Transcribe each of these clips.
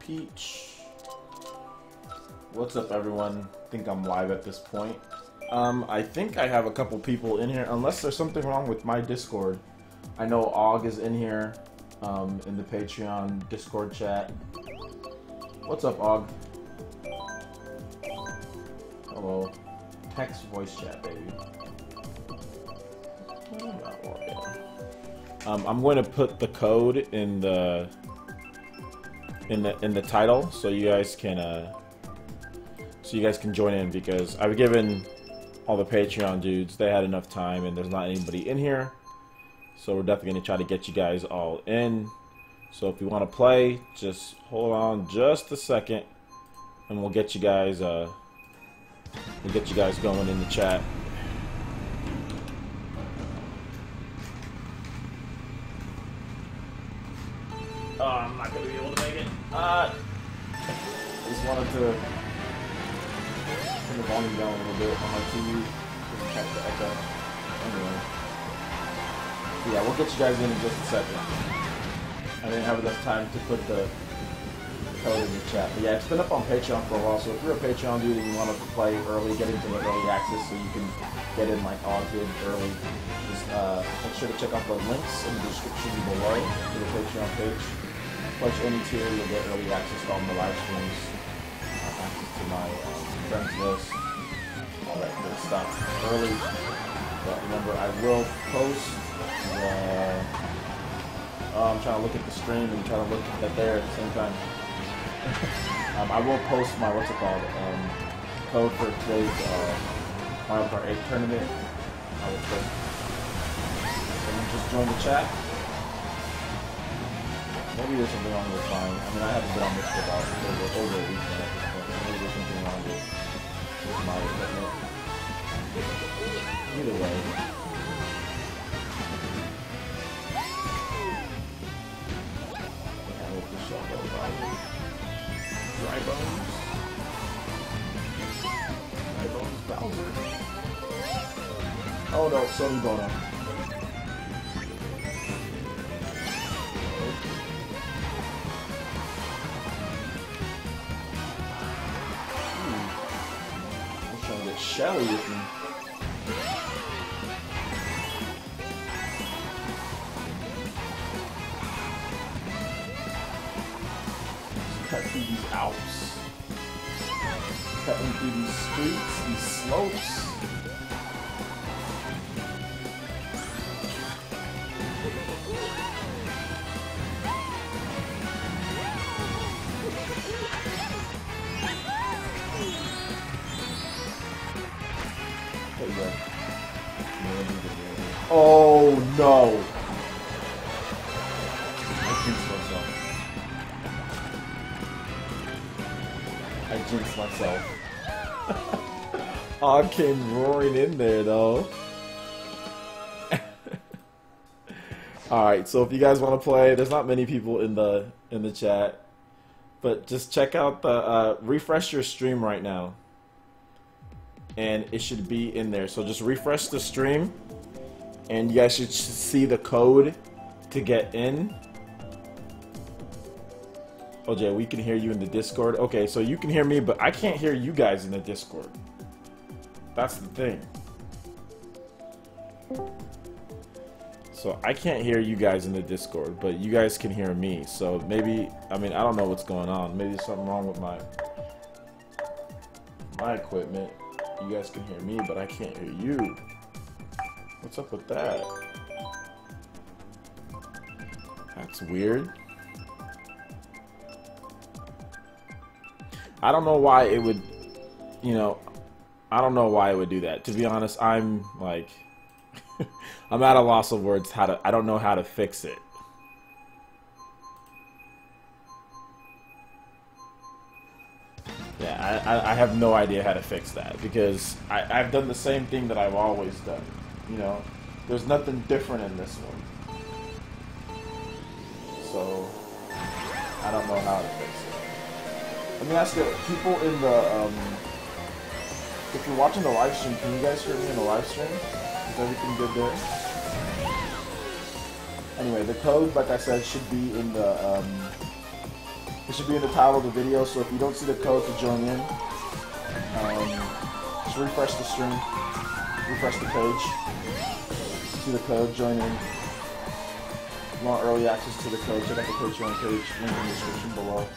Peach. What's up, everyone? I think I'm live at this point. I think I have a couple people in here, unless there's something wrong with my Discord. I know Og is in here, in the Patreon Discord chat. What's up, Og? Hello. Text voice chat, baby. I'm going to put the code in the title so you guys can join in, because I've given all the Patreon dudes, they had enough time and there's not anybody in here, so we're definitely going to try to get you guys all in. So if you want to play, just hold on just a second and we'll get you guys going in the chat. Oh, I'm not going to be able to make it. I just wanted to turn the volume down a little bit on my TV to catch the echo. Anyway. So yeah, we'll get you guys in just a second. I didn't have enough time to put the code in the chat. But yeah, it's been up on Patreon for a while, so if you're a Patreon dude and you want to play early, get into the early access so you can get in like all good early, just make sure to check out the links in the description below to the Patreon page. Pledge any tier, you'll get early access to all my live streams, access to my friends list, all that good stuff early. But remember, I will post I'm trying to look at the stream and trying to look at there at the same time. I will post my, code for today's Mario Kart 8 tournament. I will post. Someone just join the chat. Maybe there's something wrong with mine. I mean, I haven't been on this for about over a week now at this point. Maybe there's something wrong with my equipment. Either way. I hope this shall go by. Dry bones. Dry bones Bowser. Oh no, Sony Bono. Shelly with me. Cut through these Alps. Cutting through these streets, these slopes. Oh no! I jinxed myself. Og came roaring in there though. Alright, so if you guys want to play, there's not many people in the chat, but just check out the refresh your stream right now. And it should be in there. So just refresh the stream and you guys should see the code to get in. OJ, we can hear you in the Discord. Okay, so you can hear me, but I can't hear you guys in the Discord. That's the thing. So I can't hear you guys in the Discord, but you guys can hear me. So maybe, I mean, I don't know what's going on. Maybe there's something wrong with my equipment. You guys can hear me, but I can't hear you. What's up with that? That's weird. I don't know why it would, I don't know why it would do that. To be honest, I'm like, I'm at a loss of words I don't know how to fix it. Yeah, I have no idea how to fix that, because I've done the same thing that I've always done. There's nothing different in this one. So, I don't know how to fix it. Let me ask you, people in the, if you're watching the live stream, can you guys hear me in the live stream? Is everything good there? Anyway, the code, like I said, should be in the It should be in the title of the video, so if you don't see the code to join in, just refresh the stream, refresh the page, see the code, join in. If you want early access to the code, check out the Patreon page, link in the description below.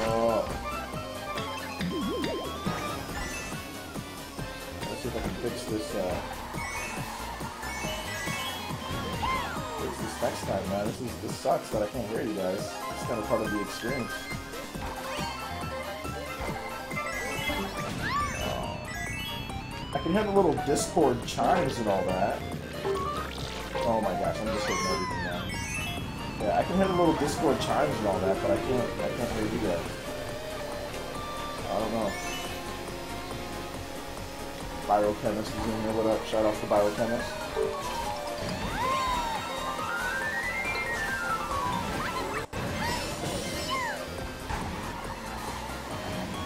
Oh. Let's see if I can fix this, next time, man. This sucks that I can't hear you guys. It's kind of part of the experience. I can hear the little Discord chimes and all that. Oh my gosh, I'm just hitting everything now. Yeah, I can hear the little Discord chimes and all that, but I can't hear you guys. I don't know. Biochemist is in here. What up? Shout out to Biochemist.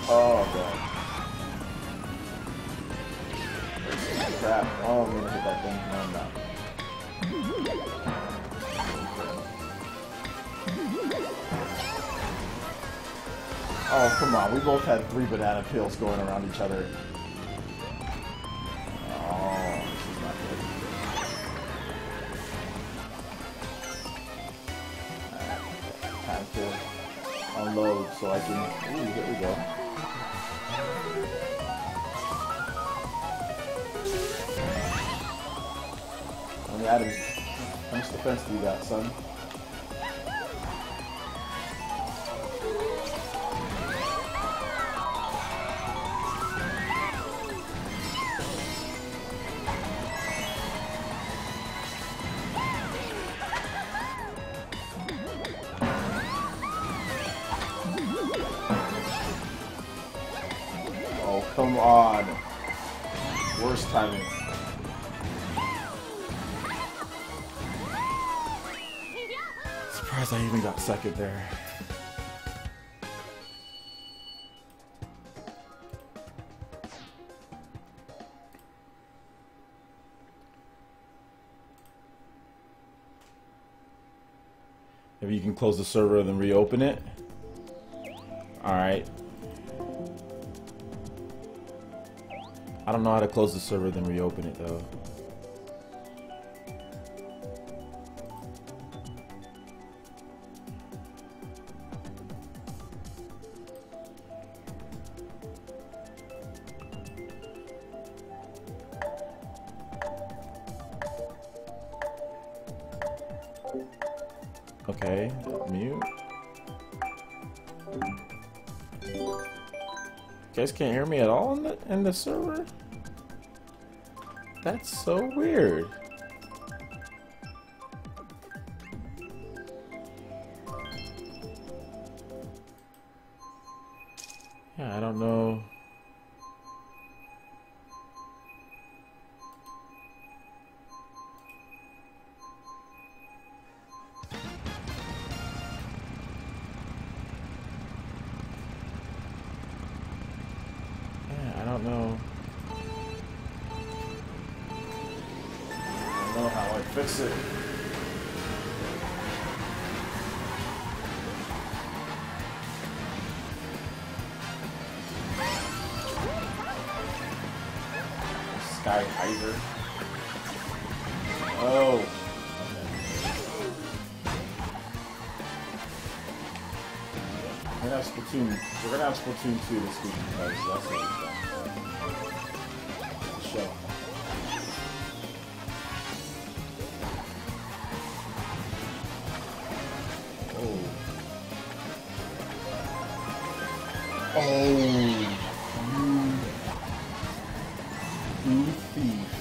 Oh god. Crap. Oh, I'm gonna hit that thing. No, I'm not. Oh, come on. We both had 3 banana peels going around each other. Oh, this is not good. Alright. Time to unload so I can... Ooh, here we go. Adams, how much defense do you got, son? Oh, come on. Worst timing. Surprised I even got second there. Maybe you can close the server and then reopen it. Alright. I don't know how to close the server then reopen it though. Okay, mute. You guys can't hear me at all in the server? That's so weird. Yeah, I don't know. I don't know how I fix it. Sky Heiser. Oh. We're gonna have Splatoon 2 this week because that's what we've done. Show. Oh. Oh. You thief.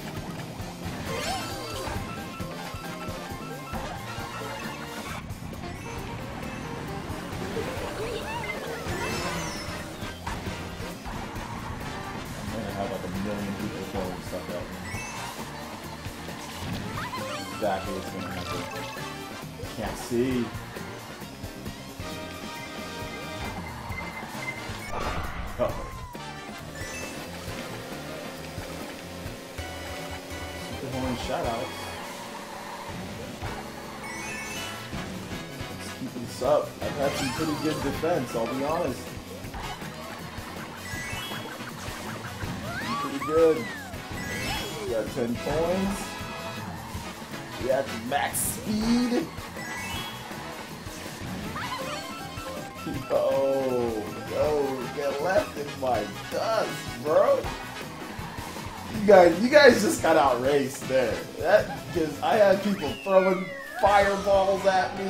Exactly what's going to happen. Can't see. Oh. Super horn shoutouts. what's up? I've had some pretty good defense, I'll be honest. Pretty good. We got 10 points. We got max speed. Yo, get left in my dust, bro. You guys just got outraced there. Because I had people throwing fireballs at me.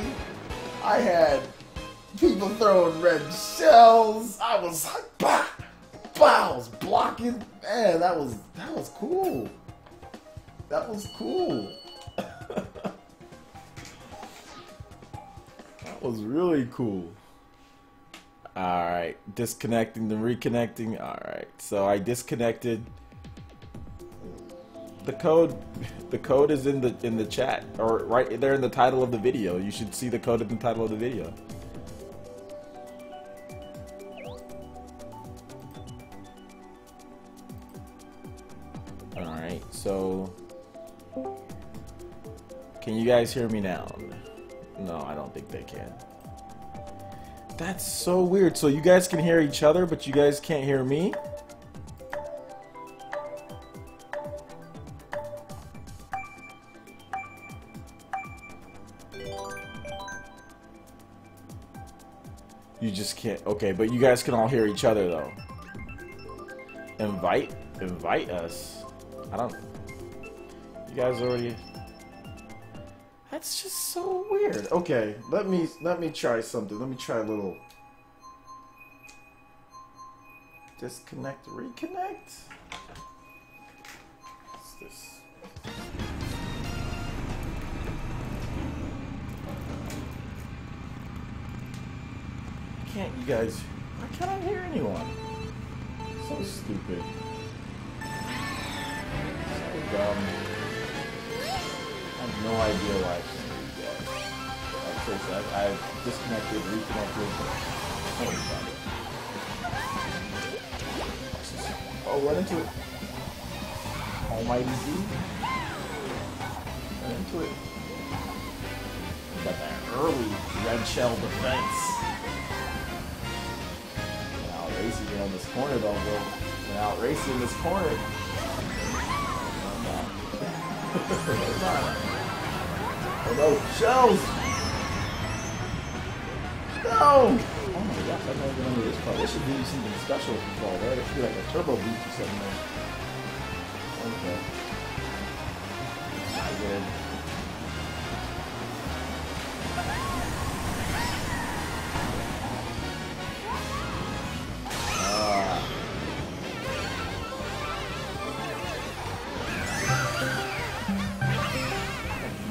I had people throwing red shells. I was like, bah, bah, I was blocking. Man, that was cool. That was cool. That was really cool. Alright, disconnecting, then reconnecting. Alright, so I disconnected. The code is in the chat, or right there in the title of the video. You should see the code in the title of the video. Alright, so can you guys hear me now? No, I don't think they can. That's so weird. So you guys can hear each other, but you guys can't hear me? You just can't. Okay, but you guys can all hear each other though. Invite us. I don't. You guys already. That's just so weird. Okay, let me try something. Let me try a little. Disconnect, reconnect. What's this? Can't you guys? Why can't I hear anyone? So stupid. So dumb. I have no idea why I can't hear you guys. Like seriously, I've disconnected, reconnected. Holy fuck. Oh, run into it. Almighty Z. Run into it. Got that early red shell defense. Racing around this corner though, bro. Went out racing this corner. Oh no, shells! No! Oh my gosh, I never remember this part. This should be something special with the ball, right? It should be like a turbo boost or something there. Okay. Not good.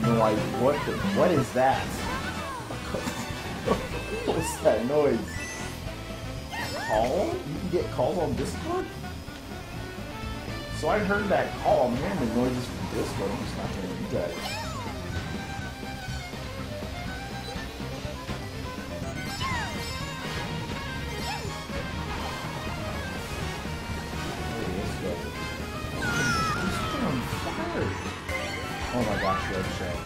Like, what is that? What's that noise? Call? You can get calls on Discord? So I heard that call. I'm hearing the noises from Discord. I'm just not hearing you guys. Oh my gosh, red shell.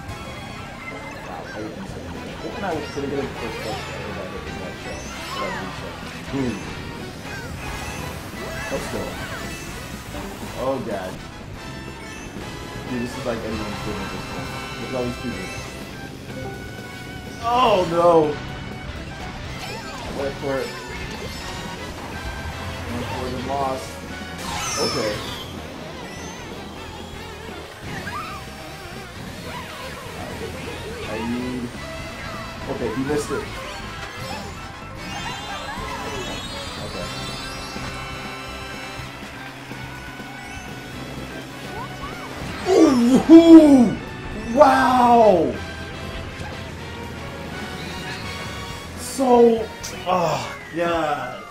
Wow, I didn't say anything. I think I was pretty good at the first touch. I hit the red shell. Red shell. Boom. Let's go. Oh god. Dude, this is like anyone's doing at this point. Look at all these people. Oh no! I went for it. Went for it and lost. Okay. I need... Okay, he missed it. Okay. Ooh! Wow! So... Oh, God.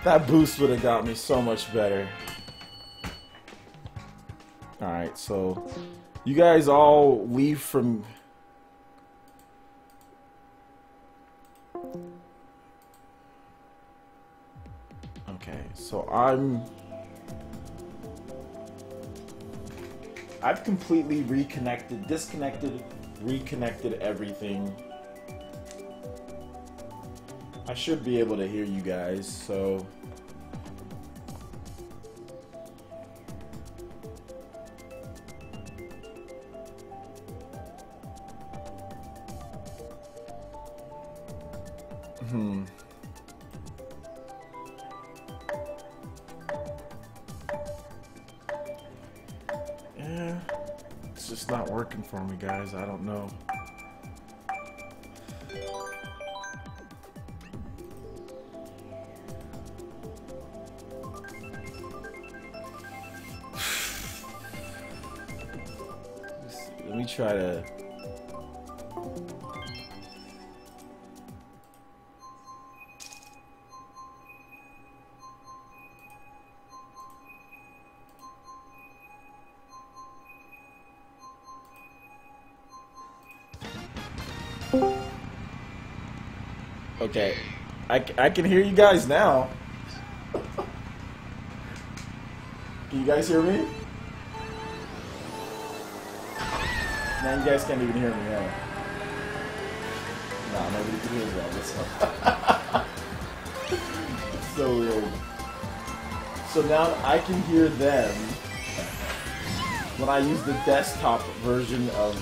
That boost would have got me so much better. Alright, so... You guys all leave from... Okay, so I've completely reconnected, disconnected, reconnected everything. I should be able to hear you guys, so... Yeah, it's just not working for me, guys. I don't know. Let me try to... Okay, I can hear you guys now. Can you guys hear me? Now you guys can't even hear me now. Nah, nobody can hear me on this one. It's so weird. So now I can hear them when I use the desktop version of,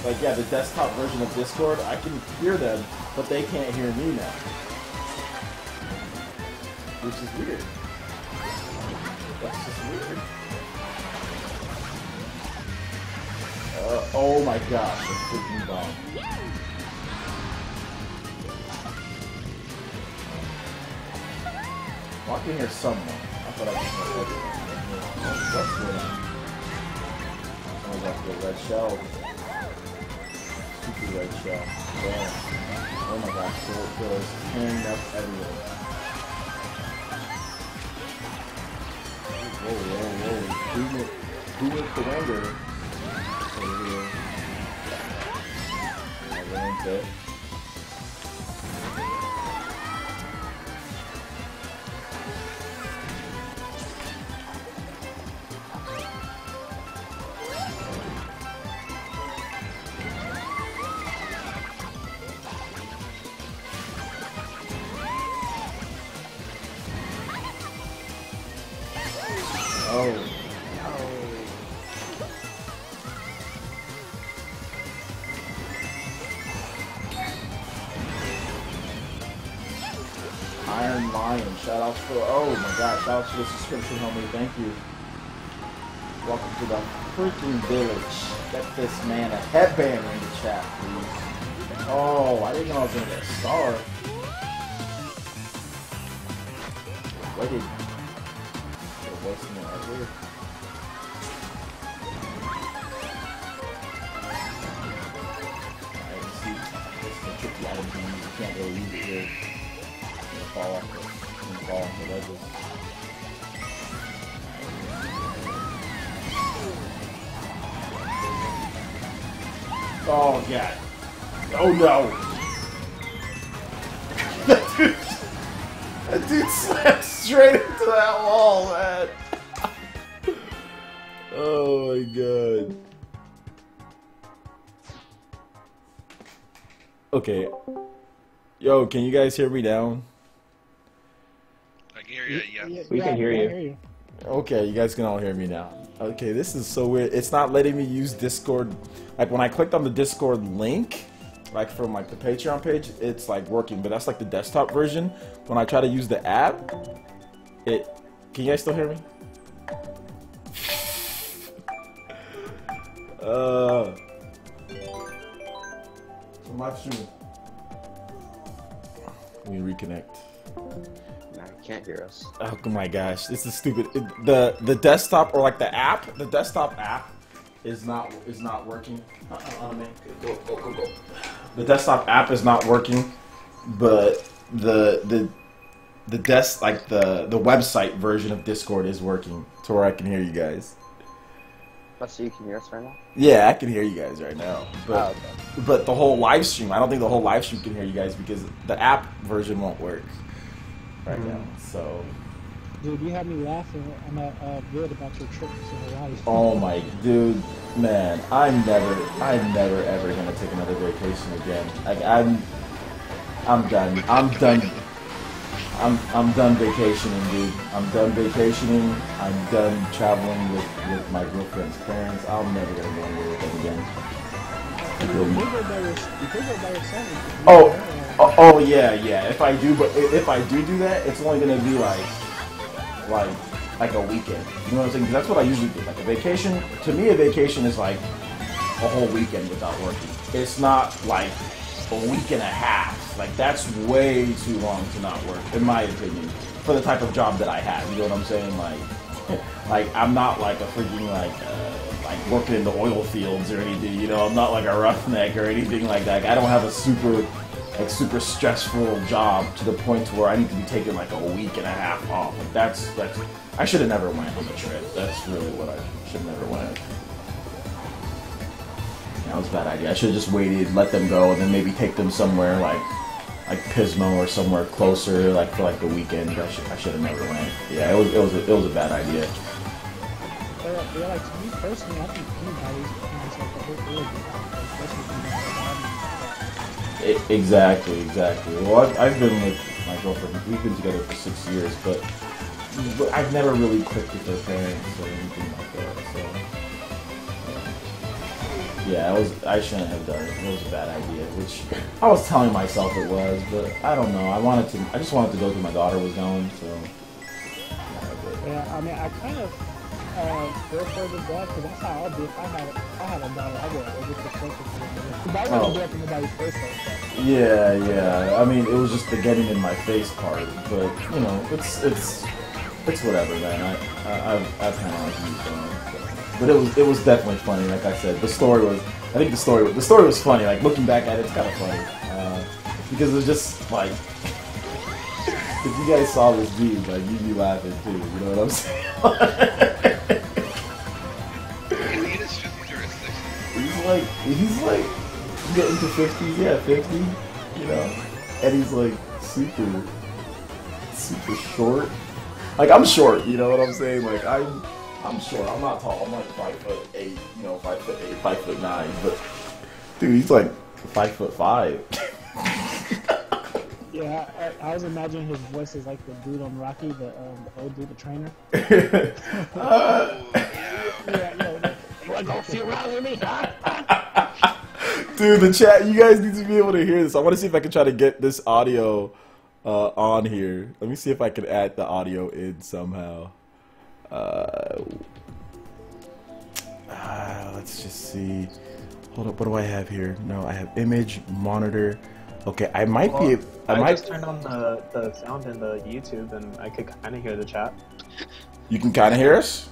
like, yeah, the desktop version of Discord. I can hear them, but they can't hear me now, which is weird. That's just weird. Oh my gosh, a freaking bomb. Well, I can hear someone. I thought I could hear everyone. What's going on? Oh, I got the red shell. Stupid red shell. Damn. Oh my gosh, there is tearing up everywhere. Whoa. Who with the render? Over here. I ranked it. Oh. Iron Lion, shout outs for, oh my god, shout outs for the subscription, homie, thank you. Welcome to the freaking village. Get this man a headband in the chat, please. Oh, I didn't know I was gonna get a star. Waited. Wasting it right here. Alright, see, this is a tricky item to use. You can't really use it here. You're gonna fall off the ledges. Oh god. Oh no! That dude slammed straight into that wall, man. Oh my god. Okay. Yo, can you guys hear me now? I can hear you, yeah. We can hear you. Okay, you guys can all hear me now. Okay, this is so weird. It's not letting me use Discord. Like when I clicked on the Discord link, like from like the Patreon page, it's like working, but that's like the desktop version. When I try to use the app, can you guys still hear me? My stream. Let me reconnect. Nah, you can't hear us. Oh my gosh, this is stupid. The desktop or like the app, the desktop app is not working. Go. The desktop app is not working, but the website version of Discord is working to where I can hear you guys. Oh, so you can hear us right now? Yeah, I can hear you guys right now. But, okay. But the whole live stream, I don't think the whole live stream can hear you guys because the app version won't work right now. So. Dude, you had me laughing on that vid about your trips in Hawaii. Oh my, dude, man, I'm never ever gonna take another vacation again. Like I'm done. I'm done I'm done vacationing, dude. I'm done vacationing. I'm done traveling with my girlfriend's parents. I'm never gonna go anywhere with them again. You could go by yourself. Oh yeah. If I do, but if I do that, it's only gonna be like a weekend. You know what I'm saying? 'Cause that's what I usually do. Like a vacation. To me, a vacation is like a whole weekend without working. It's not like a week and a half. Like that's way too long to not work, in my opinion, for the type of job that I have. You know what I'm saying? Like I'm not like a freaking like working in the oil fields or anything. You know, I'm not like a roughneck or anything like that. Like, I don't have a super stressful job to the point to where I need to be taking like a week and a half off. Like that's I should have never went on the trip. That's really what I should have never went. That was a bad idea. I should have just waited, let them go, and then maybe take them somewhere like Pismo or somewhere closer, like for like the weekend. I should have never went. Yeah, it was a bad idea. Yeah, like to me personally, I think anybody's like a whole really good. Exactly. Well, I've been with my girlfriend. We've been together for 6 years, but I've never really clicked with her parents or anything like that. So. Yeah, I shouldn't have done it. It was a bad idea, which I was telling myself it was, but I don't know. I just wanted to go where my daughter was going, so. Yeah, I mean, I kind of feel for the dad, because that's how I'd be if I had a daughter. I would just the focus on it. Because I wouldn't do it to nobody's face like that. Yeah. I mean, it was just the getting in my face part, but you know, it's whatever, man. I kind of like moved on. But it was definitely funny. Like I said, the story was funny. Like looking back at it, it's kind of funny because it was just like if you guys saw this dude, like you'd be laughing too. You know what I'm saying? he's like getting to 50s, yeah, 50. You know, and he's like super short. Like I'm short. You know what I'm saying? Like I'm short. I'm not tall. I'm like 5'8", you know, 5'8", 5'9". But dude, he's like 5'5". Yeah, I was imagining his voice is like the dude on Rocky, the old dude, the trainer. You gonna feel wrong with me? Dude, the chat. You guys need to be able to hear this. I want to see if I can try to get this audio on here. Let me see if I can add the audio in somehow. Let's just see. Hold up, what do I have here? No, I have image, monitor. Okay, I might be. I just turned on the sound in the YouTube, and I could kind of hear the chat. You can kind of hear us?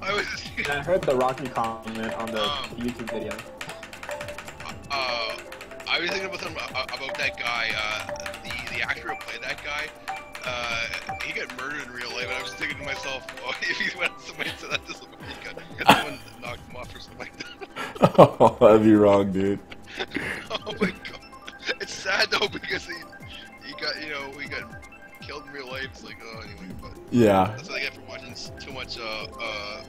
And I heard the Rocky comment on the YouTube video. I was thinking about that guy, the actor who played that guy. He got murdered in real life, and I was thinking to myself, oh, if he went somebody said that to somebody, he got someone knocked him off or something like that. Oh, that'd be wrong, dude. Oh my god. It's sad though, because he got killed in real life. It's like, oh, anyway, but yeah. That's what I get for watching too much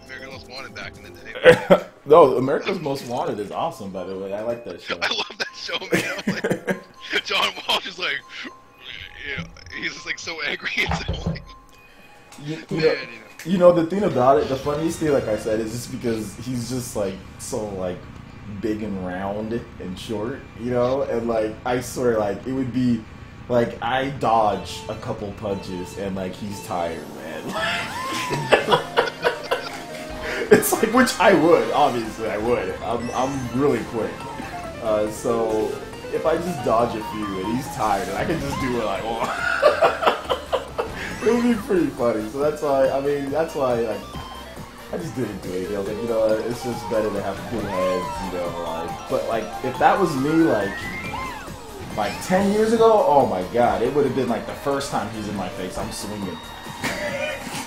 America's Most Wanted back in the day. No, America's Most Wanted is awesome, by the way. I like that show. I love that show, man. I was like, John Walsh is like, he's just like so angry and so like, you know, the thing about it, the funniest thing, like I said, is just because he's just like so like big and round and short, you know, and like I swear, like it would be like I dodge a couple punches and like he's tired, man. It's like, which I would, obviously I would. I'm really quick, so if I just dodge a few and he's tired, and I can just do it like, it would be pretty funny. So that's why, like, I just didn't do it. I was like, you know, it's just better to have cool heads, you know, like. But like, if that was me, like 10 years ago, oh my god, it would have been like the first time he's in my face, I'm swinging.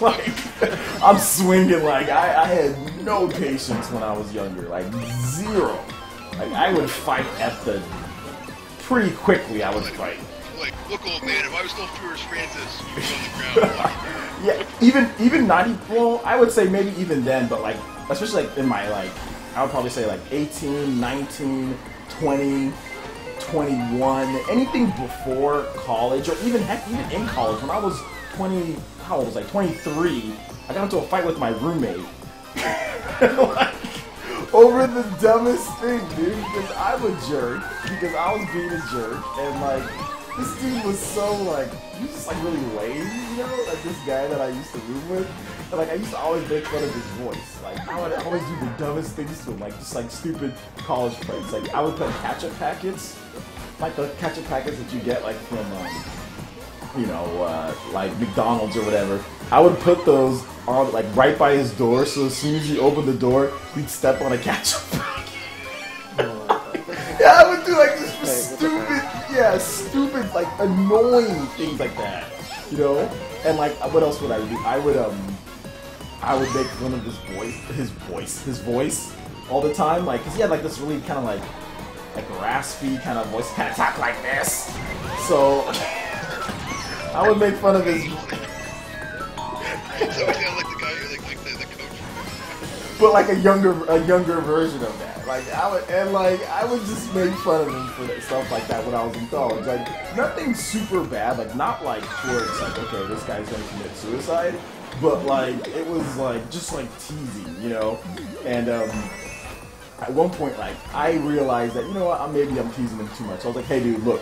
Like, I'm swinging like I had no patience when I was younger, like zero. Like I would fight at the pretty quickly. I would fight. Like, look, old man, if I was still Tourist Francis, you'd be on the ground. Yeah, even 90. Well, I would say maybe even then, but like, especially like in my like, I would probably say like 18, 19, 20, 21, anything before college, or even heck, even in college, when I was 20, how old was I? 23, I got into a fight with my roommate. Like, over the dumbest thing, dude, because I'm a jerk, because I was being a jerk, and like, this dude was so like, he was just like really lame, you know, like this guy that I used to room with, and like I used to always make fun of his voice, like I would always do the dumbest things to him, like just like stupid college pranks, like I would put ketchup packets, like the ketchup packets that you get like from, you know, like McDonald's or whatever. I would put those on like right by his door, so as soon as he opened the door, he'd step on a ketchup packet. Yeah, I would do like this stupid, like annoying things like that, you know. And like, what else would I do? I would make fun of his voice all the time, like, cause he had like this really kind of like raspy kind of voice, kind of talk like this. So I would make fun of his. So we sound like the guy, like the coach. But like a younger version of that. Like I would just make fun of him for stuff like that when I was in college. Like nothing super bad. Like not like where it's like, okay, this guy's gonna commit suicide. But like it was like just like teasing, you know. And at one point, like I realized that, you know what, maybe I'm teasing him too much. I was like, hey dude, look,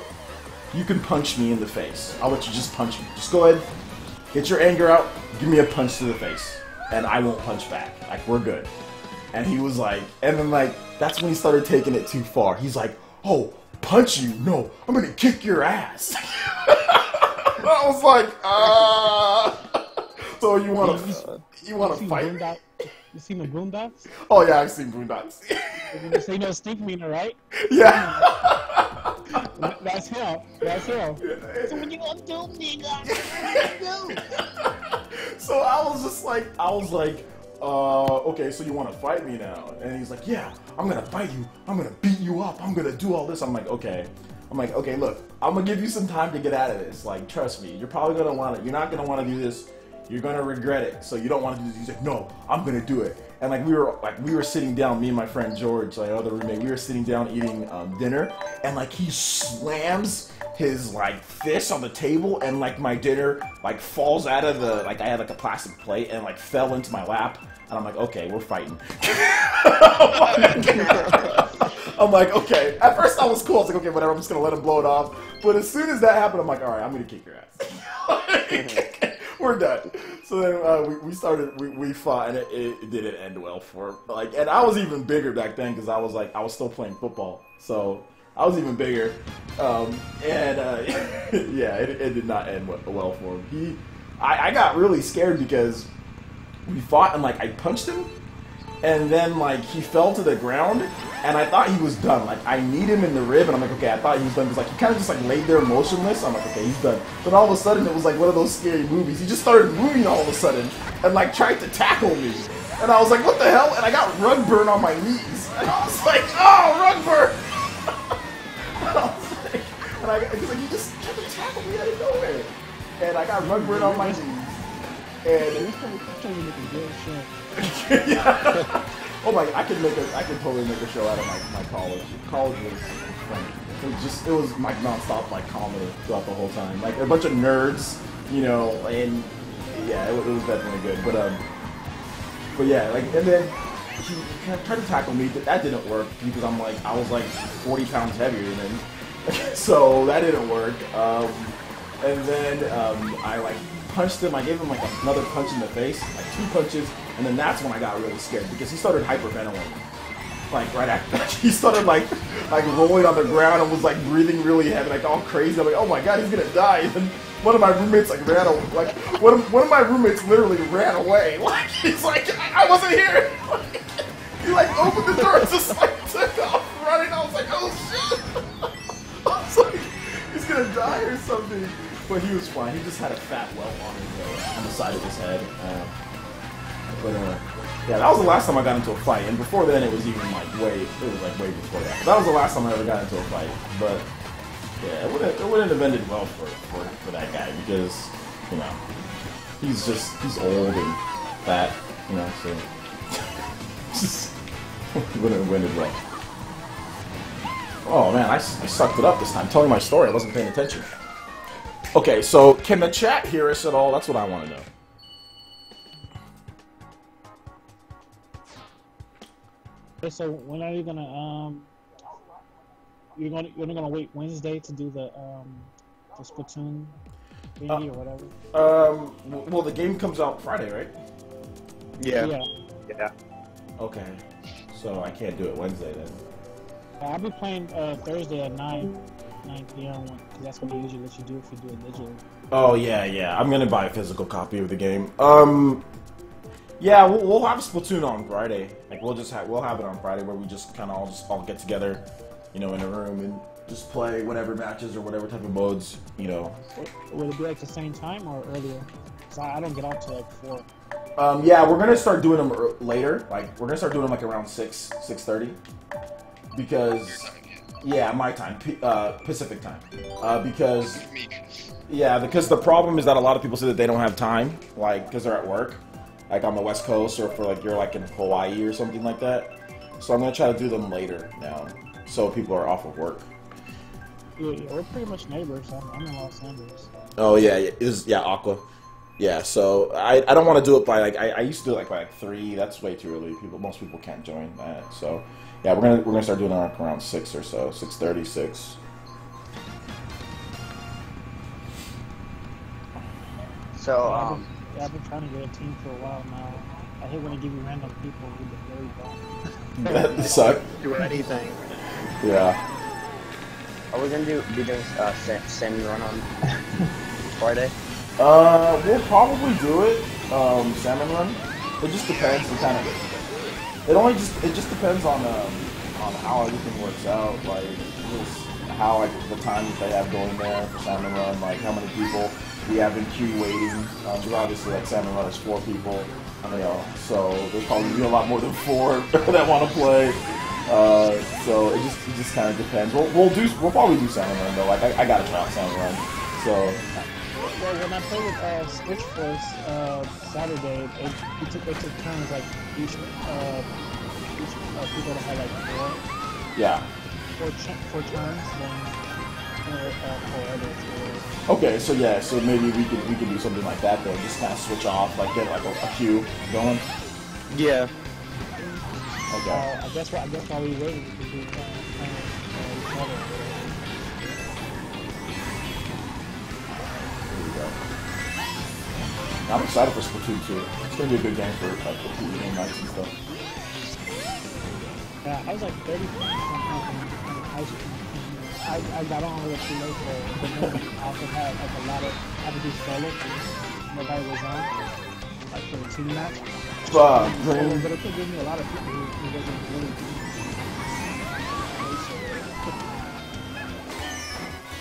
you can punch me in the face. I'll let you just punch me. Just go ahead, get your anger out, give me a punch to the face, and I won't punch back. Like, we're good. And he was like, and then like, that's when he started taking it too far. He's like, oh, punch you? No, I'm gonna kick your ass. I was like, so you wanna fight? You seen the Boondocks? Oh yeah, I've seen Boondocks. So you know Stink Meaner, right? Yeah. That's him. That's him. So what you gonna do, nigga? So I was like, okay, so you want to fight me now? And he's like, yeah, I'm gonna fight you. I'm gonna beat you up. I'm gonna do all this. I'm like, okay, look, I'm gonna give you some time to get out of this. Like, trust me, you're probably gonna want it. You're not gonna want to do this. You're gonna regret it. So you don't want to do this. He's like, no, I'm gonna do it. And like we were sitting down, me and my friend George, like other roommate, we were sitting down eating dinner, and like he slams his like fist on the table, and like my dinner like falls out of the, like I had like a plastic plate and like fell into my lap, and I'm like, okay, we're fighting. I'm like, okay. At first I was cool. I was like, okay, whatever. I'm just gonna let him blow it off. But as soon as that happened, I'm like, all right, I'm gonna kick your ass. We're done. So then we fought, and it didn't end well for him. Like, and I was even bigger back then because I was still playing football, so I was even bigger. Yeah, it did not end well for him. I got really scared because we fought, and like I punched him, and then like he fell to the ground, and I thought he was done. Like I kneed him in the rib, and I'm like, okay, I thought he was done because like he kind of just like laid there motionless. I'm like, okay, he's done. Then all of a sudden, it was like one of those scary movies. He just started moving all of a sudden, and like tried to tackle me, and I was like, what the hell? And I got rug burn on my knees, and I was like, oh, rug burn. Because like, he just tried to tackle me out of nowhere, and I got rug burn on my knees. And yeah. Oh my! I could totally make a show out of my college. College was funny. It was like nonstop like comedy throughout the whole time. Like a bunch of nerds, you know, and yeah, it was definitely good. But yeah, like, and then he kind of tried to tackle me, but that didn't work because I was like 40 pounds heavier than him, so that didn't work. And then I like punched him. I gave him like another punch in the face, like 2 punches, and then that's when I got really scared because he started hyperventilating. Like right after that, he started like rolling on the ground and was like breathing really heavy, like all crazy. I'm like, oh my god, he's gonna die. And then one of my roommates like ran away. Like one of my roommates literally ran away. Like he's like, I wasn't here. Like, he like opened the door and just like took off running. I was like, oh shit. I was like, he's gonna die or something. But he was fine. He just had a fat welt on the side of his head. Yeah, that was the last time I got into a fight. And before then, it was even like way before that. But that was the last time I ever got into a fight. But yeah, it wouldn't have ended well for that guy because, you know, he's old and fat, you know, so just wouldn't have ended well. Oh man, I sucked it up this time. Telling my story, I wasn't paying attention. Okay, so can the chat hear us at all? That's what I want to know. Okay, so when are you gonna you're gonna wait Wednesday to do the Splatoon thingy or whatever? Well, the game comes out Friday, right? Yeah. Yeah. Okay, so I can't do it Wednesday then. I'll be playing Thursday at 9 p.m. because that's what they usually let you do if you do it digitally. Oh yeah. I'm gonna buy a physical copy of the game. Yeah, we'll have Splatoon on Friday. Like we'll have it on Friday where we just kind of all get together, you know, in a room and just play whatever matches or whatever type of modes, you know. Will it be like the same time or earlier? Cause I don't get out till like 4. Yeah, we're gonna start doing them later. Like we're gonna start doing them like around 6:30, because yeah, my time, Pacific time, because the problem is that a lot of people say that they don't have time, like because they're at work, like on the West Coast, or for like you're like in Hawaii or something like that. So I'm gonna try to do them later now, so people are off of work. Yeah, we're pretty much neighbors. I'm in Los Angeles. Oh yeah, Aqua. Yeah, so I don't want to do it by like I used to do it like by like 3. That's way too early. Most people can't join that. So yeah, we're gonna start doing it like around 6 or so, 6:30, 6. So I've been trying to get a team for a while now. I hate when they give you random people who get very bad. That suck. Do anything. Yeah. are we gonna be doing Sammy Run on Friday? We'll probably do it. Salmon run. It just depends. It just depends on how everything works out. Like just how like the time that they have going there for salmon run. Like how many people we have in queue waiting. Because obviously like salmon run is 4 people. You know, so there's probably a lot more than 4 that want to play. So it just kind of depends. We'll probably do salmon run though. Like I gotta try out salmon run. So. Well, when I played with Switch Force Saturday, they took turns, like each people that had like 4. Yeah. 4 turns, then 4 others. Okay, so yeah, so maybe we can do something like that then. Just kind of switch off, like get like a queue going. Yeah. Okay. I guess while we waiting, we can do each other. I'm excited for Splatoon 2. It's gonna be a good game for like the game nights and stuff. Yeah, I was like 30%. I got on a little too late for it, but then I also had like a lot of had to do solo. Nobody was on, like for the team match. But it could give me a lot of people who wasn't really doing.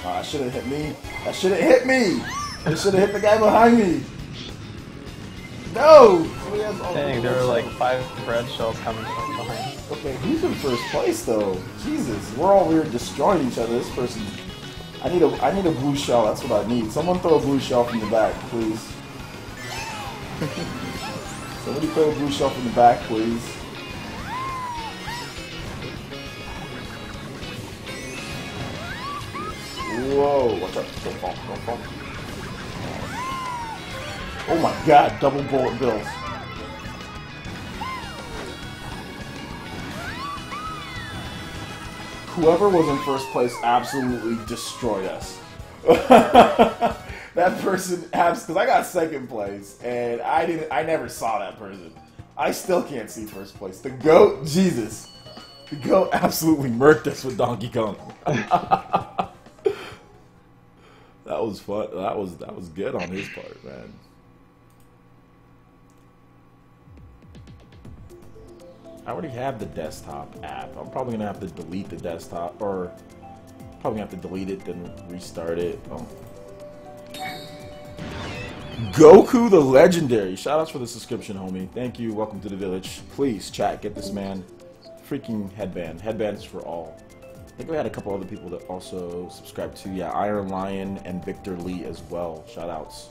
That should have hit me. That should have hit me. It should have hit the guy behind me. No! Dang, there were like 5 bread shells coming from behind. Okay, who's in first place though? Jesus, we're all weird destroying each other. This person. I need a blue shell. That's what I need. Someone throw a blue shell from the back, please. Somebody throw a blue shell from the back, please. Whoa! Watch out! Don't fall! Don't fall! Oh my God! Double bullet bills. Whoever was in first place absolutely destroyed us. That person, because I got second place, and I never saw that person. I still can't see first place. The GOAT, Jesus. The GOAT absolutely murked us with Donkey Kong. That was fun. That was good on his part, man. I already have the desktop app. I'm probably gonna have to delete the desktop, or probably gonna have to delete it, then restart it. Oh. Goku the Legendary. Shoutouts for the subscription, homie. Thank you. Welcome to the village. Please, chat, get this man freaking headband. Headbands for all. I think we had a couple other people that also subscribed to. Yeah, Iron Lion and Victor Lee as well. Shoutouts.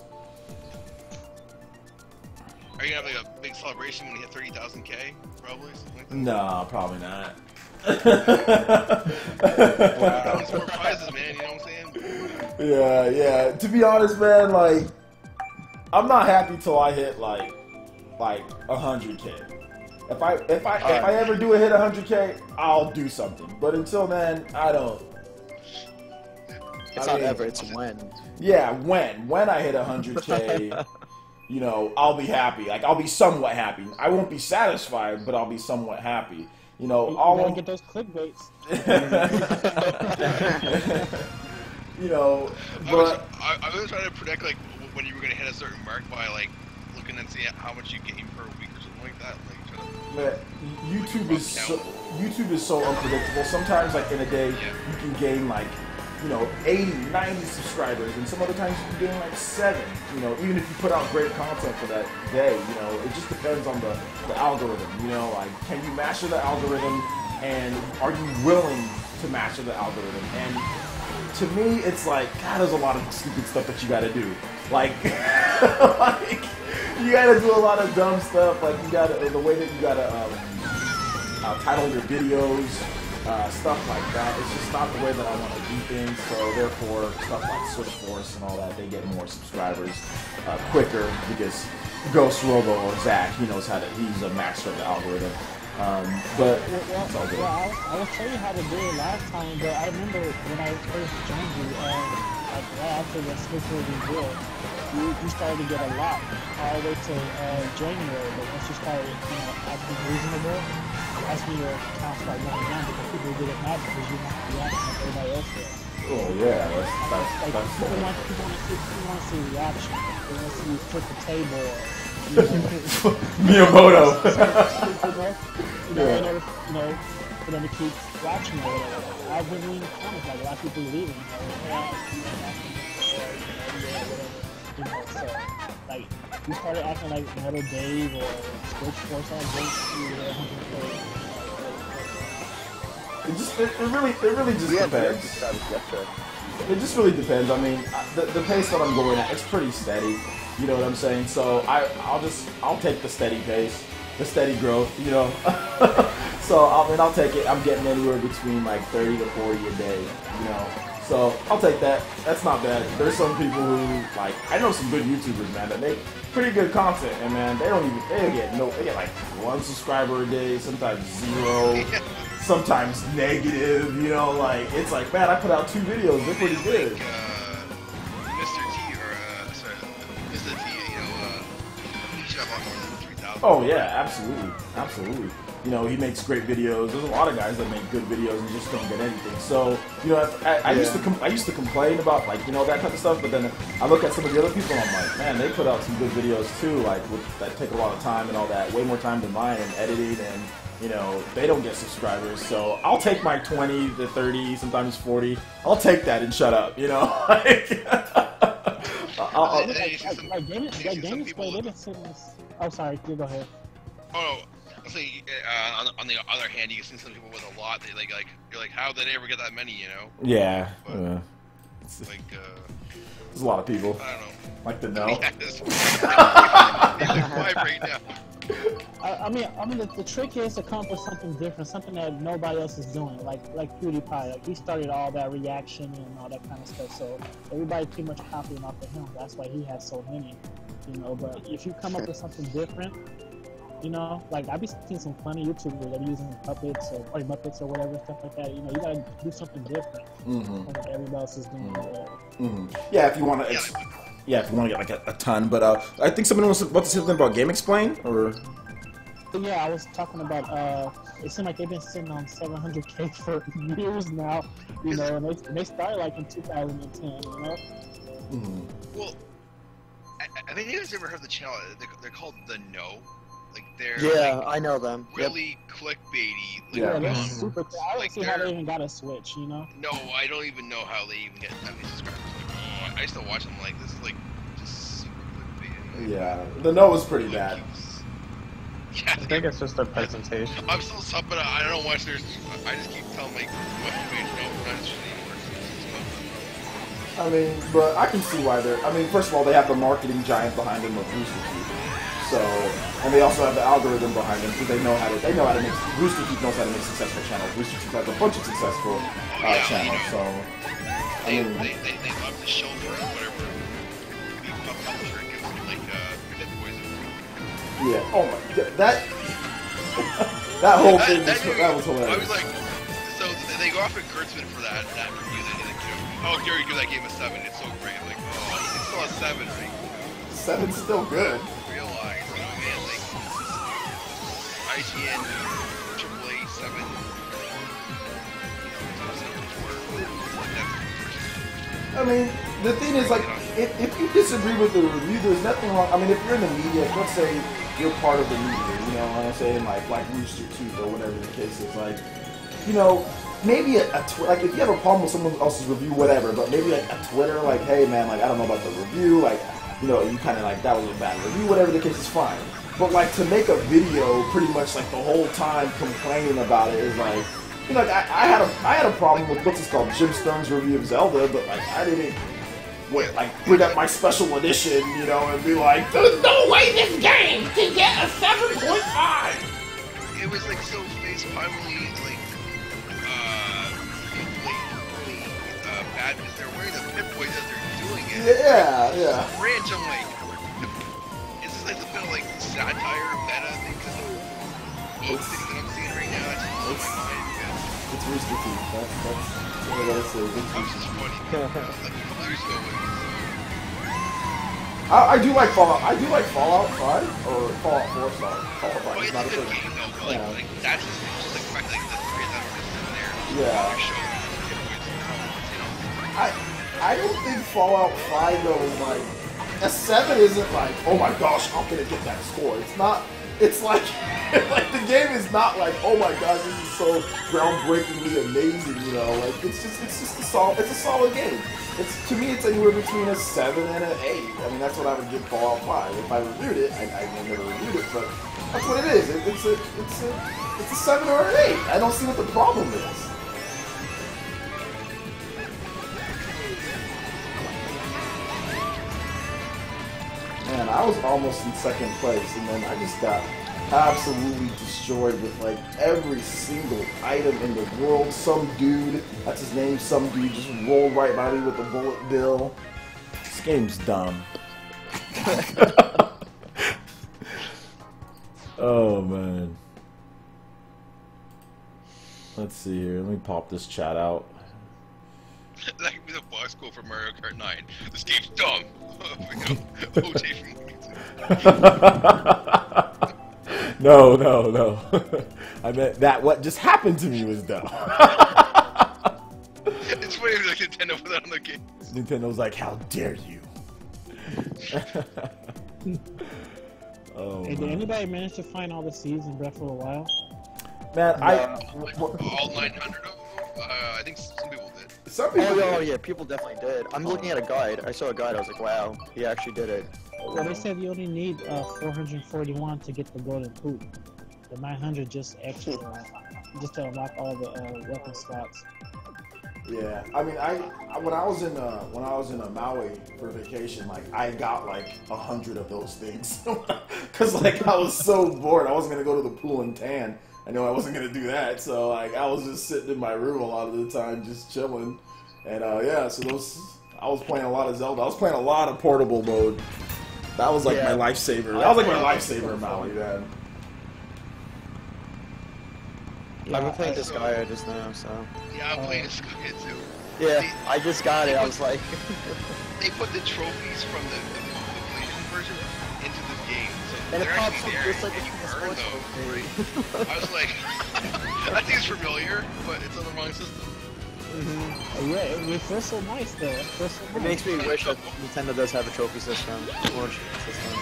Are you gonna have like a big celebration when you hit 30,000K? Probably. Something like that? No, probably not. Wow. More prizes, man. You know what I'm saying? Yeah. To be honest, man, like I'm not happy till I hit like 100K. If I ever do a hit 100K, I'll do something. But until then, I don't. It's not ever. It's when. Yeah, when I hit 100K, you know, I'll be happy. Like I'll be somewhat happy. I won't be satisfied, but I'll be somewhat happy. You know, you gotta get those clickbaits. You know, but I was trying to predict like when you were gonna hit a certain mark by like looking and seeing how much you gain per week or something like that. Like, man, YouTube is so unpredictable. Sometimes, like in a day, you can gain like 80, 90 subscribers, and some other times you can gain like 7. You know, even if you put out great content for that day, you know, it just depends on the algorithm. You know, like can you master the algorithm, and are you willing to master the algorithm? And to me, it's like, God, there's a lot of stupid stuff that you gotta do. Like, like you gotta do a lot of dumb stuff. Like you gotta, the way that you gotta title your videos, stuff like that. It's just not the way that I want to do things. So therefore, stuff like Switch Force and all that, they get more subscribers quicker because Ghost Robo or Zach, he knows how to. He's a master of the algorithm. But it's all good. I was telling you how to do it last time, but I remember when I first joined you, like right after the Switch was revealed, you started to get a lot all the way to January. But once you started, acting reasonable, that's when your account started going down because people get mad because you're not reacting like everybody else does. Oh yeah, that's people want to see reaction. They want to see you flip the table. Miyamoto. For them to keep watching or whatever. I've been reading comments like a lot of people leaving. So like you started acting like Metal Dave or Switch Force on it really just depends. It just really depends. I mean, the pace that I'm going at, it's pretty steady. You know what I'm saying? So I'll take the steady pace, the steady growth. You know. So I'll take it. I'm getting anywhere between like 30 to 40 a day. You know. So I'll take that. That's not bad. There's some people who like, I know some good YouTubers, man, that make pretty good content, and man, they get like 1 subscriber a day, sometimes 0, sometimes negative. You know, like it's like, man, I put out 2 videos, they're pretty good. Mr. T or Mr. T, he should have a lot more than 3,000. Oh yeah, absolutely. You know, he makes great videos. There's a lot of guys that make good videos and just don't get anything. So, I used to complain about like that kind of stuff, but then I look at some of the other people and I'm like, man, they put out some good videos too, like that take a lot of time and all that, way more time than mine and editing, and they don't get subscribers. So I'll take my 20 to 30, sometimes 40. I'll take that and shut up. Oh, sorry. You go ahead. Oh. Let's say, on the other hand, you can see some people with a lot. You're like, how did they ever get that many? Yeah. But, there's a lot of people. I don't know. Like to know. Right now. I mean, the trick is to come up with something different, something that nobody else is doing. Like PewDiePie, like he started all that reaction and all that kind of stuff. So everybody pretty much copying off of him. That's why he has so many. But if you come up with something different. Like I've been seeing some funny YouTubers that are using puppets or Muppets or whatever, stuff like that. You gotta do something different from what everybody else is doing. Yeah, if you want to, if you want to get like a ton. But I think someone was about to say something about Game Explain, or. Yeah, I was talking about. It seemed like they've been sitting on 700K for years now. And they started like in 2010. Well, I think you guys ever heard the channel? They're called The No. Like they're I know them. Really clickbaity. They're super cool. I don't see how they even got a Switch, No, I don't even know how they even get that many subscribers. I used to watch them like, this is like just super clickbaity. Yeah, The No was pretty bad. I think it's just a presentation. I'm still sub, but I don't watch their. I just keep telling my wife, no, I mean, but I can see why they're. I mean, first of all, they have the marketing giant behind them of Rooster Teeth. So, and they also have the algorithm behind them, so they know how to make. Rooster Teeth knows how to make successful channels. Rooster Teeth has a bunch of successful channels. So, they love the show for whatever pop culture gives them like hit poison. Yeah. Oh my god, that whole thing was hilarious. I was like, so they go off at Kurtzman for that review. Oh, Gary, give that game a 7. It's so great. I'm like, oh, it's still a 7, right? 7's still good. Realize, you know, man, like IGN AAA 7. I mean, the thing is, like, if you disagree with the review, there's nothing wrong. I mean, if you're in the media, let's say you're part of the media, you know what I'm saying? Like Rooster Teeth or whatever the case is. Like, you know, maybe like if you have a problem with someone else's review, whatever, but maybe like a Twitter, like, hey man, like I don't know about the review, like, you know, you kind of like that was a bad review, whatever the case is fine. But like to make a video pretty much like the whole time complaining about it is like, you know, like I had a problem with what's this called, Jim Stern's review of Zelda, but like I didn't bring up my special edition, you know, and be like, there's no way this game can get a 7.5. It was like so face palmily like bad because they're wearing the Pip-Boys as they're doing it. Yeah. Ranch, I'm like, it's just like a bit of like satire, meta things that I'm seeing right now. It's my mind. It's Rooster Teeth. That's what I gotta say. It's just funny. Like a couple years ago. I do like Fallout. I do like Fallout 5 or Fallout 4. Sorry, Fallout 5 is not a good game. No, but like that's just like fact, like the three that are just in there. Yeah. I don't think Fallout 5 though is like a 7 isn't like, oh my gosh, how can it get that score? It's not. It's like like the game is not like, oh my gosh, this is so groundbreakingly amazing, you know. Like it's just a solid game. To me it's anywhere between a 7 and an 8. I mean that's what I would give Fallout 5. If I reviewed it, I never reviewed it, but that's what it is. It's a 7 or an 8. I don't see what the problem is. Man, I was almost in second place, and then I just got absolutely destroyed with like every single item in the world. Some dude, that's his name, some dude just rolled right by me with a bullet bill. This game's dumb. Oh man. Let's see here. Let me pop this chat out. That could be the boss quote for Mario Kart 9. This game's dumb. OJ from No. I meant that what just happened to me was dumb. It's funny like Nintendo put that on the game. Nintendo's like, how dare you? Oh, hey, did anybody manage to find all the seeds in Breath of the Wild? Man, all 900 of them? I think some people did. Oh yeah, people definitely did. I'm looking at a guide. I saw a guide. I was like, wow, he actually did it. Well, they said you only need 441 to get the golden poop. The 900 just extra, just to unlock all the weapon slots. Yeah, I mean, when I was in Maui for vacation, like I got like 100 of those things, cause like I was so bored. I wasn't gonna go to the pool and tan. I know I wasn't gonna do that, so like I was just sitting in my room a lot of the time, just chilling. And yeah, so I was playing a lot of Zelda. I was playing a lot of portable mode. That was like my lifesaver. That was like my lifesaver in Maui, man. Yeah, I've been playing Disgaea just now, so. Yeah, I'm playing Disgaea too. Yeah, I just got it. I was like. They put the trophies from the PlayStation version into the game, so and they're it pops actually up there, just like and a you earn sports them. trophy. I was like, I think it's familiar, but it's on the wrong system. Yeah, it feels so nice though. It makes me wish that Nintendo does have a trophy system. Or system.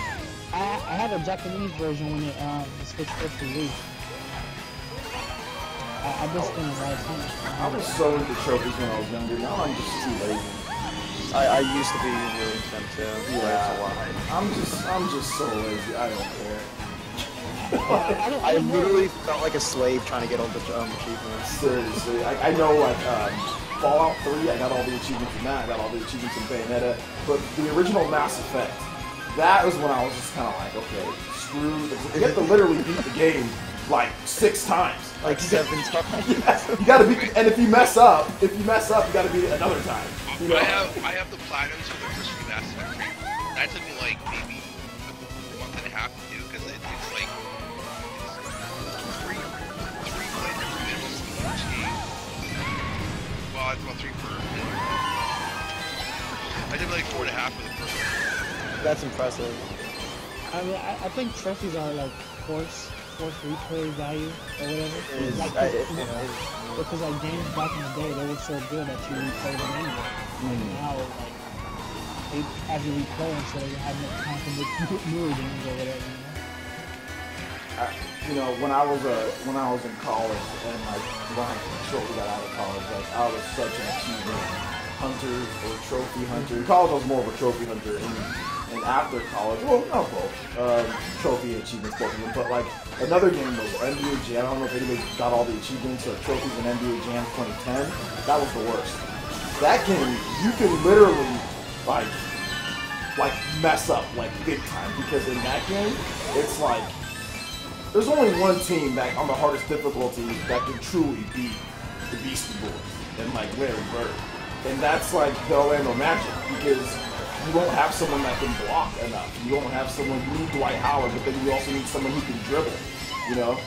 I had a Japanese version when the Switch first released. I've been spending a lot of time. I was so into trophies when I was younger. Now I'm just too lazy. I used to be really into them too. Yeah, I'm just so lazy. I don't care. I literally felt like a slave trying to get all the achievements. Seriously, I know like Fallout 3, I got all the achievements in that. I got all the achievements in Bayonetta. But the original Mass Effect, that was when I was just kind of like, okay, screw. You have to literally beat the game like 6 times. Like 7 times. Yeah, you gotta beat, and if you mess up, you gotta beat it another time. You know? I have the platinums for the first few Mass Effect 3. That took me like maybe a month and a half to do because it's like three playthroughs minimum for each game. Well, it's about 3 per minute. I did like 4.5 for the first one. That's impressive. I mean, I think trophies are like force replay value or whatever. Because like games back in the day, they were so good that you replay them anyway. Like now, like they have you replay them so you have no time to make newer games or whatever. You know, when I was in college and like when I shortly got out of college, like I was such an achievement hunter or trophy hunter. In college, I was more of a trophy hunter, and after college, well, not both, trophy and achievements, both of them. But like another game was NBA Jam. I don't know if anybody got all the achievements or trophies in NBA Jam 2010. That was the worst. That game, you can literally like mess up like big time because in that game, it's like. There's only one team that on the hardest difficulty that can truly beat the Beastie Boys and like Larry Bird, and that's like the Orlando Magic because you won't have someone that can block enough. You won't have someone. You need Dwight Howard, but then you also need someone who can dribble, you know.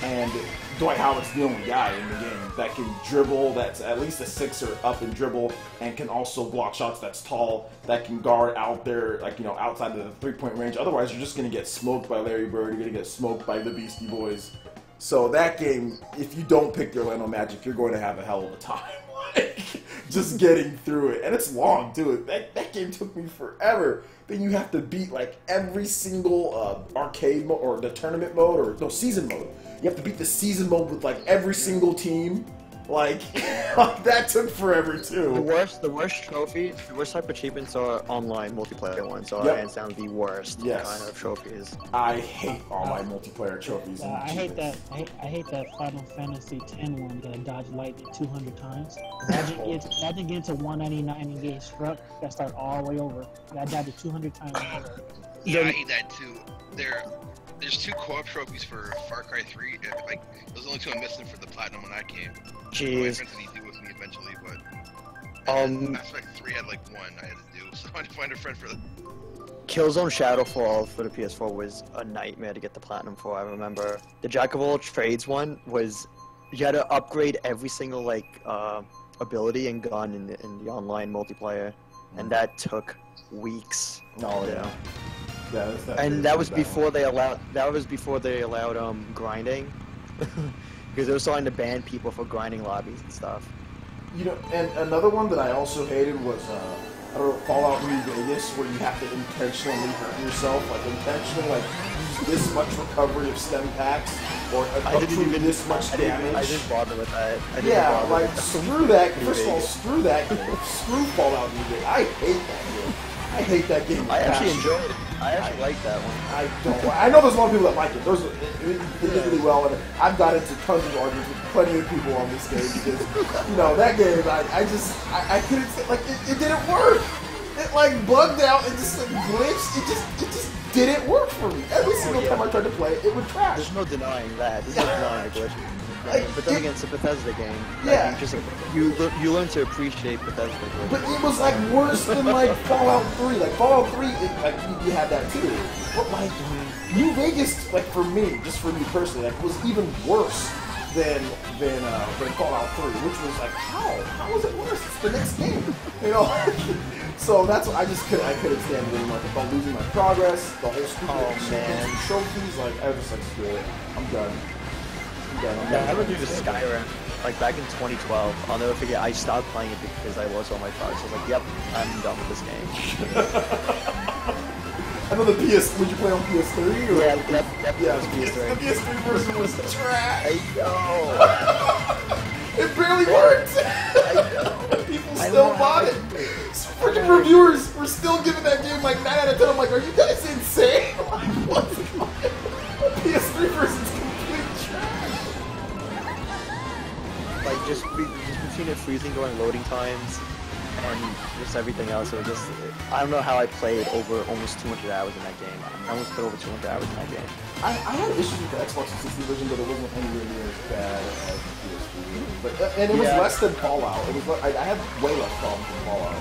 And Dwight Howard's the only guy in the game that can dribble. That's at least a 6er up and dribble, and can also block shots. That's tall. That can guard out there, like outside of the 3-point range. Otherwise, you're just gonna get smoked by Larry Bird. You're gonna get smoked by the Beastie Boys. So that game, if you don't pick the Orlando Magic, you're going to have a hell of a time. Like, just getting through it, and it's long too. That game took me forever. Then you have to beat like every single arcade mode or the tournament mode or no season mode. You have to beat the season mode with like every single team. Like that took forever too. The worst trophy, the worst type of achievements are online multiplayer ones. So hands down the worst kind of trophies. I hate online multiplayer trophies. I hate that Final Fantasy X one that I dodged lightning 200 times. Imagine getting to 199 and getting struck. You gotta start all the way over. I dodged it 200 times. Yeah, I hate that too. There's 2 co-op trophies for Far Cry 3. Like, those are the only 2 I'm missing for the platinum on that game. Jeez. My friends said he'd do with me eventually, but Mass Effect 3 had like 1 I had to do, so I had to find a friend for that. Killzone Shadowfall for the PS4 was a nightmare to get the platinum for. I remember the Jack of all trades one was you had to upgrade every single like ability and gun in the online multiplayer, and that took weeks. Oh yeah. Yeah, and that was before they allowed. That was before they allowed grinding, because they were starting to ban people for grinding lobbies and stuff. You know, and another one that I also hated was I don't know, Fallout New Vegas, where you have to intentionally hurt yourself, like intentionally like use this much recovery of stem packs or accrue this much damage. I didn't bother with that. Screw that. First of all, screw that game. Screw Fallout New Vegas. I hate that game. I hate that game. I actually enjoyed it. I actually like that one. I don't. I know there's a lot of people that like it. It did really well, and I've got into tons of arguments with plenty of people on this game because, that game, I couldn't say, like, it didn't work. It, like, bugged out and just, like, glitched. It just didn't work for me. Every single time I tried to play it, it would crash. There's no denying that. There's no denying the glitch. But then again, it's a Bethesda game. Yeah. You learn to appreciate Bethesda games. But it was like worse than like Fallout 3. Like Fallout 3, you had that too. But like New Vegas, like for me personally, like was even worse than Fallout 3, which was like how was it worse? It's the next game, So that's what I couldn't stand it anymore. I felt losing my progress, the whole stupid trophies. Like I was just like, screw it, I'm done. I would do the Skyrim, like back in 2012. I'll never forget, I stopped playing it because I lost all my progress. I was like, yep, I'm done with this game. I know the PS, would you play on PS3? Or? Yeah, it was PS3. The PS3 version was trash. I know. It barely worked. I know. People still bought it. Freaking reviewers were still giving that game like 9 out of 10. I'm like, are you guys insane? Like, what's going on? The PS3 version's like just between it freezing during loading times and just everything else, it was just, I don't know how I played over almost 200 hours in that game. I almost put over 200 hours in that game. I had issues with the Xbox 360 version, but it wasn't anywhere near as bad as the PS3. But and it was less than Fallout. It was I had way less problems with Fallout.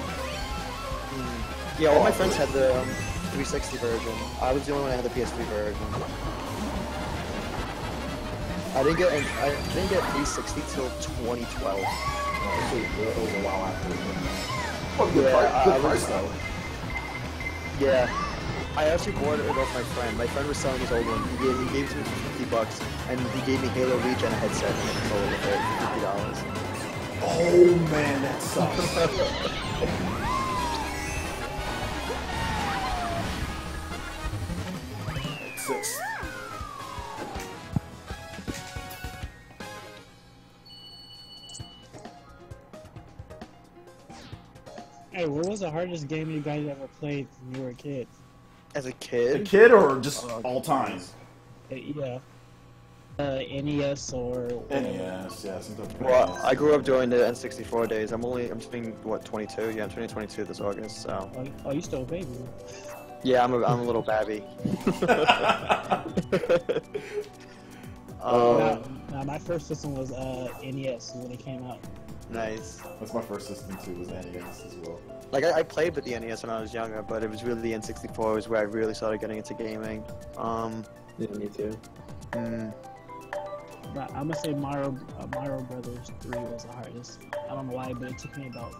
Yeah, all my friends had the 360 version. I was the only one that had the PS3 version. I didn't get 360 till 2012. So it was a while after. Well, good price though. Yeah. I actually bought it off my friend. My friend was selling his old one. He gave it to me for $50, and he gave me Halo Reach and a headset and a controller with it for $50. Oh man, that sucks. 6. Hey, what was the hardest game you guys ever played when you were a kid? As a kid? A kid or just all time? Yeah. NES or... NES, yeah. Well, I grew up during the N64 days. I'm turning, what, 22? Yeah, I'm turning 22 this August, so... Oh, you still a baby. Yeah, I'm a little babby. Nah, my first system was NES when it came out. Nice. That's my first system too, was NES as well. Like, I played with the NES when I was younger, but it was really the N64 was where I really started getting into gaming. Yeah, me too. But I'm gonna say Mario Brothers 3 was the hardest. I don't know why, but it took me about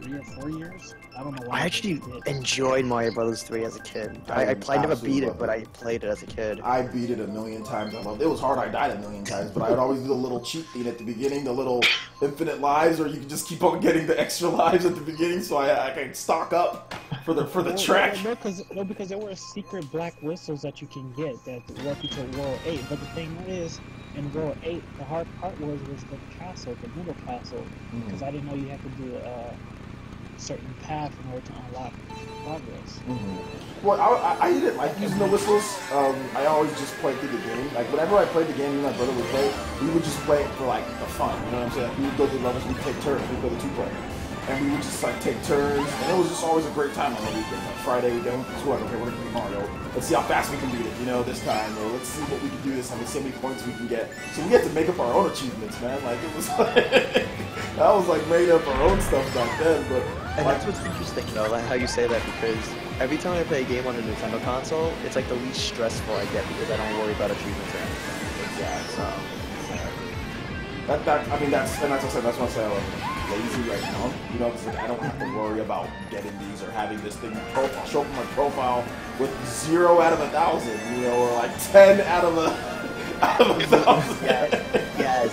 3 or 4 years. I don't know why. I actually enjoyed Mario Brothers 3 as a kid. I never beat it, but I played it as a kid. I beat it a million times. I loved it. It was hard. I died a million times, but I would always do the little cheat thing at the beginning, the little infinite lives, or you can just keep on getting the extra lives at the beginning, so I can stock up for the track. No, because there were secret black whistles that you can get that walk you to World 8. But the thing is, in World 8, the hard part was the castle, the middle castle, because I didn't know you had to do a certain path in order to unlock progress. Well, I didn't like using the whistles. I always just played through the game. Like, whenever I played the game, me and my brother would play, we would just play it for, like, the fun. You know what I'm saying? Like, we would go through levels, we'd take turns, we'd play the 2-player. And we would just, like, take turns, and it was just always a great time on the weekend. Like, Friday, we'd go, okay, we're gonna beat Mario. Let's see how fast we can beat it, you know, this time. Or let's see what we can do this time. Let's see how many points we can get. So we had to make up our own achievements, man. Like, it was like... that was, like, made up our own stuff back then, but... And that's what's interesting, though, like how you say that, because every time I play a game on a Nintendo console, it's like the least stressful I get because I don't worry about achievements or anything. Exactly. So, I mean, that's what I say. I'm lazy right now. You know, it's like I don't have to worry about getting these or having this thing show up in my profile with 0 out of 1,000, you know, or like 10 out of 1,000. Yes.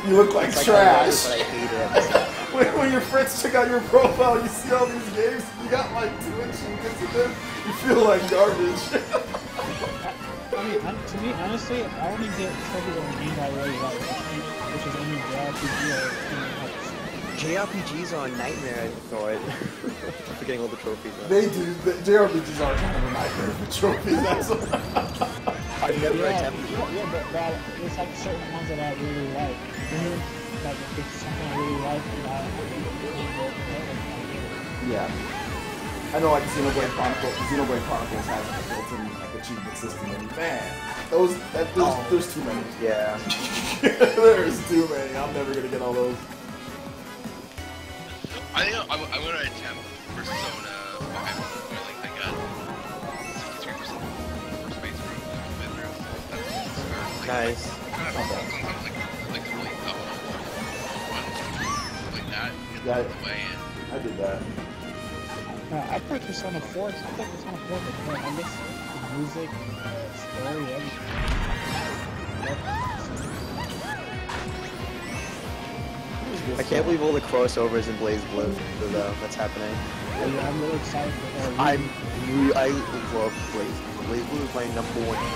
You look like trash. But I hate it. When your friends check out your profile, you see all these games, you got like 2 achievements in them, you feel like garbage. I mean, to me, honestly, I only get trophies on games I really like, which is any JRPG or JRPGs are a nightmare, I thought. I'm forgetting all the trophies. They do. The JRPGs are kind of a nightmare for trophies. That's what I've never attempted. Yeah, but it's like certain ones that I really like. Like if it's something I really like, you know, yeah. I know, like Xenoblade Chronicles has like a built-in like achievement system, and man, there's too many. Yeah. There's too many. I'm never gonna get all those. I think I'm gonna attempt Persona 5. Like I got 63% first base through. Nice. Like really tough one, like that. Yeah, Way I did that. I played Persona 4. I played Persona 4, but I guess the music, story, everything. I can't believe all the crossovers in Blaze Blue that's happening. Yeah, I'm really excited for that. I love Blaze Blue. Blaze Blue is my #1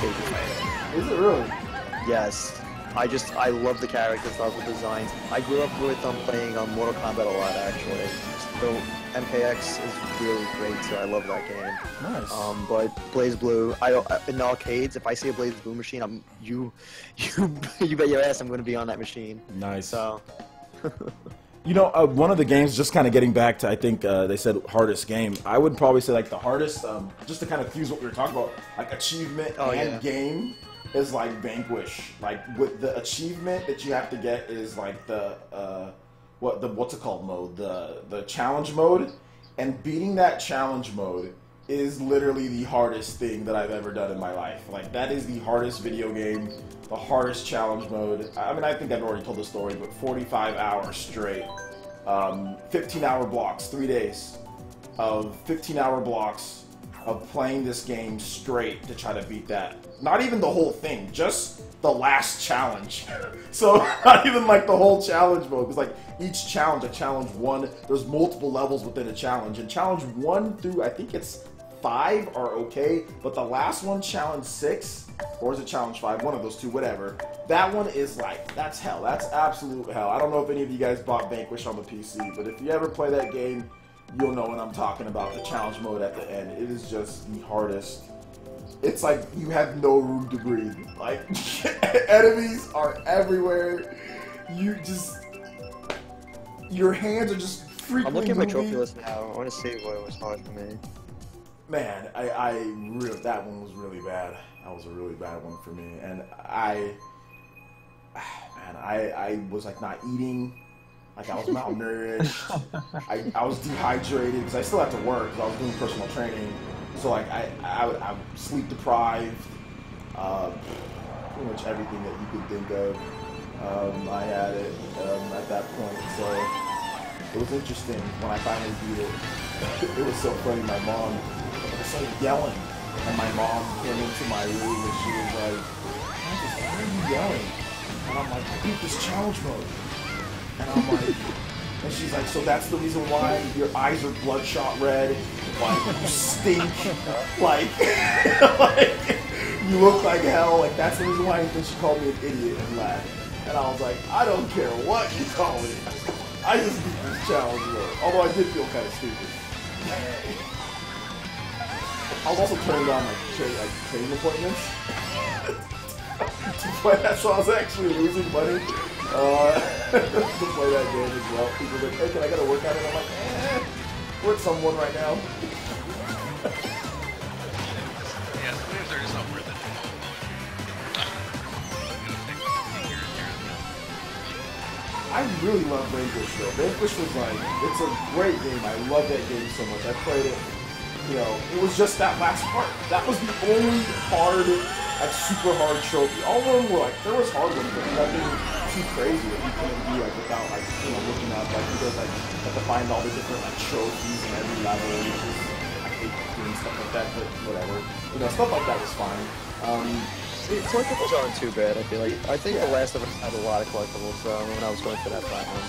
favorite fighter. Is it really? Yes. I love the characters, love the designs. I grew up with playing Mortal Kombat a lot, actually. So MKX is really great, so I love that game. Nice. But Blaze Blue, in the arcades, if I see a Blaze Blue machine, you bet your ass I'm going to be on that machine. Nice. So You know, one of the games, just kind of getting back to, I think they said hardest game. I would probably say like the hardest, just to kind of fuse what we were talking about, like achievement and game is like Vanquish. Like with the achievement that you have to get is like the what's it called mode, the challenge mode, and beating that challenge mode is literally the hardest thing that I've ever done in my life. Like that is the hardest video game. The hardest challenge mode. I mean, I think I've already told the story, but 45 hours straight, 15-hour blocks, 3 days of 15-hour blocks of playing this game straight to try to beat that. Not even the whole thing, just the last challenge. So not even like the whole challenge mode, because like each challenge, a challenge 1, there's multiple levels within a challenge, and challenge 1 through I think it's 5 are okay, but the last one, challenge 6. Or is it challenge 5? One of those two, whatever. That one is like, that's hell. That's absolute hell. I don't know if any of you guys bought Vanquish on the PC, but if you ever play that game, you'll know what I'm talking about. The challenge mode at the end. It is just the hardest. It's like you have no room to breathe. Like, enemies are everywhere. You just, your hands are just freaking I'm looking at my trophy moving. list now. I want to see what was hard for me. Man, that one was really bad. That was a really bad one for me, and I was like not eating, like I was malnourished. I was dehydrated because I still had to work because I was doing personal training. So like I'm sleep deprived, pretty much everything that you could think of. I had it at that point, so it was interesting when I finally beat it. It was so funny. My mom started yelling, and my mom came into my room and she was like, "Why are you yelling?" And I'm like, "I beat this challenge mode." And I'm like, and she's like, "So that's the reason why your eyes are bloodshot red, like you stink, like, like you look like hell, like that's the reason why." And then she called me an idiot and laughed. And I was like, "I don't care what you call me. I just beat this challenge mode." Although I did feel kind of stupid. I was also turning down like training appointments to play that, so I was actually losing money to play that game as well. People were like, "Hey, can I get a workout?" And I'm like, we're at someone right now. Yeah, sometimes they're just not worth it. I really love Vanquish though. Vanquish was like, it's a great game. I love that game so much. I played it. You know, it was just that last part. That was the only hard, like super hard trophy. All of them were like, there was hard ones, but nothing too crazy that you couldn't do like without like, you know, looking up. Like because like you have to find all the different like trophies in every level. Which is, I hate doing stuff like that, but whatever. You know, stuff like that was fine. Collectibles aren't too bad, I feel like. I think The Last of Us had a lot of collectibles when I was going for that platinum.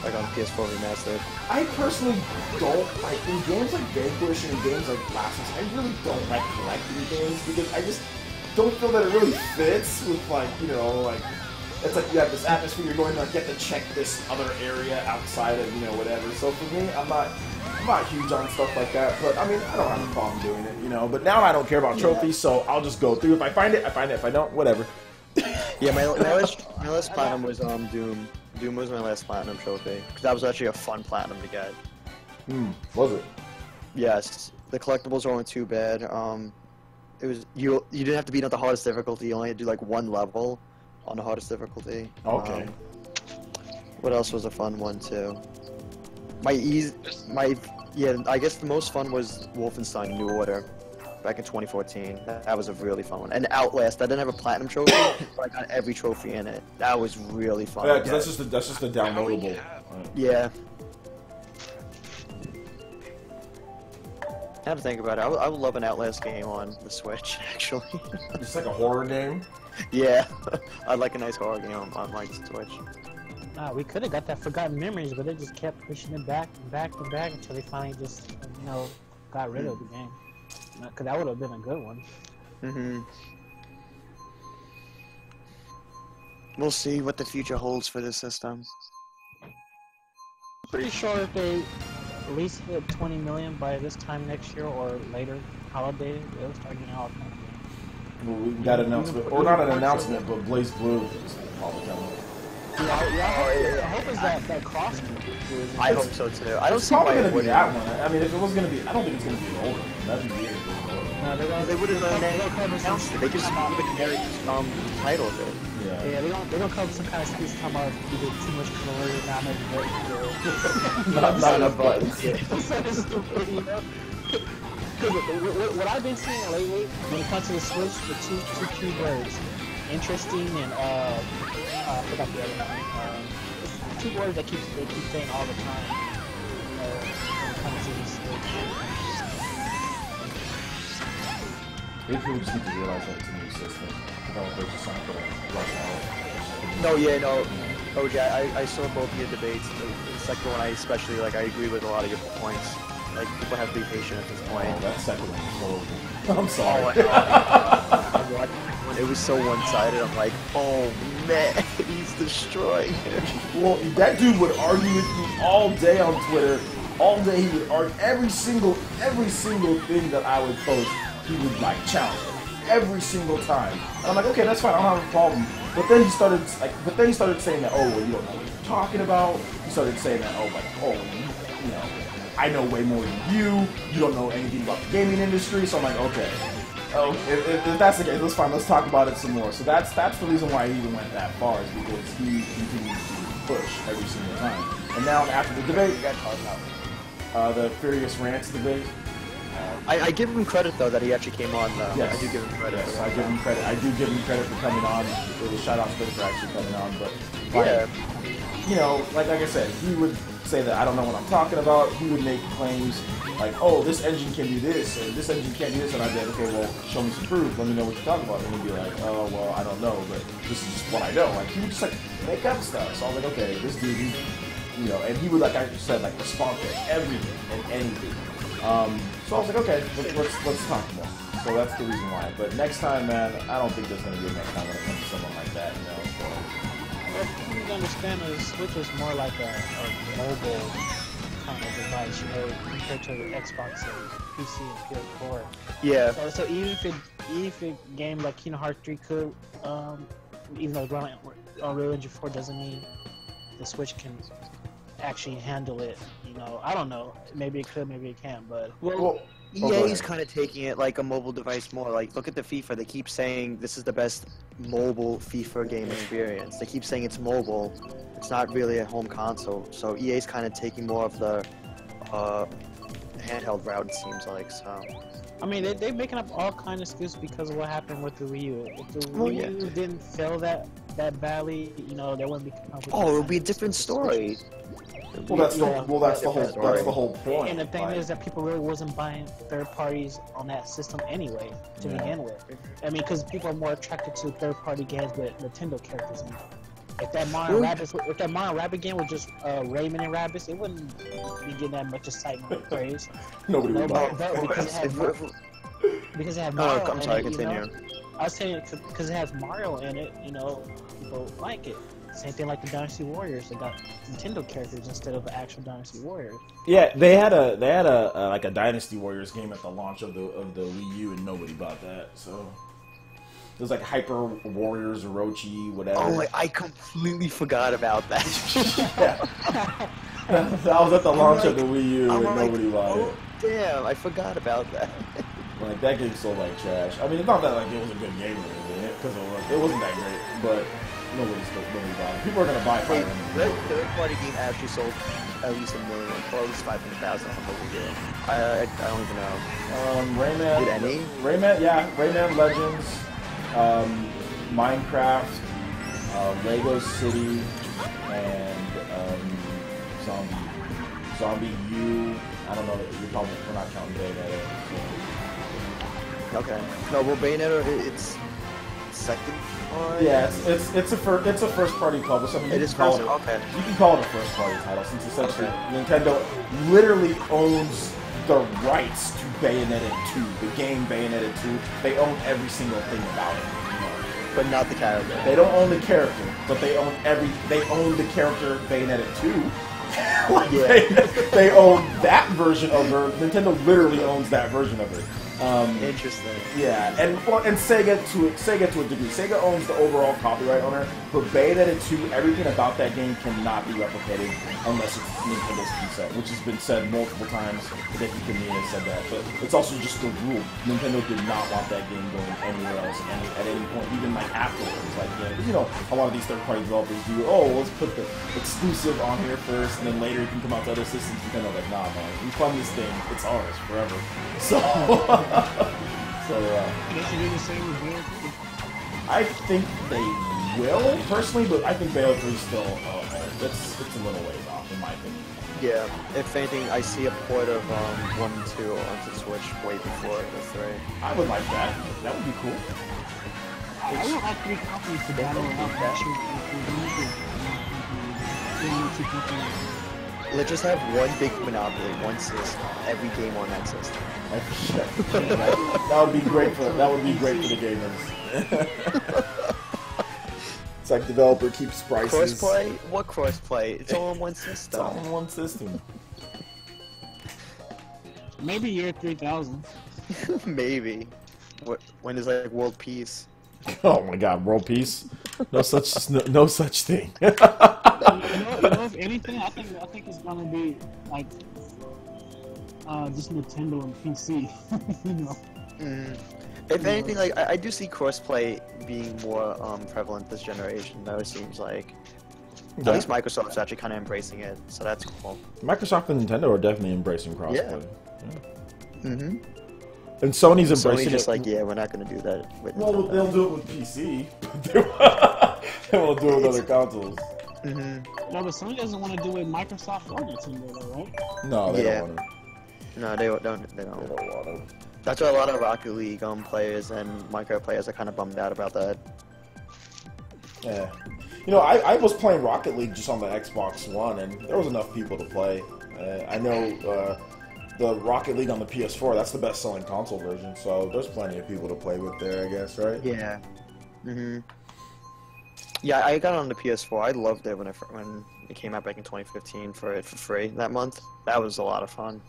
Like on PS4 Remastered. I personally don't like in games like Vanquish and in games like Last of Us. I really don't like collecting things because I just don't feel that it really fits with like, you know, like it's like you have this atmosphere. You're going to like, get to check this other area outside of, you know, whatever. So for me, I'm not huge on stuff like that. But I mean, I don't have a problem doing it, you know. But now I don't care about trophies, so I'll just go through. If I find it, I find it. If I don't, whatever. Yeah, my last platinum was Doom. Doom was my last platinum trophy. Because that was actually a fun platinum to get. Was it? Yes. The collectibles weren't too bad. It was you didn't have to beat on the hardest difficulty. You only had to do like one level on the hardest difficulty. Okay. What else was a fun one too? I guess the most fun was Wolfenstein New Order back in 2014. That was a really fun one. And Outlast, I didn't have a platinum trophy, but I got every trophy in it. That was really fun. Yeah, because that's just a downloadable. Yeah. I have to think about it. I would love an Outlast game on the Switch, actually. It's like a horror game. Yeah, I'd like a nice horror game on like Switch. We could have got that Forgotten Memories, but they just kept pushing it back and back and back until they finally just, you know, got rid of the game. Because that would have been a good one. We'll see what the future holds for this system. Pretty sure if they at least hit 20 million by this time next year or later holiday, they'll start getting all kinds of games. Well, we got an announcement, or not an announcement, but Blaze Blue is probably coming. I hope it's that cross. I hope so too. I don't It's see why probably it gonna be wouldn't. that one. I mean, if it was gonna be, I don't think it's gonna be older. That'd be weird. No, They would have announced it. They just give a generic title of it. Yeah, they're gonna come with some kind of excuse talking about either too much color, not enough buttons, Not enough buttons. What I've been seeing lately, when it comes to the Switch, the two key words, interesting and I forgot the other one. It's two words that they keep saying all the time. When it comes to the Switch. Maybe people just need to realize that it's a new system. Developers just aren't gonna rush out. No. OJ, I saw both of your debates. The second one, I especially like. I agree with a lot of your points. Like people have to be patient at this point. Oh, that second one was so. I'm sorry. It was so one-sided. I'm like, oh man, he's destroying him. Well, that dude would argue with me all day on Twitter. All day he would argue every single thing that I would post. He would like challenge it every single time. And I'm like, okay, that's fine. I don't have a problem. But then he started saying that, oh, well, you don't know what you're talking about. He started saying that, oh, like, oh, you know, I know way more than you. You don't know anything about the gaming industry. So I'm like, okay. Oh, if that's the case, that's fine. Let's talk about it some more. So that's the reason why he even went that far, is because he continues to push every single time. And now after the debate, we got the Furious Rants debate. I give him credit though that he actually came on. Yes. I do give him credit. Yes, I give him credit. I do give him credit for coming on. It was shout out to him for actually coming on. But Yeah. you know, like I said, he would say that I don't know what I'm talking about. He would make claims like, oh, this engine can do this, and this engine can't do this, and I'd be like, okay, well, show me some proof. Let me know what you're talking about. And he'd be like, oh, well, I don't know, but this is just what I know. Like he would just like make up stuff. So I was like, okay, this dude, you know, and he would, like I said, like respond to everything and anything. So I was like, okay, let's talk more. So that's the reason why. But next time, man, I don't think there's gonna be a next time when it comes to someone like that, you know. So. Well, you need to understand the Switch is more like a mobile kind of device, you know, compared to the Xbox and PC and PS4. Yeah. So even if a game like Kingdom Hearts 3 could, even though running on Unreal Engine 4 doesn't mean the Switch can actually handle it. You know, I don't know. Maybe it could, maybe it can't. But EA's kind of taking it like a mobile device more. Like, look at the FIFA. They keep saying this is the best mobile FIFA game experience. They keep saying it's mobile. It's not really a home console. So EA's kind of taking more of the handheld route, it seems like. So. I mean, they're making up all kinds of excuses because of what happened with the Wii U. If the Wii U didn't fail that badly, you know, there wouldn't be. Oh, it would be a different story. Well, that's the whole point. And the thing is that people really wasn't buying third parties on that system anyway to begin with. I mean, because people are more attracted to third party games with Nintendo characters in it. If that Mario Rabbids game was just Rayman and Rabbids, it wouldn't be getting that much excitement or praise. Nobody would buy it. Because it had Mario. I'm sorry, in it, continue. You know? I was saying because it has Mario in it, you know, people like it. Same thing like the Dynasty Warriors. They got Nintendo characters instead of actual Dynasty Warriors. Yeah, they had a like a Dynasty Warriors game at the launch of the Wii U, and nobody bought that. So it was like Hyper Warriors, Orochi, whatever. Oh, I completely forgot about that. That was at the launch of the Wii U, and nobody bought it. Damn, I forgot about that. Like that game sold like trash. I mean, it's not that like it was a good game or anything, because it wasn't that great, but. Nobody bought it. People are gonna buy it. The third-party game actually sold at least 1 million, or at least 500,000 on the Wii U. I don't even know. Rayman. Did any? Rayman, yeah. Rayman Legends, Minecraft, Lego City, and Zombie U. I don't know. We're not counting Bayonetta. So. Okay. No, well, Bayonetta, it's second. Yeah, it's a first party publisher. I mean, it is first. Okay. You can call it a first party title since essentially Nintendo literally owns the rights to Bayonetta 2, the game Bayonetta 2. They own every single thing about it. You know? But not the character. They don't own the character, but they own They own the character Bayonetta 2. Like they own that version of her. Nintendo literally owns that version of her. Interesting. Yeah, and Sega to a degree. Sega owns the overall copyright on her, But Bayonetta 2, everything about that game cannot be replicated unless it's Nintendo's consent, which has been said multiple times. Hideki Kamiya said that, but it's also just the rule. Nintendo did not want that game going anywhere else at any point, even like afterwards. Like, you know, a lot of these third-party developers do, oh, let's put the exclusive on here first, and then later it can come out to other systems. Nintendo like, nah, man, we fund this thing, it's ours forever. So, They should do the same with Bayonetta 3. I think they will, personally, but I think Bayonetta 3 is still, it's a little ways off, in my opinion. Yeah, if anything, I see a port of 1 and 2 onto Switch way before the 3. I would like that. That would be cool. I want all 3 companies to battle it out. Let's just have one big monopoly, one system, every game on that system. That would be great for the gamers. It's like developer keeps prices. Crossplay? What crossplay? It's all in one system. It's all in one system. Maybe year 3000. Maybe. When is like world peace? Oh my God, world peace? No such thing. you know, if anything, I think it's gonna be like just Nintendo and PC. You know. If anything, like I do see crossplay being more prevalent this generation, though. It seems like at least Microsoft's actually kind of embracing it, so that's cool. Microsoft and Nintendo are definitely embracing crossplay. Yeah. And Sony's embracing Sony's just it. like, yeah, we're not going to do that with Well, Nintendo. they'll do it with PC. They won't do it with other consoles. No, but Sony doesn't want to do it Microsoft or Nintendo, though, right? No, they don't want to. No, they don't. They don't want to. That's why a lot of Rocket League players and Minecraft players are kind of bummed out about that. Yeah. You know, I was playing Rocket League just on the Xbox One, and there was enough people to play. I know the Rocket League on the PS4, that's the best-selling console version, so there's plenty of people to play with there, I guess, right? Yeah. Yeah, I got it on the PS4. I loved it when it came out back in 2015 for free that month. That was a lot of fun.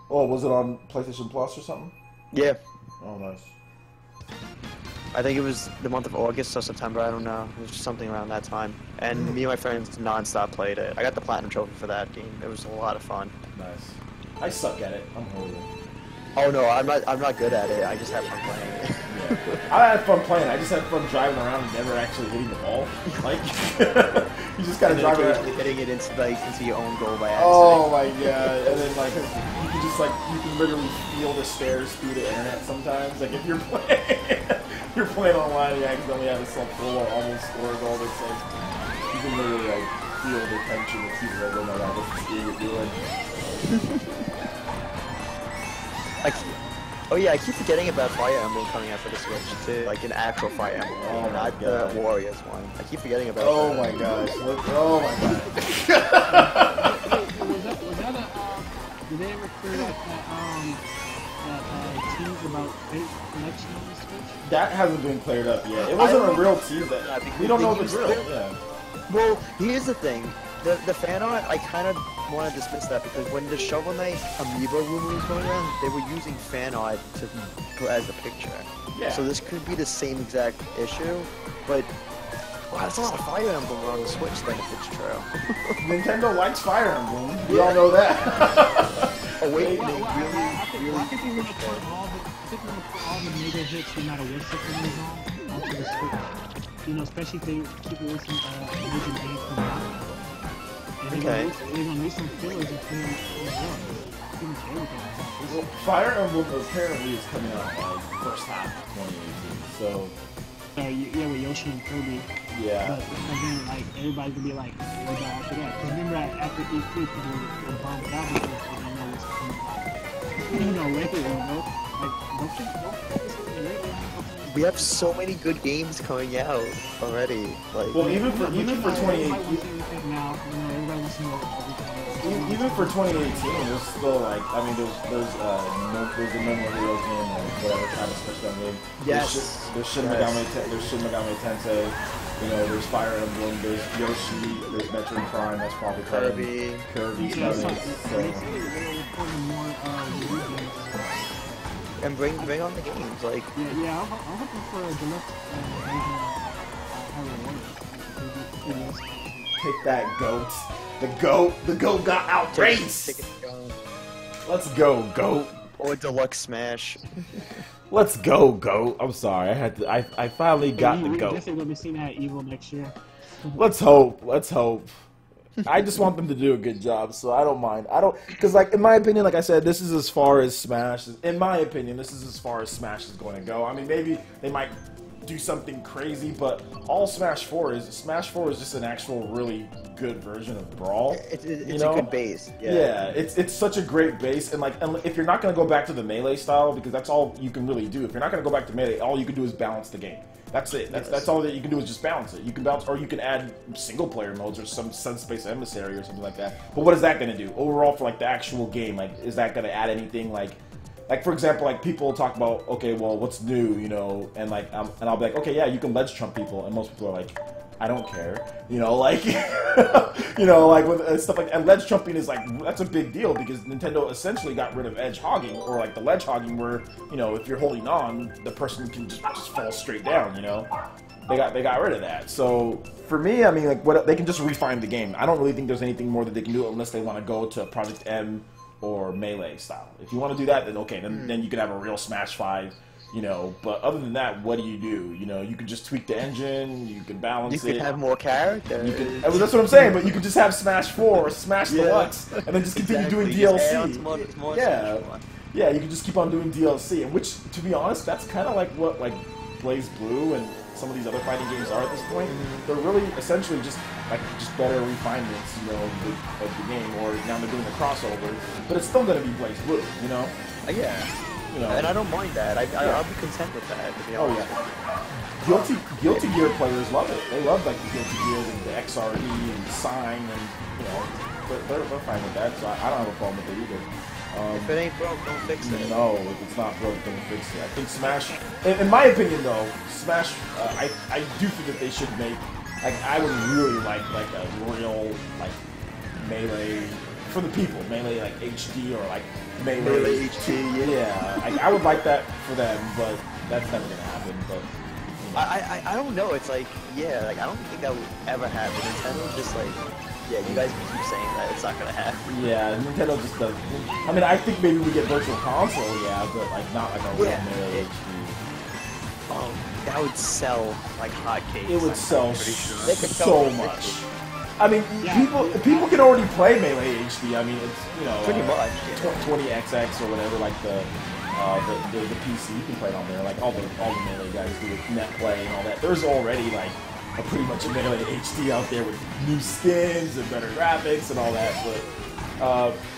Oh, was it on PlayStation Plus or something? Yeah. Oh, nice. I think it was the month of August or September, I don't know. It was just something around that time. And me and my friends non-stop played it. I got the Platinum Trophy for that game. It was a lot of fun. Nice. I suck at it. I'm horrible. Oh no, I'm not good at it. I just have fun playing it. Yeah. I had fun playing. I just had fun driving around and never actually hitting the ball. Like, you just gotta drive around. Hitting it into your own goal by accident. Oh my God. And then like, you can literally feel the stairs through the internet sometimes. Like if you're playing online and you accidentally have a self-goal or almost score a goal, it's like, you can literally like feel the tension of people like, oh my God, what's this idiot doing? I keep forgetting about Fire Emblem coming out for the Switch too, like an actual Fire Emblem, not the Warriors one. I keep forgetting about Oh that. my gosh. Oh my God. Was that a, did they ever clear up that tease about fake connection on the Switch? That hasn't been cleared up yet. It wasn't a real tease. We don't know the drill. Yeah. Well, here's the thing. The fan art, I kind of want to dismiss that because when the Shovel Knight amiibo rumor was going around, they were using fan art as the picture. Yeah. So this could be the same exact issue, but wow, that's a lot of Fire Emblem on the Switch then if it's true. Nintendo likes Fire Emblem. We all know that. Awakening I think we're gonna put all the mega hits no matter what system is on onto the Switch. You know, especially if they keep releasing Division 8 from now. And they're gonna need some fillers between Well, Fire Emblem apparently is coming out like first half of 2018, so... yeah, with Yoshi and Kirby. Yeah. But then, like, everybody could be like, what about after that? Because remember, after E3, people were bummed out because they didn't know what's coming out. You know, later, you know? Like, don't focus on the radio. We have so many good games coming out already. Like, well, even for 2018, even for 2018, there's still like, I mean, there's the No More Heroes game or whatever kind of special game. Yes. There's Shin Megami Tensei. You know, there's Fire Emblem. There's Yoshi. There's Metroid Prime. That's probably Kirby. Kirby. And bring on the games, like... Yeah, I'm hoping for a deluxe version of Harry Warriors. Take that, goat. The goat got outraced. Let's go, goat. Or Deluxe Smash. Let's go, goat. I'm sorry, I finally got the goat. Definitely gonna be seeing that Evo next year. Let's hope. Let's hope. I just want them to do a good job, so I don't mind. Because, like, in my opinion, like I said, this is as far as Smash. In my opinion, this is as far as Smash is going to go. I mean, maybe they might do something crazy, but all Smash 4 is just an actual really good version of Brawl. It's a good base. Yeah, it's such a great base, and like, if you're not going to go back to the Melee style, because that's all you can really do. If you're not going to go back to Melee, all you can do is balance the game. That's it. That's all that you can do is just balance it. You can balance, or you can add single-player modes or some Sunspace Emissary or something like that. But what is that going to do overall for like the actual game? Like, is that going to add anything? Like for example, like people talk about, okay, well, what's new, you know? And like, and I'll be like, okay, yeah, you can ledge trump people, and most people are like, I don't care, you know, like, you know, like with stuff like, and ledge trumping is like, that's a big deal because Nintendo essentially got rid of edge hogging, or like the ledge hogging where, you know, if you're holding on, the person can just fall straight down, you know. They got rid of that. So for me, I mean, like, what they can just refine the game. I don't really think there's anything more that they can do unless they want to go to Project M or Melee style. If you want to do that, then okay, then you can have a real Smash 5. You know, but other than that, what do? You know, you can just tweak the engine, you can balance it. You can have more characters. Well, that's what I'm saying, but you can just have Smash 4 or Smash Deluxe, and then just continue doing DLC. Yeah, you can just keep on doing DLC, and which, to be honest, that's kind of like what, like, Blaze Blue and some of these other fighting games are at this point. They're really, essentially, just better refinements, you know, of the game, or now they're doing the crossover, but it's still going to be Blaze Blue, you know? Yeah. You know, and I don't mind that. I'll be content with that, to be honest. Guilty Gear players love it. They love like the Guilty Gear and the XRE and Sign, and you know, they're fine with that. So I don't have a problem with it either. If it ain't broke, don't fix it. No, if it's not broke, don't fix it. I think Smash, in my opinion though, Smash, I do think that they should make, like, I would really like a real like Melee for the people, Melee like HD or like Melee HD. Yeah, I would like that for them, but that's never gonna happen. But you know. I don't know. It's like, yeah, like I don't think that would ever happen. Nintendo just like, yeah, you guys keep saying that it's not gonna happen. Yeah, Nintendo just does. I mean, I think maybe we get Virtual Console, yeah, but like not like a real Melee HD. That would sell like hotcakes. It would sell so much. I mean, people can already play Melee HD. I mean, it's, you know, pretty much 20XX or whatever, like the PC, you can play it on there. Like all the Melee guys do with net play and all that. There's already like pretty much a Melee HD out there with new skins and better graphics and all that. But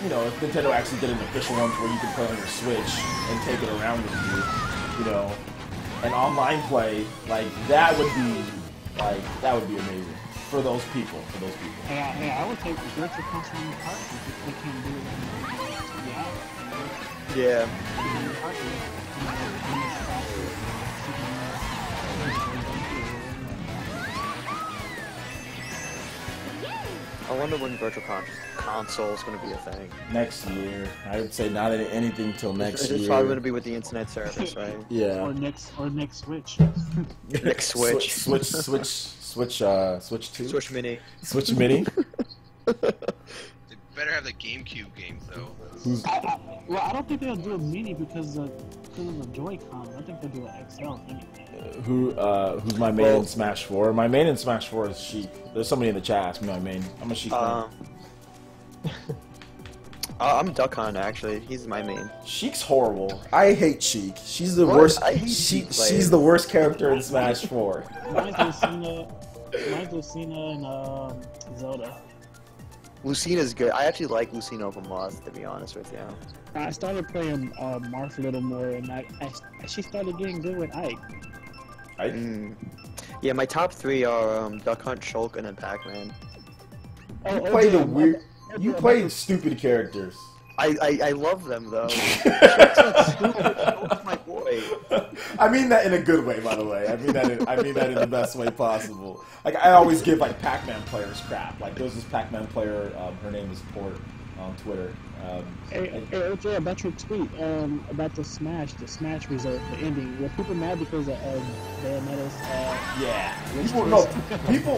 you know, if Nintendo actually did an official one where you can play on your Switch and take it around with you, you know, and online play, like that would be amazing. For those people. Hey, I would take the Virtual Console in the Kart if they can't do it. Yeah. I wonder when Virtual Console is going to be a thing. Next year. I would say not anything till next year. It's probably going to be with the internet service, right? Yeah. Or next Switch. Next Switch. Switch 2? Switch Mini. Switch Mini? They better have the GameCube games, though. Well, I don't think they'll do a Mini because of the Joy-Con. I think they'll do an XL anyway. Who's my main in Smash 4? My main in Smash 4 is Sheik. There's somebody in the chat asking me my main. I'm a Sheik fan. I'm Duck Hunt, actually. He's my main. Sheik's horrible. I hate Sheik. She's the worst. I hate she's the worst character in Smash 4. Mine's Lucina and Zelda. Lucina's good. I actually like Lucina over Moth, to be honest with you. I started playing Marth a little more, and she started getting good with Ike. Ike? Yeah, my top three are Duck Hunt, Shulk, and then Pac-Man. You play stupid characters. I love them though. Shulk's my boy. I mean that in a good way, by the way. I mean that in the best way possible. Like I always give like Pac-Man players crap. Like there was this Pac-Man player, her name is Port. on Twitter. Hey, OJ, about your tweet about the Smash result, the ending. Were people mad because of Bayonetta's? Yeah.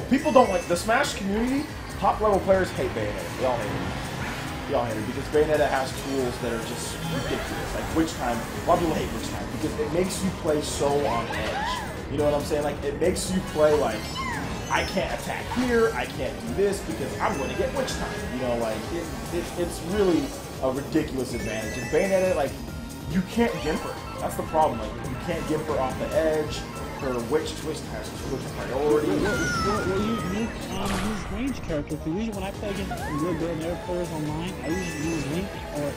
People don't like the Smash community. Top level players hate Bayonetta. They all hate it. They all hate it because Bayonetta has tools that are just ridiculous. Like Witch Time. A lot of people hate Witch Time because it makes you play so on edge. You know what I'm saying? Like it makes you play like, I can't attack here, I can't do this because I'm going to get Witch Time. You know, like it's really a ridiculous advantage. And Bayonetta, like, you can't gimp her. That's the problem. Like, you can't gimp her off the edge. Her Witch Twist has too much priority. Well, you use range character, because usually when I play against real Bayonetta players online, I usually use Link or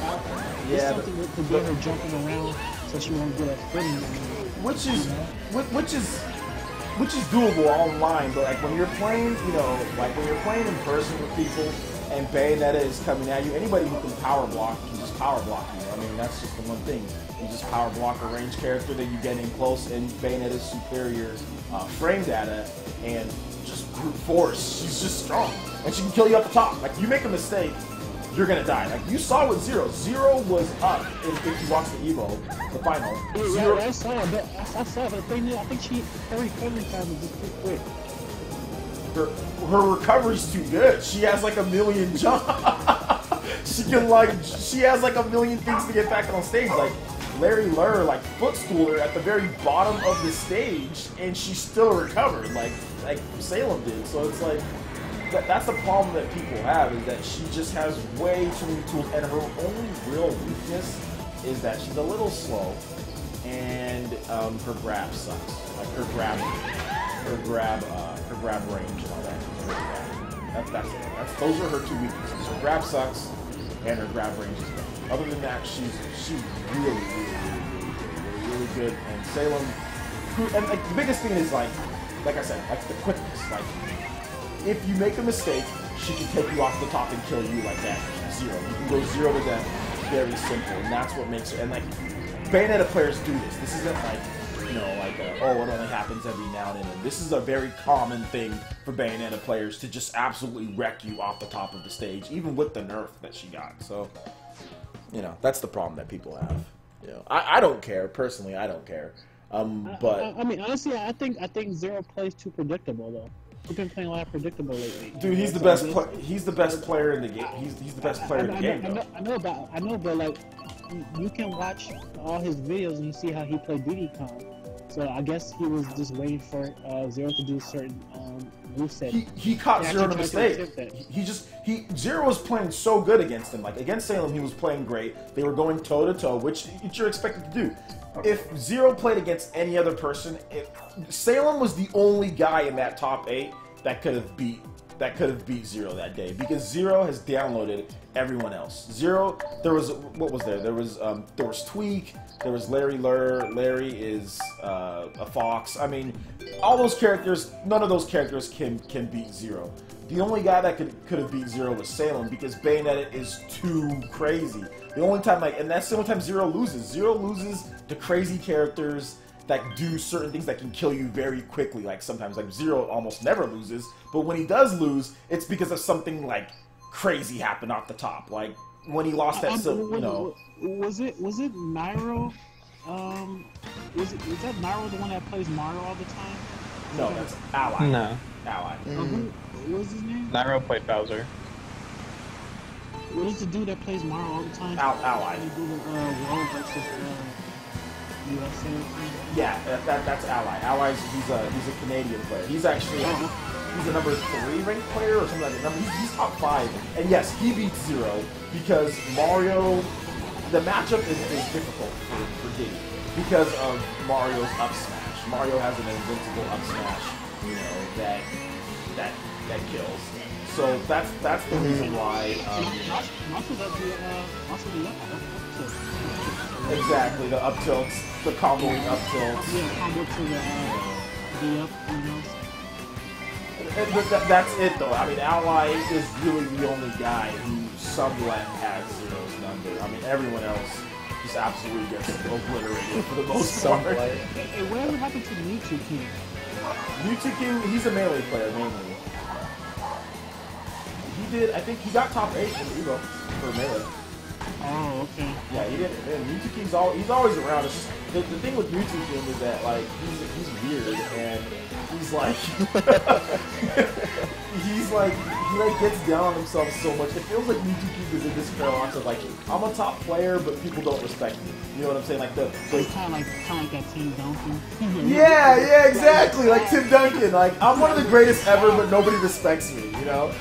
Falcon. Yeah, something to get her jumping around so she won't get a footing. Which is doable online, but like when you're playing, you know, like when you're playing in person with people and Bayonetta is coming at you, anybody who can power block can just power block you. I mean, that's just the one thing. You just power block a range character, then you get in close, and Bayonetta's superior frame data and just brute force. She's just strong, and she can kill you up the top. Like you make a mistake, you're gonna die. Like you saw with Zero. Zero was up if you watched the Evo, the final. Zero. Yeah, I saw it, but the thing is, I think her recovery time is just too quick. Her recovery's too good. She has like a million jumps. She has like a million things to get back on stage. Like Larry Lurr, like footstooled her at the very bottom of the stage, and she still recovered, like Salem did. So it's like that's the problem that people have, is that she just has way too many tools, and her only real weakness is that she's a little slow, and her grab sucks. Like her grab range and all that is really bad. That's it. Those are her two weaknesses. Her grab sucks, and her grab range is bad. Other than that, she's really good. And Salem, and like the biggest thing is like I said, like the quickness. Like if you make a mistake, she can take you off the top and kill you like that. Zero. You can go 0 to death. Very simple, and that's what makes her. And like Bayonetta players do this. This isn't like, you know, like it only happens every now and then. This is a very common thing for Bayonetta players to just absolutely wreck you off the top of the stage, even with the nerf that she got. So, you know, that's the problem that people have. You know, I don't care personally. I don't care. But I mean, honestly, I think Zero plays too predictable though. He's been playing a lot of predictable lately. Dude, he's the best. He's the best player in the game. He's the best player in the game. I know, but like, you can watch all his videos and you see how he played Diddy Kong. So I guess he was just waiting for Zero to do certain moveset. He caught Zero in a mistake. Zero was playing so good against him. Like against Salem, he was playing great. They were going toe to toe, which you're expected to do. If Zero played against any other person, Salem was the only guy in that top 8 that could have beat Zero that day, because Zero has downloaded everyone else. Zero, there was There was Tweak, there was Larry Lurr. Larry is a fox. I mean, all those characters, none of those characters can beat Zero. The only guy that could have beat Zero was Salem, because Bayonetta is too crazy. The only time, and that's the only time Zero loses. Zero loses to crazy characters that do certain things that can kill you very quickly. Like sometimes, like Zero almost never loses, but when he does lose, it's because of something like crazy happened off the top. Like when he lost that, was it Nairo? Was that Nairo the one that plays Mario all the time? No, that's Ally. No. Ally. What was his name? Nairo played Bowser. What is the dude that plays Mario all the time? Ally. They do the World versus USA. Yeah, that's Ally. Ally's he's a Canadian player. He's actually he's a number 3 ranked player or something like that. He's top 5, and yes, he beats Zero because Mario. The matchup is difficult for Diddy because of Mario's up smash. Mario has an invincible up smash, you know, that kills. So that's the reason why. Exactly, the up tilts, the comboing up tilts. Yeah, combo to the up, That's it though. I mean, Ally is really the only guy who somewhat has Zero's number. I mean, everyone else just absolutely gets obliterated for the most part. Hey, whatever happened to Mewtwo King? Mewtwo King, he's a melee player mainly. did. I think he got top 8 in Evo for Melee. Oh, okay. Yeah, he did. And Mewtwo King's he's always around. It's just the thing with Mewtwo King is that like he's weird and he's like he gets down on himself so much. It feels like Mewtwo King is in this paradox of like I'm a top player but people don't respect me. You know what I'm saying? Like it's kind of like that Tim Duncan. Yeah, exactly. Like Tim Duncan. Like I'm one of the greatest ever, but nobody respects me. You know.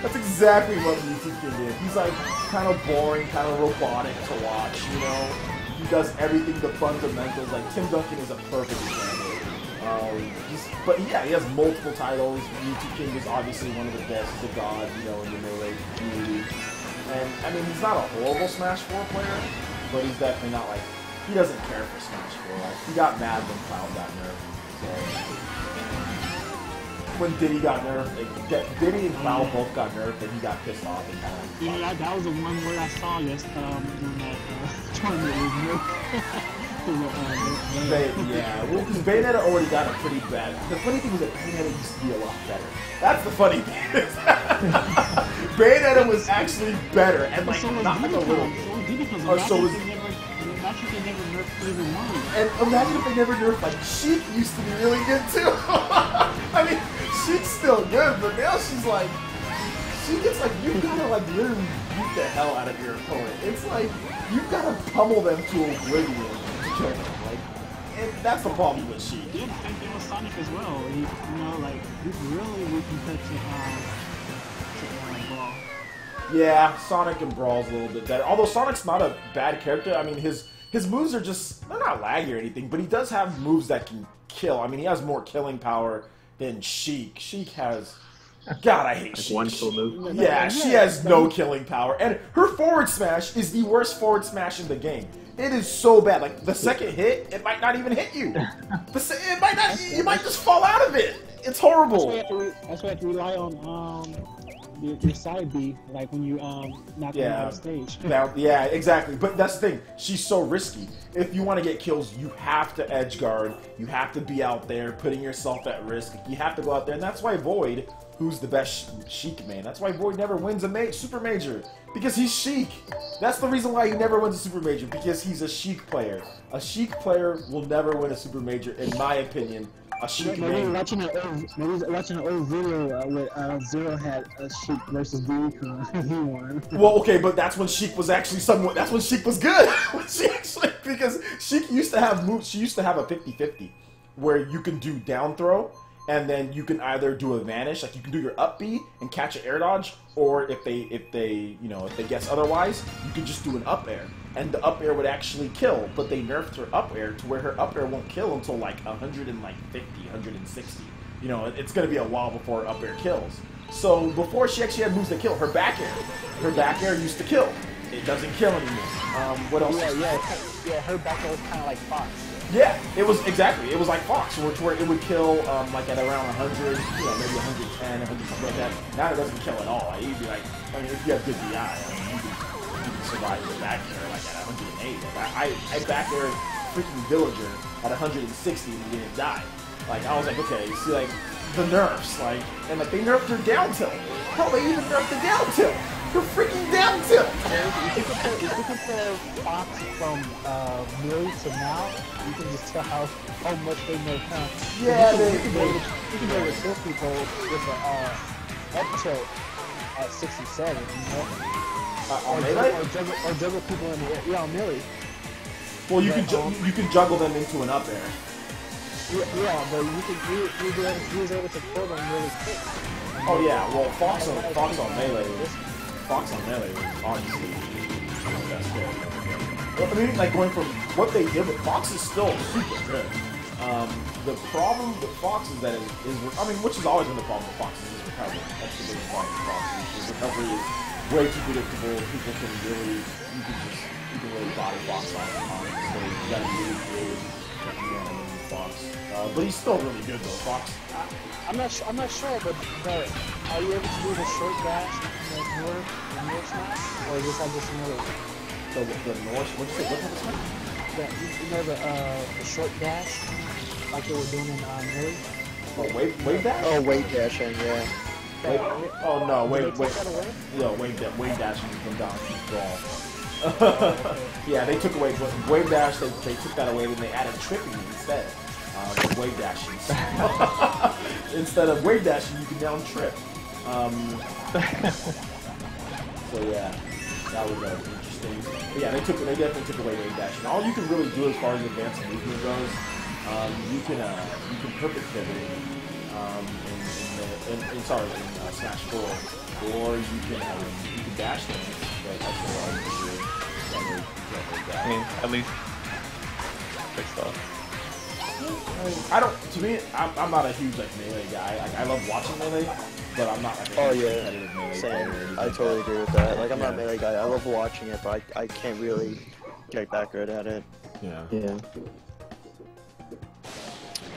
That's exactly what Mewtwo King is. He's like kind of boring, kind of robotic to watch, you know? He does everything, the fundamentals. Like Tim Duncan is a perfect example. But yeah, he has multiple titles. Mewtwo King is obviously one of the best. He's a god, you know, in the Melee community. And I mean, he's not a horrible Smash 4 player, but he's definitely not like, he doesn't care for Smash 4. Like, he got mad when Cloud got nerfed. So, when Diddy got nerfed, Diddy and Cloud both got nerfed, and he got pissed off and kind of. Yeah, that was the one where I saw this when that tournament was nerfed. Yeah, well, because Bayonetta already got a pretty bad. The funny thing was that Bayonetta used to be a lot better. That's the funny thing. Bayonetta was actually better, and like not like a little. So was. Imagine if they never nerfed even one. And imagine if they never nerfed like Sheik used to be really good too. I mean, Sheik's still good, but now she's like, she gets like you gotta like literally beat the hell out of your opponent. It's like you gotta pummel them to oblivion. Like, and that's the problem with Sheik. Yeah, the same thing with Sonic as well. He, you know, like, he's really weak compared to Brawl. Yeah, Sonic and Brawl's a little bit better. Although Sonic's not a bad character. I mean, his moves are just, they're not laggy or anything, but he does have moves that can kill. I mean, he has more killing power than Sheik. Sheik has... God, I hate Sheik. One kill move. Yeah, she has no killing power. And her forward smash is the worst forward smash in the game. It is so bad. Like, the second hit, it might not even hit you. It might not, you might just fall out of it. It's horrible. That's why you have to rely on your side B, like when you knock them out of stage. Yeah, exactly. But that's the thing. She's so risky. If you want to get kills, you have to edge guard. You have to be out there, putting yourself at risk. You have to go out there, and that's why Void, who's the best Sheik main, that's why Void never wins a super major. Because he's Sheik. That's the reason why he never wins a super major, because he's a Sheik player. A Sheik player will never win a super major, in my opinion. A Sheik main. Watching an old video with Zero had a Sheik versus Diddy, he won. Well, okay, but that's when Sheik was actually somewhat. That's when Sheik was good. Because Sheik used to have moves. She used to have a 50-50, where you can do down throw, and then you can either do a vanish, like you can do your up B and catch an air dodge, or if they guess otherwise, you can just do an up air, and the up air would actually kill. But they nerfed her up air to where her up air won't kill until like 150, 160. You know, it's gonna be a while before her up air kills. So before she actually had moves that kill, her back air used to kill. It doesn't kill anymore. What else? Yeah, her back air was kind of like Fox. Yeah, it was exactly. It was like Fox, where it would kill like at around 100, you know, maybe 110, 100 something like that. Now it doesn't kill at all. Like, you'd be like, I mean, if you have good DI, I mean, you can survive your back air like at 108. Like, I back air freaking Villager at 160 and he didn't die. Like I was like, okay, you see, like the nerfs, like, and like they nerfed her down tilt. Hell, they even nerfed the down tilt. Her freaking down tilt! If you compare Fox from Millie to now, you can just tell how much they know now. Yeah, you can be able to kill people with a up tilt at 67, you know? On Melee? Or juggle people in the air. Yeah, on Millie. Well, you can juggle them into an up air. Yeah, but you was able to kill them really quick. Oh yeah, well Fox on Melee was obviously the best character. I mean, like going from what they did with Fox is still super good. The problem with Fox is that I mean, which has always been the problem with Fox is recovery. That's the biggest problem with Fox. His recovery is way too predictable. People can really, you can really body Fox on the time. So you gotta be really creative with Fox. But he's still really good though. Fox. I'm not sure, but are you able to do the short dash in the North smash, or is this like just another? The North? What'd you say? What type of smash? You know the short dash, like they were doing in Millie. Oh, wave dash? Oh, wave dashing, yeah. Oh no, wait. Yo, wave dashing from down to brawl. Yeah, they took away wave dash. They took that away, and they added tripping instead. Wave dashing. Instead of wave dashing, you can down trip. So yeah, that was interesting. But yeah, they definitely took away wave dashing. All you can really do as far as advanced movement goes, you can perfect pivot in Smash 4, or you can dash them. But I mean, at least good stuff. To me, I'm not a huge Melee guy. I love watching Melee, but I'm not a huge competitive Melee same. player. I totally agree with that. I'm not a Melee guy. I love watching it, but I can't really get that good at it. Yeah.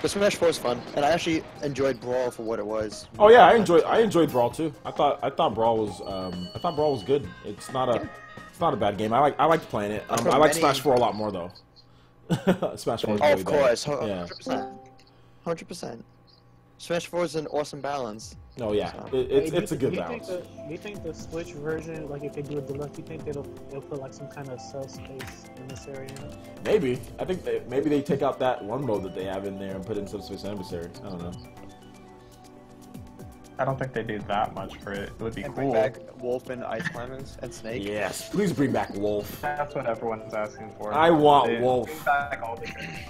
But Smash 4 is fun, and I actually enjoyed Brawl for what it was. Oh yeah, I enjoyed Brawl too. I thought Brawl was good. It's not a bad game. I liked playing it. I like Smash 4 a lot more though. Smash 4 is really of course, bad. 100%. Smash 4 is an awesome balance. Oh yeah, it's a good balance. Do you think the Switch version, like if they do a deluxe, do you think they'll put like some kind of cell space emissary in it? Maybe. I think maybe they take out that one mode that they have in there and put in Subspace Emissary. I don't know. I don't think they do that much for it. It would be And cool. bring back Wolf and Ice Climbers and Snake. Yes, please bring back Wolf. That's what everyone's asking for. I want They Wolf. bring back all the characters.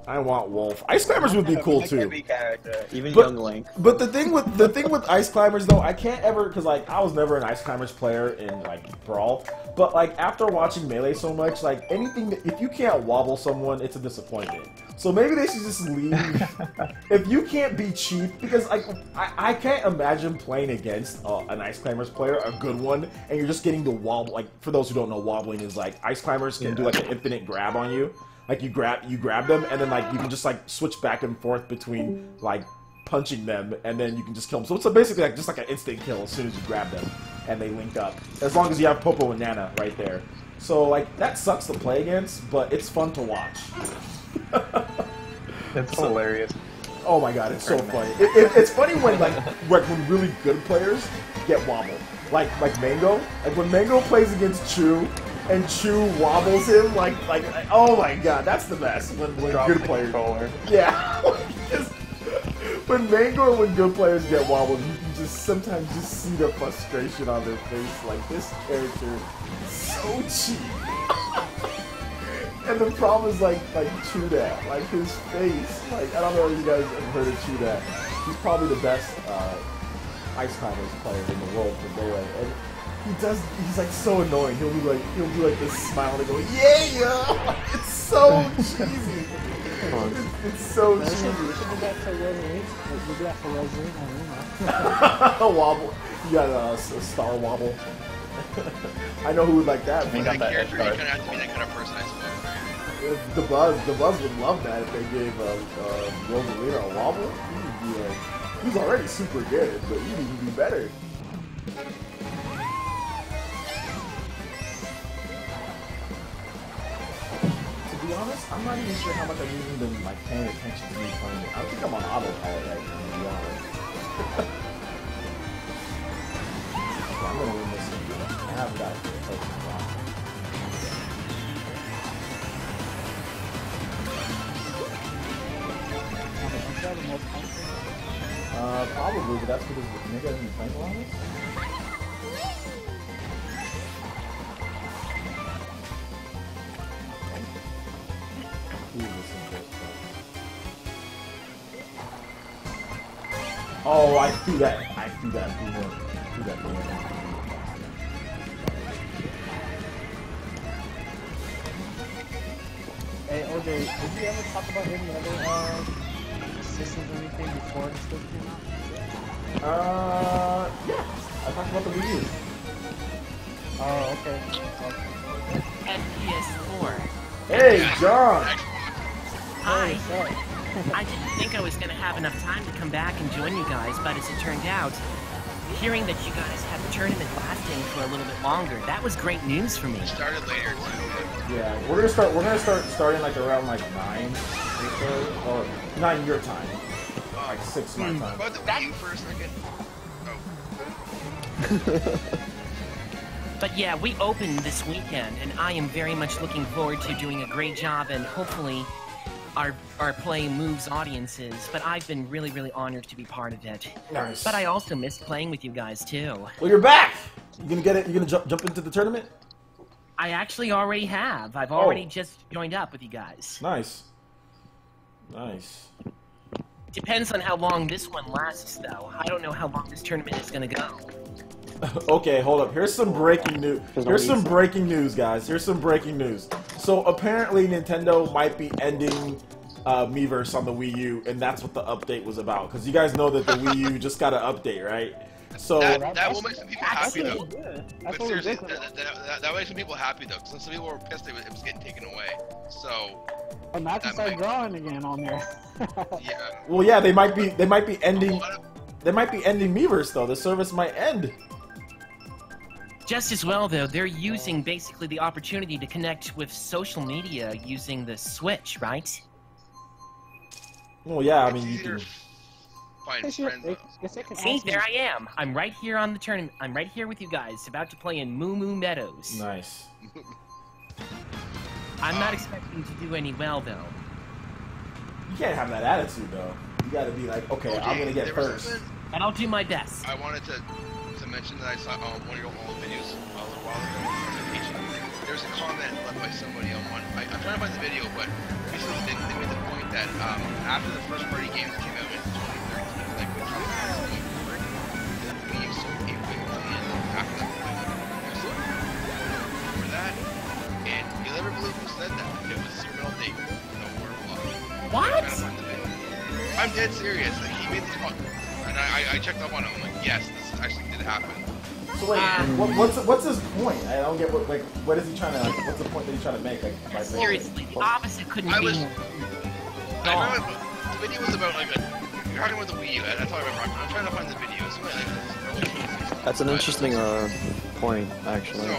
I want Wolf. Ice Climbers would be cool too. Every character, even Young Link. But the thing with Ice Climbers though, I can't ever, because like I was never an Ice Climbers player in like Brawl, but like after watching Melee so much, like anything that, if you can't wobble someone, it's a disappointment. So maybe they should just leave. If you can't be cheap, because like I can't imagine playing against an Ice Climbers player, a good one, and you're just getting to wobble. Like for those who don't know, wobbling is like Ice Climbers can do like an infinite grab on you. Like you grab them, and then like you can just like switch back and forth between like punching them, and then you can just kill them. So it's basically like just like an instant kill as soon as you grab them, and they link up. As long as you have Popo and Nana right there. So like that sucks to play against, but it's fun to watch. It's hilarious. Oh my god, it's so funny. It's funny when when really good players get wobbled. Like Mango. Like when Mango plays against Chu, and Chu wobbles him, like oh my god, that's the best. When good players. Yeah. When Mango and when good players get wobbled, you can just sometimes just see the frustration on their face. Like this character is so cheap. And the problem is like Chudat, like his face. Like I don't know if you guys have heard of Chudat. He's probably the best Ice Climbers player in the world for Melee. And he's like so annoying. He'll do like this smile and go, yeah! It's so cheesy. It's so cheesy. We should do that for Resident. We do that for Resident. A wobble. You got a star wobble. I know who would like that. We got that character, you card. kind of have to be that kind of person, I suppose. The Buzz would love that if they gave Rosalina a wobble. He'd be like, he's already super good, but he'd even be better. To be honest, I'm not even sure how much I've even been like paying attention to me playing it. I think I'm on autopilot right now, to be honest. Okay, I'm gonna win this one. I have got to play some rock. Probably, but that's because the nigga hasn't been playing a lot of this. Oh, I threw that. Do that. Hey OJ, did you ever talk about any other systems or anything before the Switch came out? Yeah. I talked about the Wii U. Oh, okay. And PS4. Hey, John. Hi. What's up? I didn't think I was going to have enough time to come back and join you guys, but as it turned out, hearing that you guys had the tournament lasting for a little bit longer, that was great news for me. Started later too. Yeah, we're gonna start starting like around like 9 or so, or 9 your time, like 6 my time. About the Wii U for a second. But yeah, we open this weekend, and I am very much looking forward to doing a great job, and hopefully our play moves audiences. But I've been really, really honored to be part of it. Nice. But I also miss playing with you guys too. Well, you're back. You gonna get it? You gonna jump into the tournament? I actually already have. I've already just joined up with you guys. Nice. Nice. Depends on how long this one lasts, though. I don't know how long this tournament is gonna go. Okay, hold up. Here's some breaking news. Here's some breaking news, guys. Here's some breaking news. So apparently Nintendo might be ending Miiverse on the Wii U, and that's what the update was about. Because you guys know that the Wii U just got an update, right? So that will make some people happy though. That's But seriously, that makes some people happy though. Because some people were pissed it was getting taken away. So. And not to start drawing again on there. Yeah. Well, yeah, they might be ending Miiverse though. The service might end. Just as well, though, they're using basically the opportunity to connect with social media using the Switch, right? Well, yeah, I mean, you can find friends. See, there I am. I'm right here on the tournament. I'm right here with you guys, about to play in Moo Moo Meadows. Nice. I'm not expecting to do any well, though. You can't have that attitude, though. You gotta be like, okay, I'm gonna get first. And I'll do my best. I wanted to mention that I saw one of your old videos a little while ago on the presentation. There's a comment left by somebody on one. I'm trying to find the video, but basically they made the point that after the first party games came out in 2013, like the Wii U sold 8 million after that point. For that, and you'll never believe who said that. It was Cyril Date. No word of luck. What? I'm dead serious. Like, he made this point, and I checked up on him. I'm like, yes, this actually did happen. So wait, what's his point? I don't get what is he trying to? What's the point that he's trying to make? Like, seriously, the opposite couldn't be. I remember the video was about like you're talking about the Wii U. That's all I remember. I'm trying to find the video. It's like that's an interesting point, actually. So,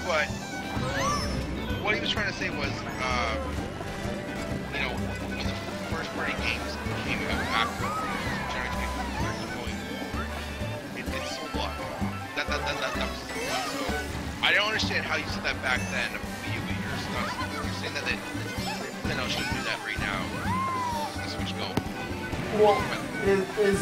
but what he was trying to say was, you know, when the first party games came out after January 2013, it sold a lot. That was so. I don't understand how you said that back then. Wii U, but you're saying that Nintendo shouldn't do that right now. The Switch Go. Well, is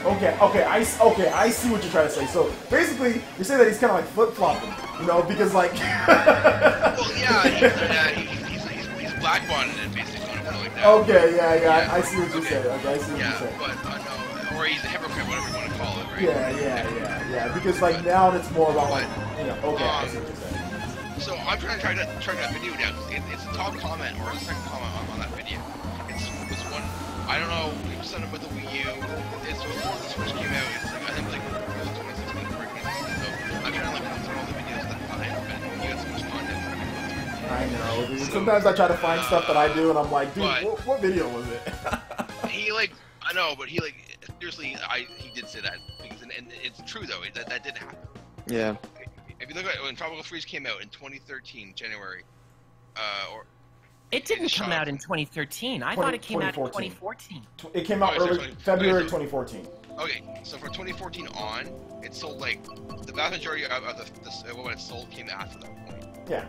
okay. I see what you're trying to say. So basically, you're saying that he's kind of like flip flopping, you know, because like. Well, yeah, he's blackballing it basically, like that. Okay, yeah. I see what you're saying. Okay, I see what you're saying. But no, or he's a hypocrite, whatever you want to call it, right? Yeah. Because like now it's more about like, you know. Okay, I see what you're saying. So I'm trying to track that video down. It's the top comment or the second comment on that video. It was one. I don't know. It was something about the Wii U. It's before this first came out. It's like I think like it was 2016 or 2016. So I'm trying to like go through all the videos that I have, but you got so much content. I know. Dude. Sometimes I try to find stuff that I do, and I'm like, dude, what video was it? He like, I know, but he like, seriously, he did say that because, and it's true though. That did happen. Yeah. If you look at when Tropical Freeze came out in 2013, January, or it didn't come out in 2013. I thought it came out in 2014. It came out early February 2014. Okay, so from 2014 on, it sold like the vast majority of what it sold came after that point. Yeah.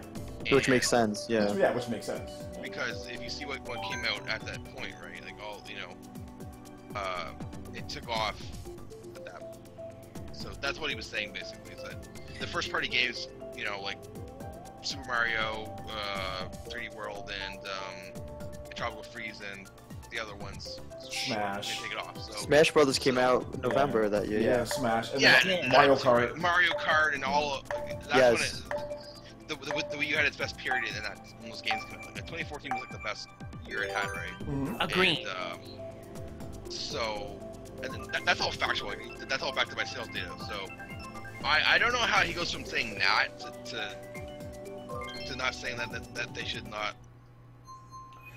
Which makes sense. Yeah. Yeah, which makes sense. Because if you see what came out at that point, right? Like all it took off at that point. So that's what he was saying basically. Is that the first party games, you know, like Super Mario, 3D World, and Tropical Freeze, and the other ones, Smash. They take it off. So, Smash Brothers came out in November that year. Yeah, Smash. And Mario Kart. Mario Kart, and all. That's when the Wii U had its best period, and that when those games came out. Like, 2014 was like the best year it had, right? Mm-hmm. Agreed. And, so, and then that's all factual. I mean, that's all backed by sales data. So, I don't know how he goes from saying that to not saying that they should not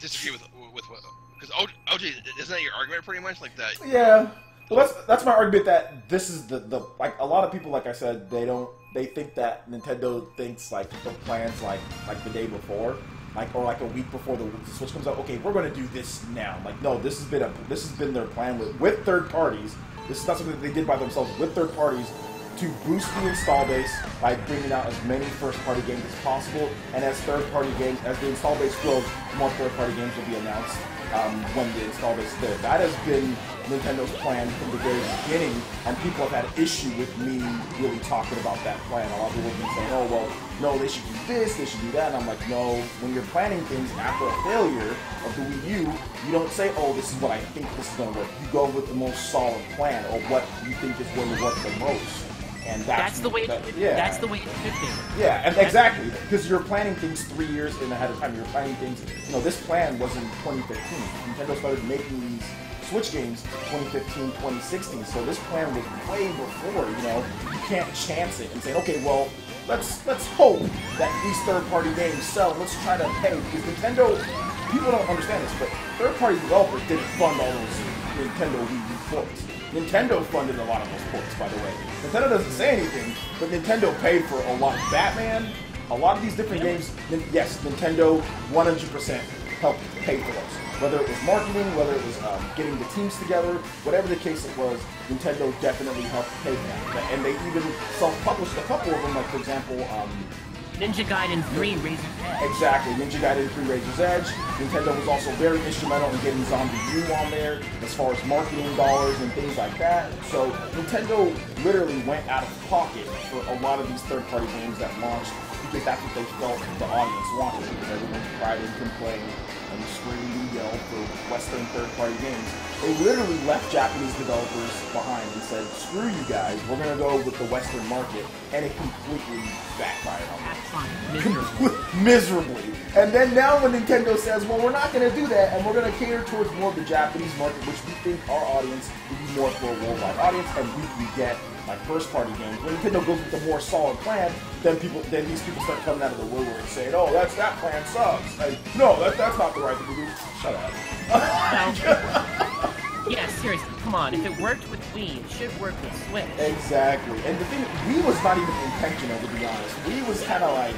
disagree with what, because OJ, isn't that your argument pretty much like that? Yeah. Well, that's my argument that this is the like a lot of people, like I said, they think that Nintendo thinks like the plans like the day before, like or like a week before the Switch comes out. Okay, we're going to do this now. Like no, this has been their plan with third parties This is not something that they did by themselves with third parties to boost the install base by bringing out as many first-party games as possible. And as third-party games, as the install base grows, more third-party games will be announced when the install base is there. That has been Nintendo's plan from the very beginning, and people have had issue with me really talking about that plan. A lot of people have been saying, oh, well, no, they should do this, they should do that, and I'm like, no, when you're planning things after a failure of the Wii U, you don't say, oh, this is what I think this is going to work. You go with the most solid plan, or what you think is going to work the most. And that's the way. That's the way it should be. Yeah, and exactly, because you're planning things 3 years in ahead of time. You're planning things. You know, this plan was in 2015. Nintendo started making these Switch games 2015, 2016. So this plan was way before. You know, you can't chance it and say, okay, well, let's hope that these third-party games sell. Let's try to pay, because Nintendo. People don't understand this, but third-party developers didn't fund all those Nintendo Wii U ports. Nintendo funded a lot of those ports, by the way. Nintendo doesn't say anything, but Nintendo paid for a lot of Batman, a lot of these different games. Yes, Nintendo 100% helped pay for those. Whether it was marketing, whether it was getting the teams together, whatever the case it was, Nintendo definitely helped pay for that. And they even self-published a couple of them, like, for example, Ninja Gaiden 3 Razor's Edge. Exactly, Ninja Gaiden 3 Razor's Edge. Nintendo was also very instrumental in getting Zombie U on there, as far as marketing dollars and things like that. So Nintendo literally went out of pocket for a lot of these third-party games that launched, because that's what they felt the audience wanted. Because everyone cried and complained and screamed and yelled for Western third-party games. They literally left Japanese developers behind and said, screw you guys, we're going to go with the Western market, and it completely backfired on them. Miserably. And then now when Nintendo says, well, we're not going to do that, and we're going to cater towards more of the Japanese market, which we think our audience will be more for a worldwide audience, and we can get like first-party games. When Nintendo goes with a more solid plan, then these people start coming out of the woodwork and saying, "Oh, that plan sucks." Like, no, that's not the right thing to do. Shut up. Yeah, seriously, come on. If it worked with Wii, it should work with Switch. Exactly. And the thing, Wii was not even intentional, to be honest. Wii was kind of like,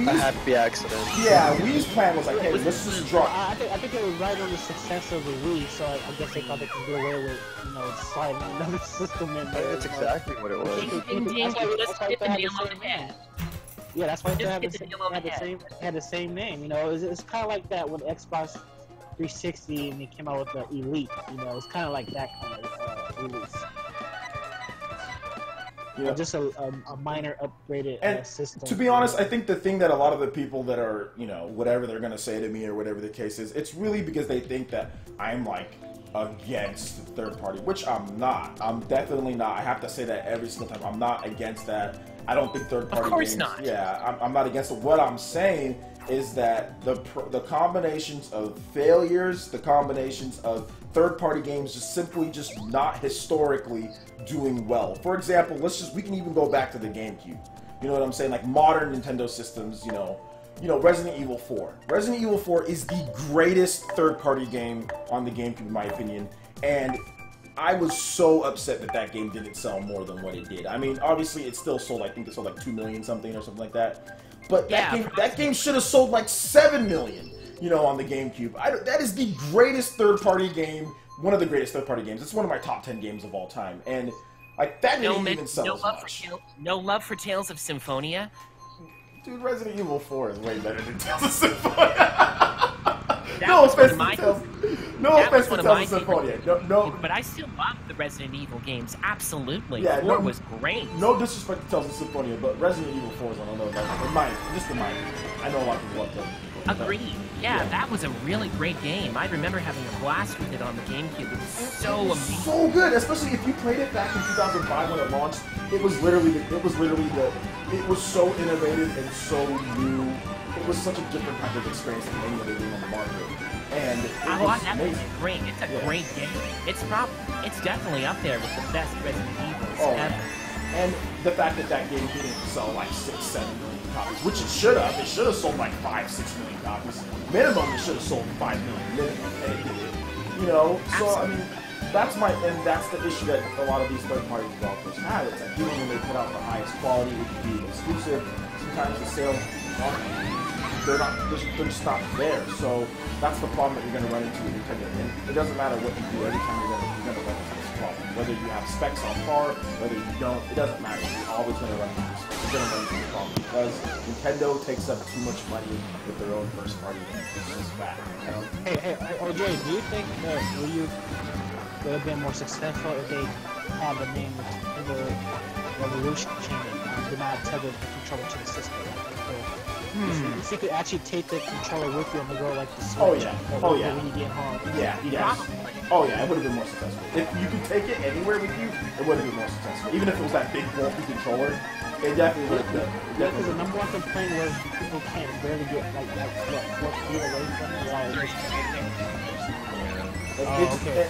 a happy accident. Yeah, Wii's plan was like, hey, let's just drop. I think it was right on the success of the Wii, so I guess they thought they could get away with, sliding another system in there. That's exactly what it was. Yeah, that's why they had the same name. It's kind of like that with Xbox 360 and they came out with the Elite. It's kind of like that kind of release. Yeah. Just a minor upgraded system. To be honest, I think the thing that a lot of the people that are, whatever they're going to say to me or whatever the case is, it's really because they think that I'm like against third party, which I'm not. I'm definitely not. I have to say that every single time. I'm not against that. I don't think third party games. Not. Yeah, I'm not against it. What I'm saying is that the combinations of failures, the combinations of third-party games just not historically doing well. For example, we can even go back to the GameCube. You know what I'm saying? Like modern Nintendo systems, Resident Evil 4. Resident Evil 4 is the greatest third-party game on the GameCube, in my opinion, and I was so upset that game didn't sell more than what it did. I mean, obviously it still sold, I think it sold like 2 million something or something like that. But that game should have sold like 7 million, on the GameCube. That is the greatest third-party game, one of the greatest third-party games. It's one of my top 10 games of all time. And like that didn't even sell as much. No love for Tales of Symphonia? Dude, Resident Evil 4 is way better than Tales of Symphonia. No offense to Tales of Symphonia. No. But I still love the Resident Evil games. Absolutely. Yeah, 4 was great. No disrespect to Tales of Symphonia, but Resident Evil 4 is on another level. In mine. I know a lot of people love them. Agreed. Yeah, that was a really great game. I remember having a blast with it on the GameCube. It was so amazing. So good, especially if you played it back in 2005 when it launched. It was so innovative and so new. It was such a different kind of experience than any other game on the market. And it was amazing. Great. It's a great game. It's definitely up there with the best Resident Evils ever. And the fact that game didn't sell like 6-7 million copies, which it should have. It should have sold like 5-6 million copies. Minimum, it should have sold 5 million minimum, and it did. So I mean, that's the issue that a lot of these third-party developers have. It's like even when they put out the highest quality, it can be exclusive. Sometimes the sales they're just not there. So that's the problem that you're going to run into with Nintendo. And it doesn't matter what you do. Every time you're going to run into problem. Whether you have specs on par, whether you don't, it doesn't matter. You're always going to run into this. You're going to run into the problem because Nintendo takes up too much money with their own first party games. It's just bad. Hey, OJ, do you think that Wii U would have been more successful if they had the name Nintendo Revolution chain and did not tether the controller to the system? If you could actually take the controller with you on the go like the Switch. When you get home. Oh yeah, it would have been more successful. If you could take it anywhere with you, it would have been more successful. Even if it was that big bulky controller, it definitely would have been. Because the number one complaint was people can't barely get like 4 feet away from it.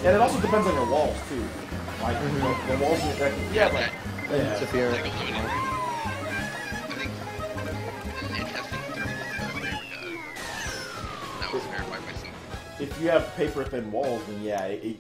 And it also depends on your walls too. Like the walls are interference. If you have paper thin walls, then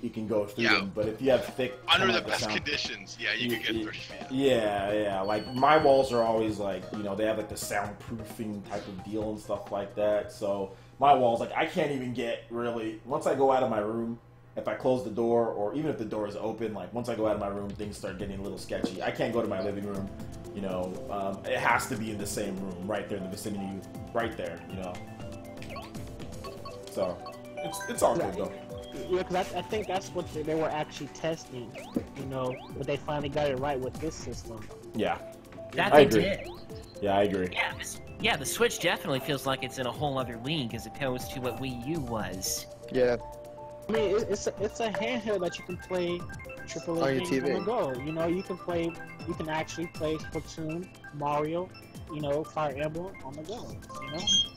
you can go through them. But if you have thick, under the best conditions, you can get 30 feet. Yeah. Like my walls are always like, they have like the soundproofing type of deal and stuff like that. So my walls, like I can't even get really. Once I go out of my room, if I close the door, or even if the door is open, like once I go out of my room, things start getting a little sketchy. I can't go to my living room. It has to be in the same room, right there in the vicinity, right there. So. It's all good though. Yeah, because I think that's what they were actually testing, but they finally got it right with this system. Yeah. That they did. Yeah, I agree. Yeah, the Switch definitely feels like it's in a whole other league as opposed to what Wii U was. Yeah. I mean, it's a handheld that you can play AAA games on the go. You can actually play Splatoon, Mario, Fire Emblem on the go.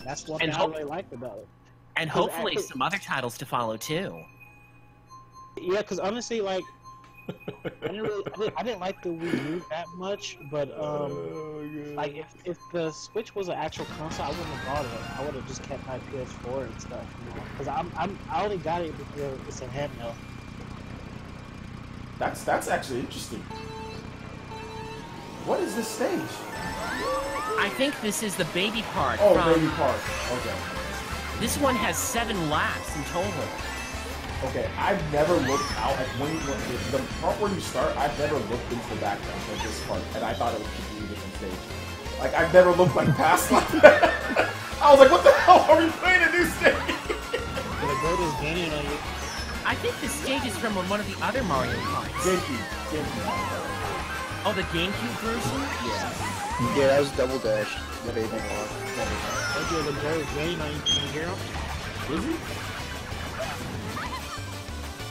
That's what I really liked about it. And hopefully some other titles to follow too. Yeah, because honestly, like, I didn't like the Wii U that much, but like if the Switch was an actual console, I wouldn't have bought it. I would have just kept my PS4 and stuff, because I only got it because it's a handheld. That's actually interesting. What is this stage? I think this is the baby part. Oh, baby part. Okay. This one has 7 laps in total. Okay, I've never looked out at the part where you start. I've never looked into the background of this part, and I thought it was a completely different stage. Like I've never looked like past like that. I was like, what the hell are we playing a new stage? I think this stage is from one of the other Mario parts. GameCube. Oh, the GameCube version? Yeah, that was Double Dash. The baby part. Okay, the boy is waiting on you to hear him. Is he?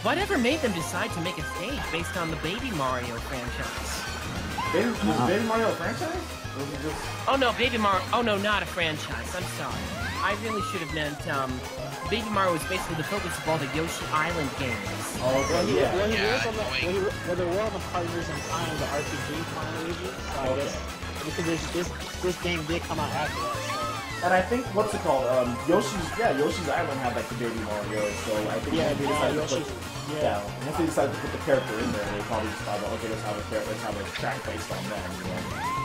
Whatever made them decide to make a stage based on the Baby Mario franchise? Baby Mario a franchise? Or was it just... Oh no, Baby Mario. Oh no, not a franchise. I'm sorry. I really should have meant Baby Mario was basically the focus of all the Yoshi Island games. Oh, okay, Well, there were on the Partners in Time, the RPG Final Region, so I guess, because this game did come out after that, so. And I think, what's it called? Yoshi's Island had like the Baby Mario, so I think once they decided to put the character in there, they probably just thought, okay, let's have a track based on that.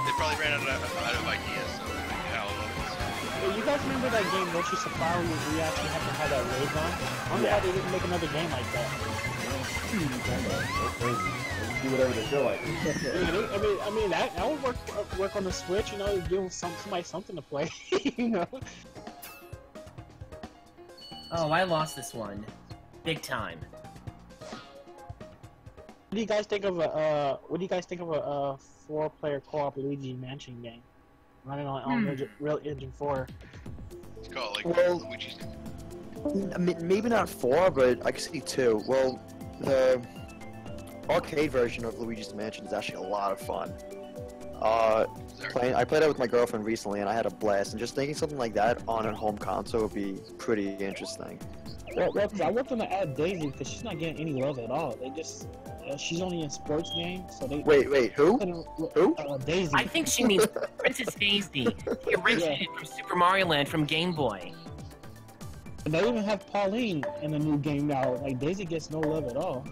They probably ran out of ideas, so you guys remember that game Yoshi Safari where we actually had to have that raid on? I wonder how they didn't make another game like that. They're crazy. They do whatever they feel like. I mean that would work on the Switch, give somebody something to play, Oh, I lost this one. Big time. What do you guys think of a 4-player co-op Luigi Mansion game running on Real Engine 4? It's called like Luigi's. Maybe not 4, but I can see 2. Well, the arcade version of Luigi's Mansion is actually a lot of fun. I played it with my girlfriend recently, and I had a blast. And just thinking something like that on a home console would be pretty interesting. Well, because I want them to add Daisy because she's not getting any love at all. They just she's only in sports games, so they. Wait, who? Who? Daisy. I think she means Princess Daisy. She originated from Super Mario Land from Game Boy. They even have Pauline in the new game now. Like Daisy gets no love at all.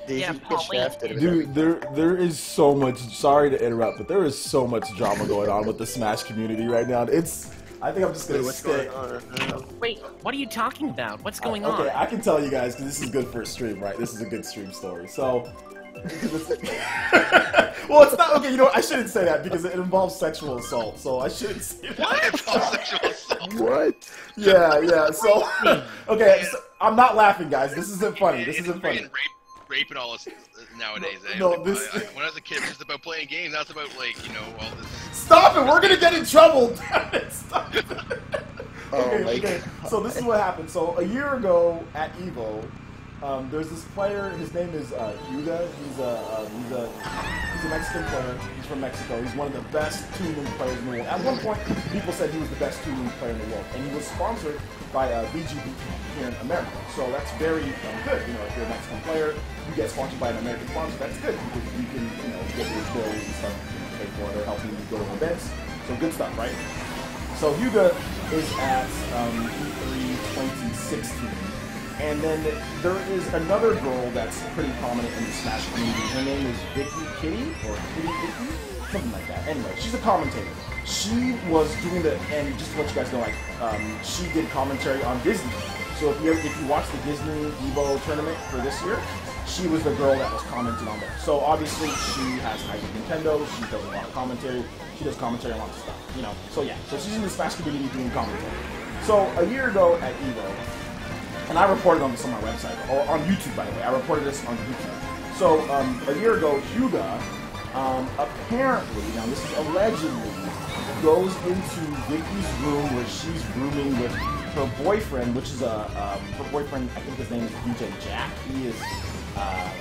Dude, there is so much. Sorry to interrupt, but there is so much drama going on with the Smash community right now. I think I'm just gonna stay. Wait, what are you talking about? What's going on? Okay, I can tell you guys because this is good for a stream, right? This is a good stream story. So, Well, it's not okay. You know what? I shouldn't say that because it involves sexual assault. So I shouldn't say that. What involves sexual assault? What? Yeah. So okay, so, I'm not laughing, guys. This isn't funny. This isn't funny. Rape and all this nowadays. No, like, this. when I was a kid, it was just about playing games. Now it's about all this. Stop it! We're gonna get in trouble. Damn it! Stop it. Okay. So this is what happened. So a year ago at Evo, there's this player. His name is Huga. He's a Mexican player. He's from Mexico. He's one of the best two-loop players in the world. At one point, people said he was the best two-loop player in the world, and he was sponsored by BGB here in America. So that's very good. You know, if you're a Mexican player, you get sponsored by an American sponsor. That's good because you can, get your bills and stuff paid for. They're helping you go to events. So good stuff, right? So Huga is at E3 2016. And then there is another girl that's pretty prominent in the Smash community. Her name is Vicky Kitty, or Kitty Vicky, something like that. Anyway, she's a commentator. She was doing and just to let you guys know, she did commentary on Disney. So if you watch the Disney Evo tournament for this year, she was the girl that was commenting on there. So obviously she has ties with Nintendo. She does a lot of commentary. She does commentary on lots of stuff, So yeah, so she's in the Smash community doing commentary. So a year ago at Evo. And I reported on this on my website, or on YouTube, by the way. I reported this on YouTube. So, a year ago, Huga, apparently, now this is allegedly, goes into Vicky's room where she's rooming with her boyfriend, which is her boyfriend, I think his name is DJ Jack. He is,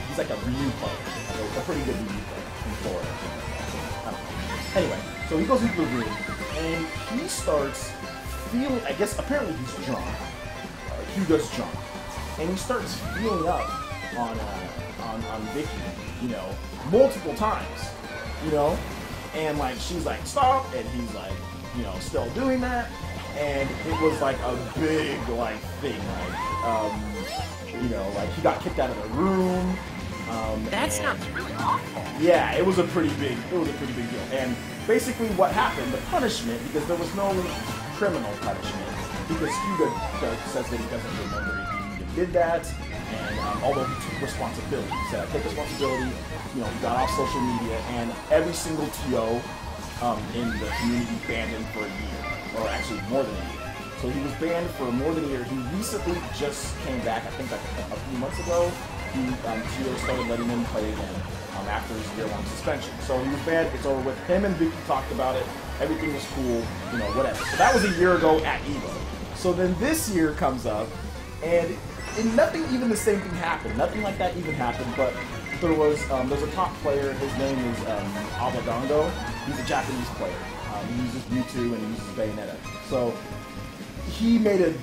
he's like a Ryu player, a pretty good Ryu player from Florida. Anyway, so he goes into the room, and he starts feeling, I guess, apparently he's drunk. Huga's drunk, and he starts feeling up on Vicky, multiple times, and she's like stop, and he's like, still doing that, and it was like a big thing, he got kicked out of the room. That sounds really awful. Yeah, it was a pretty big deal, and basically what happened, the punishment, because there was no criminal punishment. Because Huga says that he doesn't remember if he even did that, and although he took responsibility, he said, I take responsibility, he got off social media, and every single TO in the community banned him for a year, or actually more than a year. So he was banned for more than a year. He recently just came back, I think a few months ago. TO started letting him play again after his year-long suspension. So he was banned, it's over with. Him and Vicky talked about it, everything was cool, whatever. So that was a year ago at Evo. So then this year comes up, and nothing, even the same thing happened. Nothing like that even happened, but there's a top player, his name is Abadango. He's a Japanese player. He uses Mewtwo and he uses Bayonetta. So he made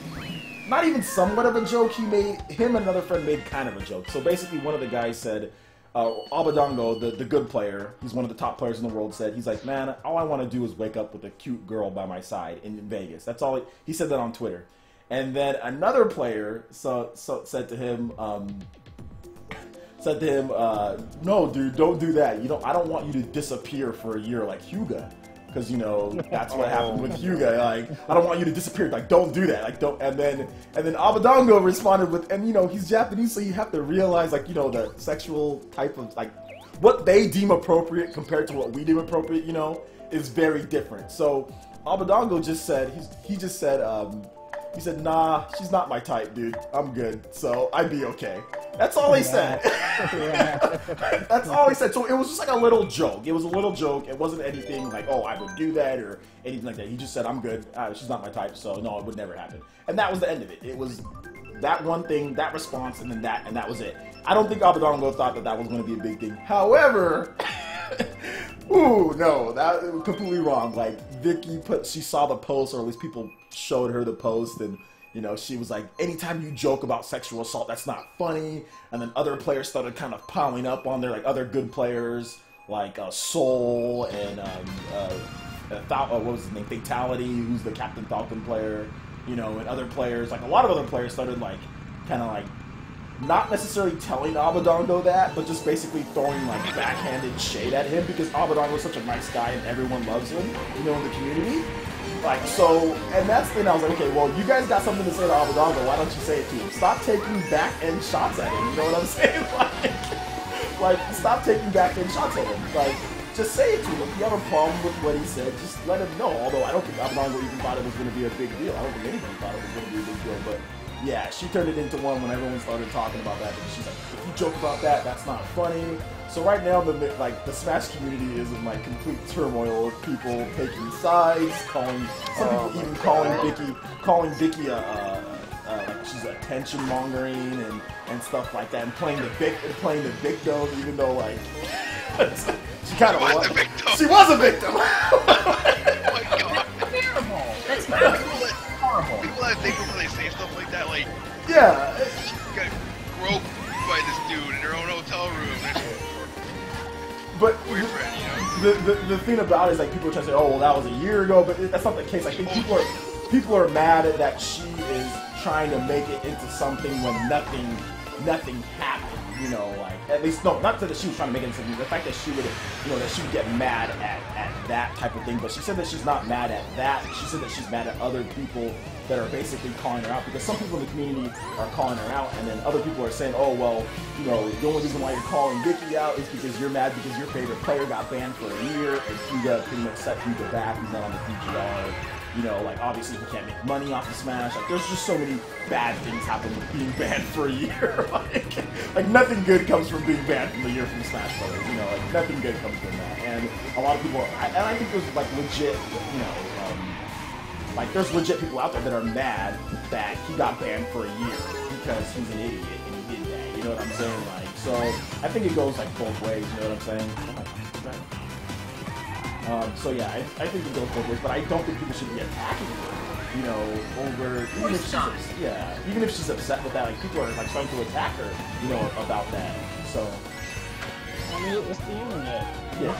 not even somewhat of a joke, him and another friend made kind of a joke. So basically one of the guys said, Abadango, the good player, he's one of the top players in the world, said, he's like, man, all I want to do is wake up with a cute girl by my side in Vegas. That's all he said that on Twitter. And then another player said to him, no, dude, don't do that. I don't want you to disappear for a year like Huga. Because, that's what happened with Huga. I don't want you to disappear. Don't do that. Don't. And then Abadango responded with, and, he's Japanese, so you have to realize, the sexual type of, what they deem appropriate compared to what we deem appropriate, is very different. So Abadango just said, he said, nah, she's not my type, dude. I'm good. So I'd be okay. That's all he said. That's all he said. So it was just a little joke. It was a little joke. It wasn't anything like, oh, I would do that or anything like that. He just said, I'm good. She's not my type. So no, it would never happen. And that was the end of it. It was that one thing, that response, and then that was it. I don't think Abadango thought that was going to be a big thing. However, ooh, no, that was completely wrong. Vicky she saw the post, or at least people showed her the post, and she was like, anytime you joke about sexual assault, that's not funny. And then other players started kind of piling up on there, other good players, Soul and what was his name, Fatality, who's the Captain Falcon player, and other players, a lot of other players started not necessarily telling Abadango that, but just basically throwing backhanded shade at him because Abadango is such a nice guy and everyone loves him, in the community. And that's the thing. I was like, okay, well, you guys got something to say to Abadango. Why don't you say it to him? Stop taking back-end shots at him. You know what I'm saying? Like, stop taking backhand shots at him. Like, just say it to him. If you have a problem with what he said, just let him know. Although I don't think Abonango even thought it was going to be a big deal. I don't think anybody thought it was going to be a big deal. But yeah, she turned it into one when everyone started talking about that. And she's like, if you joke about that, that's not funny. So right now, the Smash community is in like complete turmoil of people taking sides, calling some people even calling Vicky like she's attention mongering and stuff like that, and playing the victim, even though like she kind of was. She was a victim. Oh my god. Terrible. That's horrible. People that think when they say stuff like that, like, yeah, she got groped by this dude in her own hotel room. But boyfriend, you know? the thing about it is like people are trying to say, oh well, that was a year ago, but that's not the case. I think people are mad at that she is trying to make it into something when nothing happened. You know, like, at least, no, not that she was trying to make it into something, the fact that she would, you know, that she would get mad at that type of thing, but she said that she's not mad at that. She said that she's mad at other people that are basically calling her out, because some people in the community are calling her out, and then other people are saying, oh, well, you know, the only reason why you're calling Vicky out is because you're mad because your favorite player got banned for a year, and Huga pretty much set Huga back, he's not on the PGR. You know, like, obviously he can't make money off the Smash. Like, there's just so many bad things happening with being banned for a year. like, nothing good comes from being banned from a year from Smash Brothers. You know, like, nothing good comes from that. And a lot of people, and I think there's, like, legit, you know, like, there's legit people out there that are mad that he got banned for a year because he's an idiot and he did that. You know what I'm saying? Like, so I think it goes, like, both ways. You know what I'm saying? So yeah, I think it goes both ways, but I don't think people should be attacking her, you know, over, even if she's upset with that, like, people are, like, trying to attack her, you know, about that, so. I mean, it's the internet. Yeah.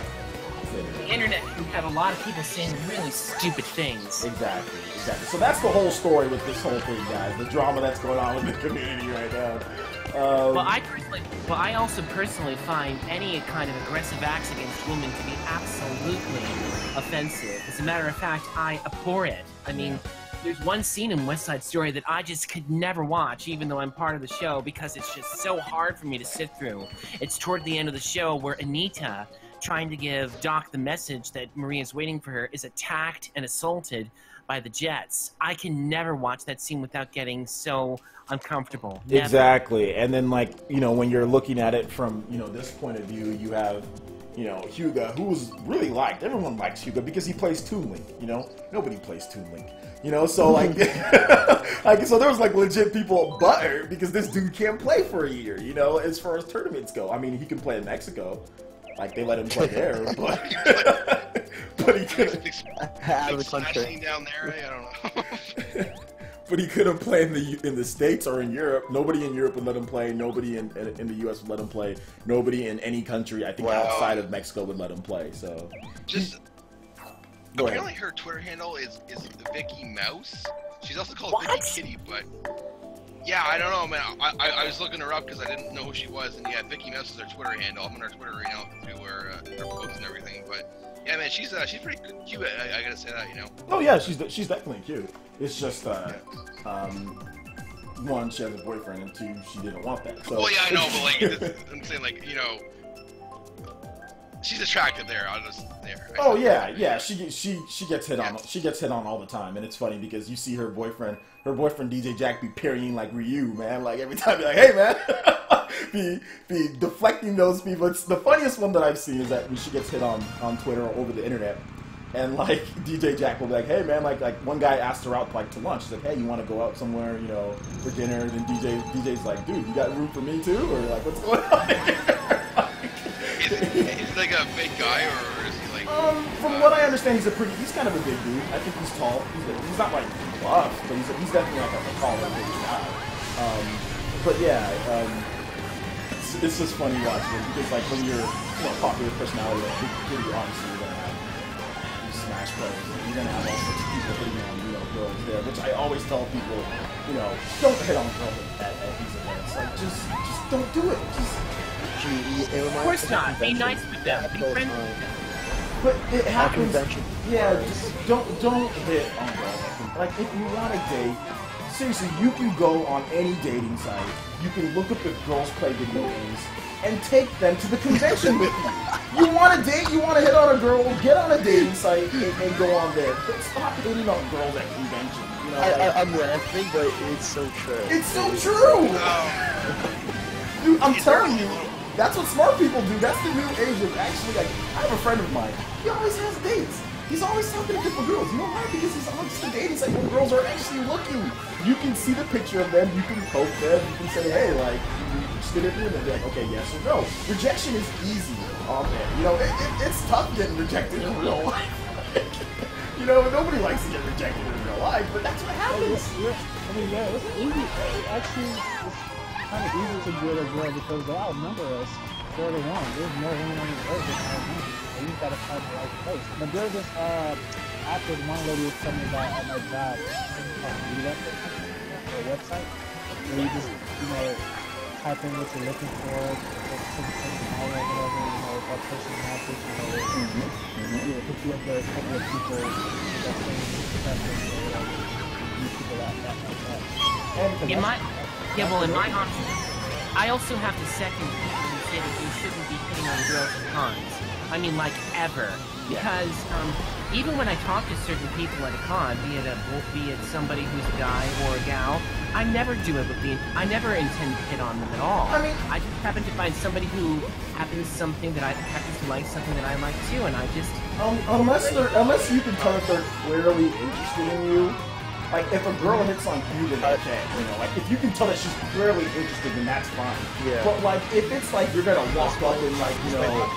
The internet can have a lot of people saying really stupid things. Exactly. So that's the whole story with this whole thing, guys, the drama that's going on with the community right now. Well, I also personally find any kind of aggressive acts against women to be absolutely offensive. As a matter of fact, I abhor it. I mean, there's one scene in West Side Story that I just could never watch, even though I'm part of the show, because it's just so hard for me to sit through. It's toward the end of the show where Anita, trying to give Doc the message that Maria's waiting for her, is attacked and assaulted by the Jets. I can never watch that scene without getting so uncomfortable. Never. Exactly. And then, like, you know, when you're looking at it from, you know, this point of view, you have, you know, Huga, who's really liked. Everyone likes Huga because he plays Toon Link, you know? Nobody plays Toon Link. You know, so, like, so there was, like, legit people butthurt because this dude can't play for a year, you know, as far as tournaments go. I mean, he can play in Mexico. Like, they let him play there, but he couldn't. Out of the country. Down there, I don't know. But he couldn't play in the States or in Europe. Nobody in Europe would let him play. Nobody in the U.S. would let him play. Nobody in any country, I think, outside of Mexico would let him play. So, just apparently her Twitter handle is Vicky Mouse. She's also called Vicky Kitty, but yeah, I don't know, man. I was looking her up because I didn't know who she was, and yeah, Vicky Mouse is her Twitter handle. I'm on her Twitter right now through her posts and everything, but. Yeah, man, she's pretty cute. I gotta say that, you know. Oh yeah, she's definitely cute. It's just one, she has a boyfriend, and two, she didn't want that. So. Well, yeah, I know, but like I'm saying, like, you know, she's attractive there. Oh yeah. She gets hit on. She gets hit on all the time, and it's funny because you see her boyfriend DJ Jack be parrying like Ryu, man. Like every time you're like, hey man. be deflecting those people. It's the funniest one that I've seen is that when she gets hit on Twitter or over the internet, and like DJ Jack will be like, hey man, like one guy asked her out like to lunch. He's like, hey, you want to go out somewhere, you know, for dinner? And then DJ's like, dude, you got room for me too, or like, what's going on here? Is he like a big guy, or is he like? From what I understand, he's kind of a big dude. I think he's tall. He's not like buff, but he's definitely like a taller big guy. But yeah. It's just funny watching it because, like, when you're a popular personality, like, pretty obviously you're gonna have these Smash players, and you're gonna have all sorts of people hitting on, you know, girls there. Which I always tell people, you know, don't hit on girls at these events. Like, just don't do it. Of course not. Be nice with them. Be friendly with them. But it happens. Yeah, just don't hit on girls. Like, if you want to date seriously, you can go on any dating site, you can look up if girls play video games, and take them to the convention with you. You want to date, you want to hit on a girl, get on a dating site and go on there. But stop hitting on girls at conventions. You know, I'm laughing, but it's so true. It's so true! Dude, I'm telling you, that's what smart people do. That's the new age of actually, like, I have a friend of mine. He always has dates. He's always talking to different girls. You know why? Because he's on just a dating site where girls are actually looking. You can see the picture of them, you can poke them, you can say, hey, like, you interested in them? And they're like, okay, yes or no. Rejection is easy on there. You know, it's tough getting rejected in real life. You know, nobody likes to get rejected in real life, but that's what happens. I mean, yeah, it's easy. Actually, it's kind of easy to get a girl because they outnumber us 4 to 1. There's more women on the earth than outnumber. So you gotta find the right place. But there's this, after one lady was telling me about at my job, Deluxe, a website, where you just, you know, type in what you're looking for, or whatever, you know, if that person matches, you know, you hook you up with a couple of people that same preference or whatever, you people like that. In my, yeah, well, in my honest, I also have to second people who say that you shouldn't be hitting on girls at cons. I mean, like, ever. Because, even when I talk to certain people at a con, be it somebody who's a guy or a gal, I never do it I never intend to hit on them at all. I mean, I just happen to find somebody who happens to like something that I like too, and I just... unless you can tell if they're clearly interested in you. Like, if a girl hits on you, then okay, you know, like, if you can tell that she's clearly interested, then that's fine. Yeah. But, like, if it's like you're gonna walk up and, like, you know...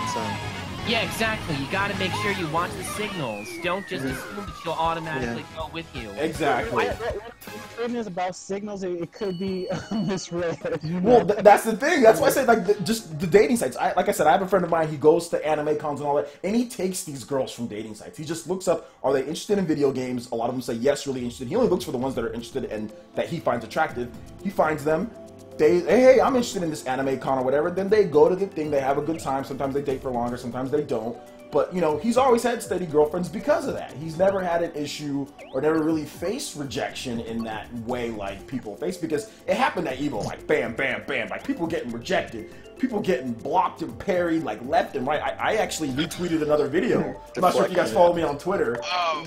Yeah, exactly. You gotta make sure you watch the signals. Don't just assume that she'll automatically go with you. Exactly. The thing is about signals, it could be misread. Well, that's the thing. That's why I say, like, just the dating sites. Like I said, I have a friend of mine, he goes to anime cons and all that, and he takes these girls from dating sites. He just looks up, are they interested in video games? A lot of them say, yes, really interested. He only looks for the ones that are interested and that he finds attractive. He finds them. Hey, I'm interested in this anime con or whatever. Then they go to the thing. They have a good time. Sometimes they date for longer. Sometimes they don't. But, you know, he's always had steady girlfriends because of that. He's never had an issue or never really faced rejection in that way like people face, because it happened at Evo, like bam, bam, bam, like people getting rejected, people getting blocked and parried like left and right. I actually retweeted another video. I'm not sure if you guys follow me on Twitter,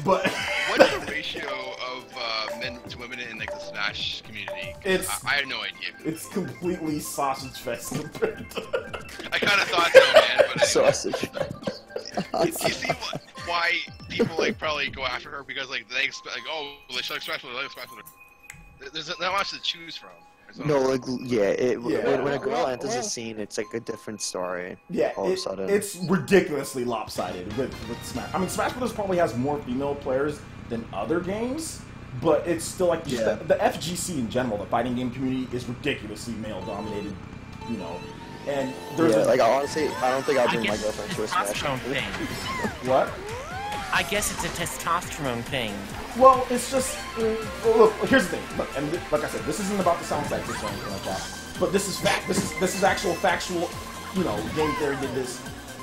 but what's the ratio of men to women in like the Smash community? I have no idea. It's completely sausage fest compared to... I kind of thought so, man. But sausage fest. You see why people like probably go after her, because like they expect, like, oh, they should expect her. There's not much to choose from. No, like, when a girl enters a scene, it's like a different story. Yeah, all of a sudden. It's ridiculously lopsided with Smash. I mean, Smash Bros. Probably has more female players than other games, but it's still like just the FGC in general, the fighting game community, is ridiculously male dominated, you know. And there's like, honestly, I don't think I'll bring my girlfriend to a Smash thing. What? I guess it's a testosterone thing. Well, it's just look. Here's the thing. Look, and like I said, this isn't about the sound sexist or anything like that. But this is fact. This is actual factual. You know, game theory did this.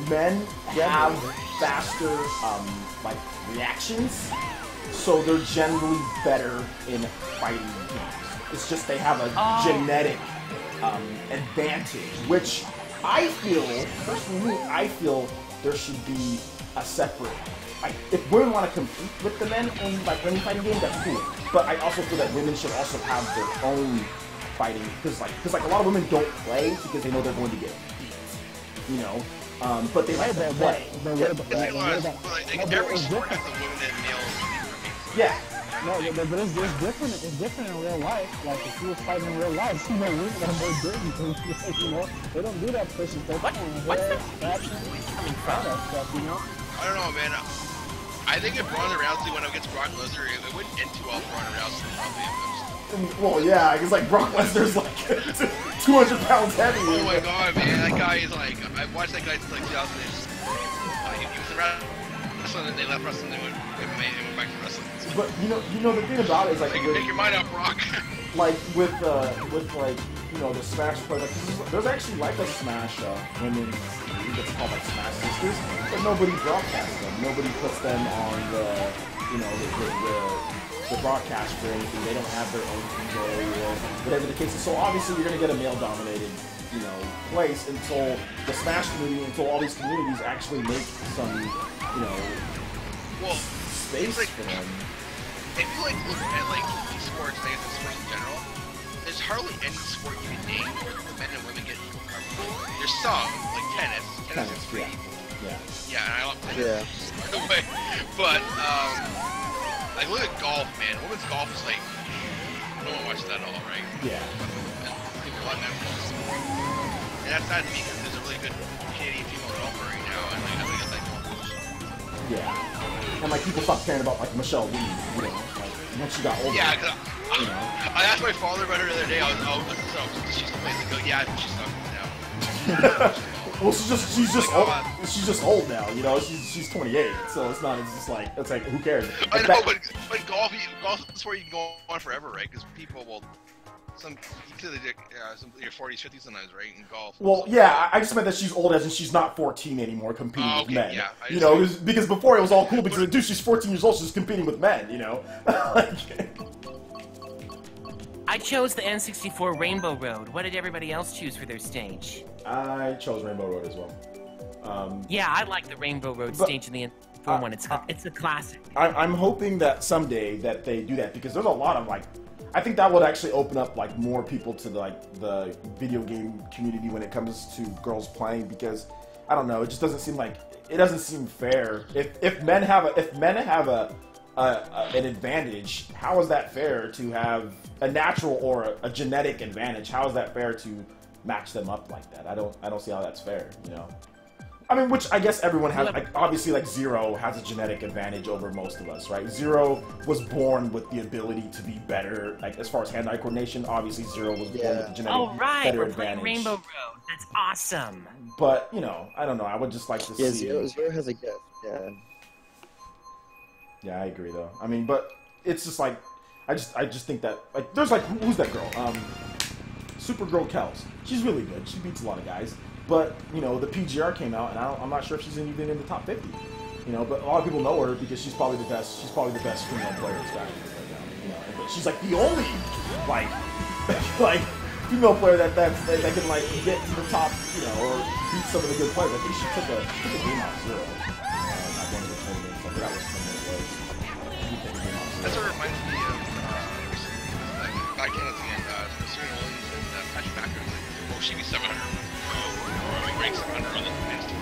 Men have faster like reactions, so they're generally better in fighting games. It's just they have a genetic advantage, which I feel, personally, I feel there should be a separate, like, if women want to compete with the men in like any fighting game, that's cool. But I also feel that women should also have their own fighting, because like a lot of women don't play because they know they're going to get beat, you know. But they like to play. Every sport has a women and male. Yeah. No, but it's different. It's different in real life. Like, if you were fighting in real life, you know, women are more dirty. You know, they don't do that pushing stuff. What's the coming from? That stuff, you know. I don't know, man. I think if Ronda Rousey went up against Brock Lesnar, it wouldn't end too well for Ronda Rousey. Probably. Well, yeah, because like Brock Lesnar's like 200 pounds heavy. Oh my god, man, that guy is like, I've watched that guy since like 2006. He was around wrestling, and they left wrestling, and went back to wrestling. But you know the thing about it is like make your mind up, Brock. Like with like, you know, the Smash play, like there's actually like a Smash women's league that's called like Smash Sisters, but nobody broadcasts them. Nobody puts them on the you know, the broadcast for anything. They don't have their own control or whatever the case is. So obviously you're going to get a male-dominated, you know, place until the Smash community, until all these communities actually make some, you know, space like, for them. If you like look at like esports, like sports in general, there's hardly any sport you can name where the men and women get equal coverage. There's some, like tennis. Tennis is free. Yeah, and I love tennis, by the way. But, like, look at golf, man. Women's golf is like, no one watches that at all, right? Yeah. And people love that. And that's sad to me because there's a really good Canadian female golfer right now, and like, I think it's like more push. Yeah. And like people stopped caring about like Michelle Lee, you know, like once she got older. Yeah, cause you know. I asked my father about her the other day. I was, she still plays. Like, yeah, I think she sucks now. Well, she's just old now, you know. She's 28, so it's like who cares? I know, but golf is where you can go on forever, right? Because people will. You're 40s, 50s sometimes, right? In golf. Well, yeah, I just meant that she's old as in she's not 14 anymore competing with men. Yeah, you know, because before it was all cool because dude, she's 14 years old, she's competing with men, you know. I chose the N64 Rainbow Road. What did everybody else choose for their stage? I chose Rainbow Road as well. Yeah, I like the Rainbow Road stage in the N64 one. It's a classic. I'm hoping that someday that they do that because there's a lot of like. I think that would actually open up like more people to the video game community when it comes to girls playing because I don't know, it just doesn't seem fair. If men have an advantage, how is that fair to have a natural or a genetic advantage? How is that fair to match them up like that? I don't see how that's fair, you know. I mean, which I guess everyone has, like, obviously, like, Zero has a genetic advantage over most of us, right? Zero was born with the ability to be better, like, as far as hand-eye coordination, obviously Zero was born with the genetic better we're advantage. playing Rainbow Road. That's awesome. But, you know, I don't know, I would just like to see... Zero has a gift, yeah. Yeah, I agree, though. I mean, but it's just, like, I just think that, like, there's, like, who's that girl? Supergirl Kels. She's really good. She beats a lot of guys. But, you know, the PGR came out, and I'm not sure if she's even in the top 50. You know, but a lot of people know her because she's probably the best female player in Smash right now. You know, but she's like the only like female player that can like get to the top, you know, or beat some of the good players. I think she took a game off Zero at one of the tournaments. I forgot what tournament it was. She took a game off Zero. That sort of reminds me of back in the end, Serena Williams and Patrick Backer was like, she'd be 700. Rank 700 on the men's tour.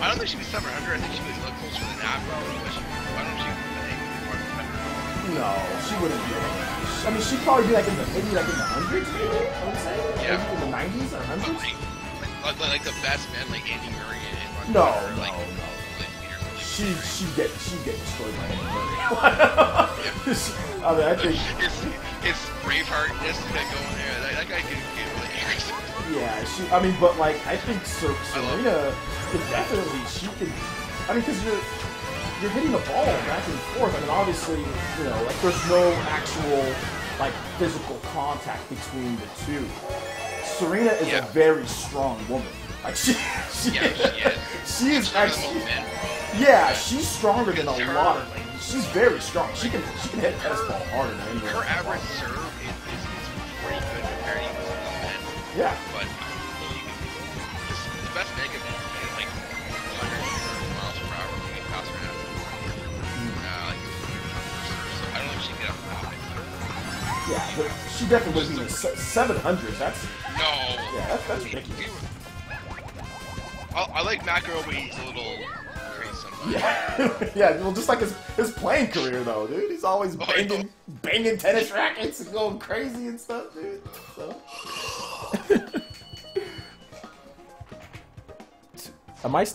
I don't think she'd be 700. I think she'd be a little closer than that, probably. But I don't think she'd be more competitive. No, she wouldn't be. I mean, she'd probably be like in the hundreds, maybe. I would say. Yeah. Maybe in the 90s or hundreds. Like the best men, like Andy Murray and No. She'd get destroyed by Andy Murray. I mean, I think his Braveheart-ness that going there. That guy can get really angry. Yeah, I mean, but like, I think Serena could definitely, she could, I mean, because you're hitting the ball back and forth. I mean, obviously, you know, like, there's no actual, like, physical contact between the two. Serena is a very strong woman. Like, she is actually, she's stronger than a lot of ladies. She's very strong. She can hit tennis ball harder than anyone. Her average serve is pretty good compared to men. Yeah. But the best mega man is like 100 miles per hour when you get past her now. So I don't know if she can get up that high. Yeah, but she definitely would be 700. That's that's ridiculous. I like Macro, but he's a little crazy sometimes. Yeah, yeah. Well, just like his playing career, though, dude. He's always banging tennis rackets and going crazy and stuff, dude. So. I'm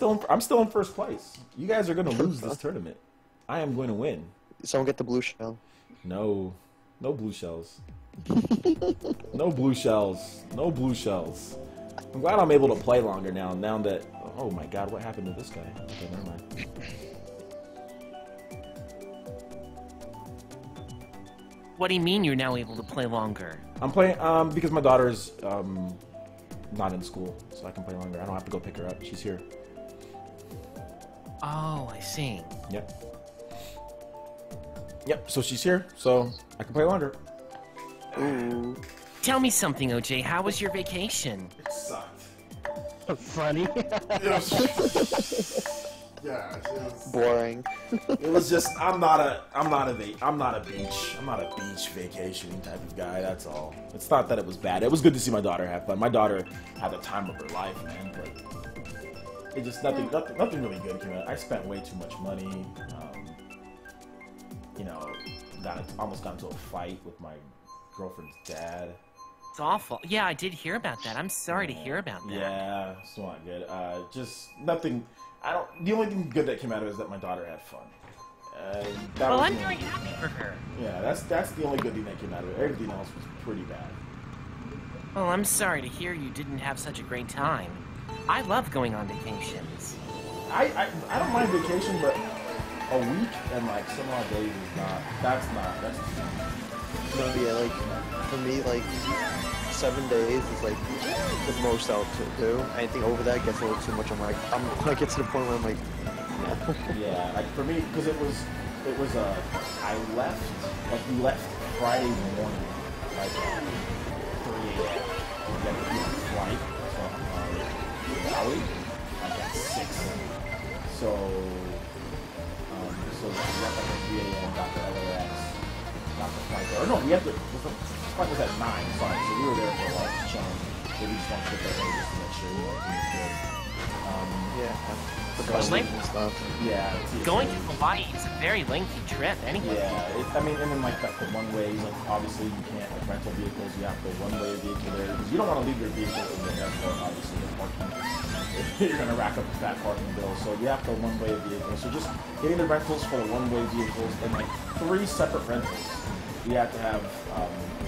still in first place. You guys are gonna lose this tournament. I am going to win. Someone get the blue shell. No blue shells. No blue shells. No blue shells. I'm glad I'm able to play longer now that... Oh my god, what happened to this guy? Okay, never mind. What do you mean you're now able to play longer? I'm playing, because my daughter's, not in school, so I can play longer. I don't have to go pick her up. She's here. Oh, I see. Yep. Yep. So she's here, so I can play longer. Ooh. Tell me something, OJ. How was your vacation? It sucked. Funny. Yeah, it was Boring. It was just I'm not a beach vacationing type of guy. That's all. It's not that it was bad. It was good to see my daughter have fun. My daughter had the time of her life, man. But it just nothing really good came out. I spent way too much money. You know, almost got into a fight with my girlfriend's dad. It's awful. Yeah, I did hear about that. I'm sorry to hear about that. Yeah, it's not good. Just nothing. The only thing good that came out of it is that my daughter had fun. Well, I'm very happy for her. Yeah, that's the only good thing that came out of it. Everything else was pretty bad. Well, I'm sorry to hear you didn't have such a great time. I love going on vacations. I don't mind vacation, but a week and like some odd days is not. That's Yeah, like for me, like 7 days is like the most I'll do. Anything over that gets a little too much. I get to the point where I'm like, no. Yeah, like for me, because it was I left, like we left Friday morning, like 3 a.m. We got a flight from Maui, like at 6. So we left like at 3 a.m. Got to LAX, got the flight there. Or no, the flight was at 9. Sorry, so we were there for like chilling. Maybe just want to get there early just to make sure we were good. Yeah. Yeah. Going to Hawaii is a very lengthy trip, anyway. Yeah, and then like the one-way, like obviously you can't, like rental vehicles, you have the one-way vehicle there, because you don't want to leave your vehicle in the airport, obviously, the parking. You're going to rack up a fat parking bill, so you have the one-way vehicle. So just getting the rentals for the one-way vehicles, and like 3 separate rentals. You have to have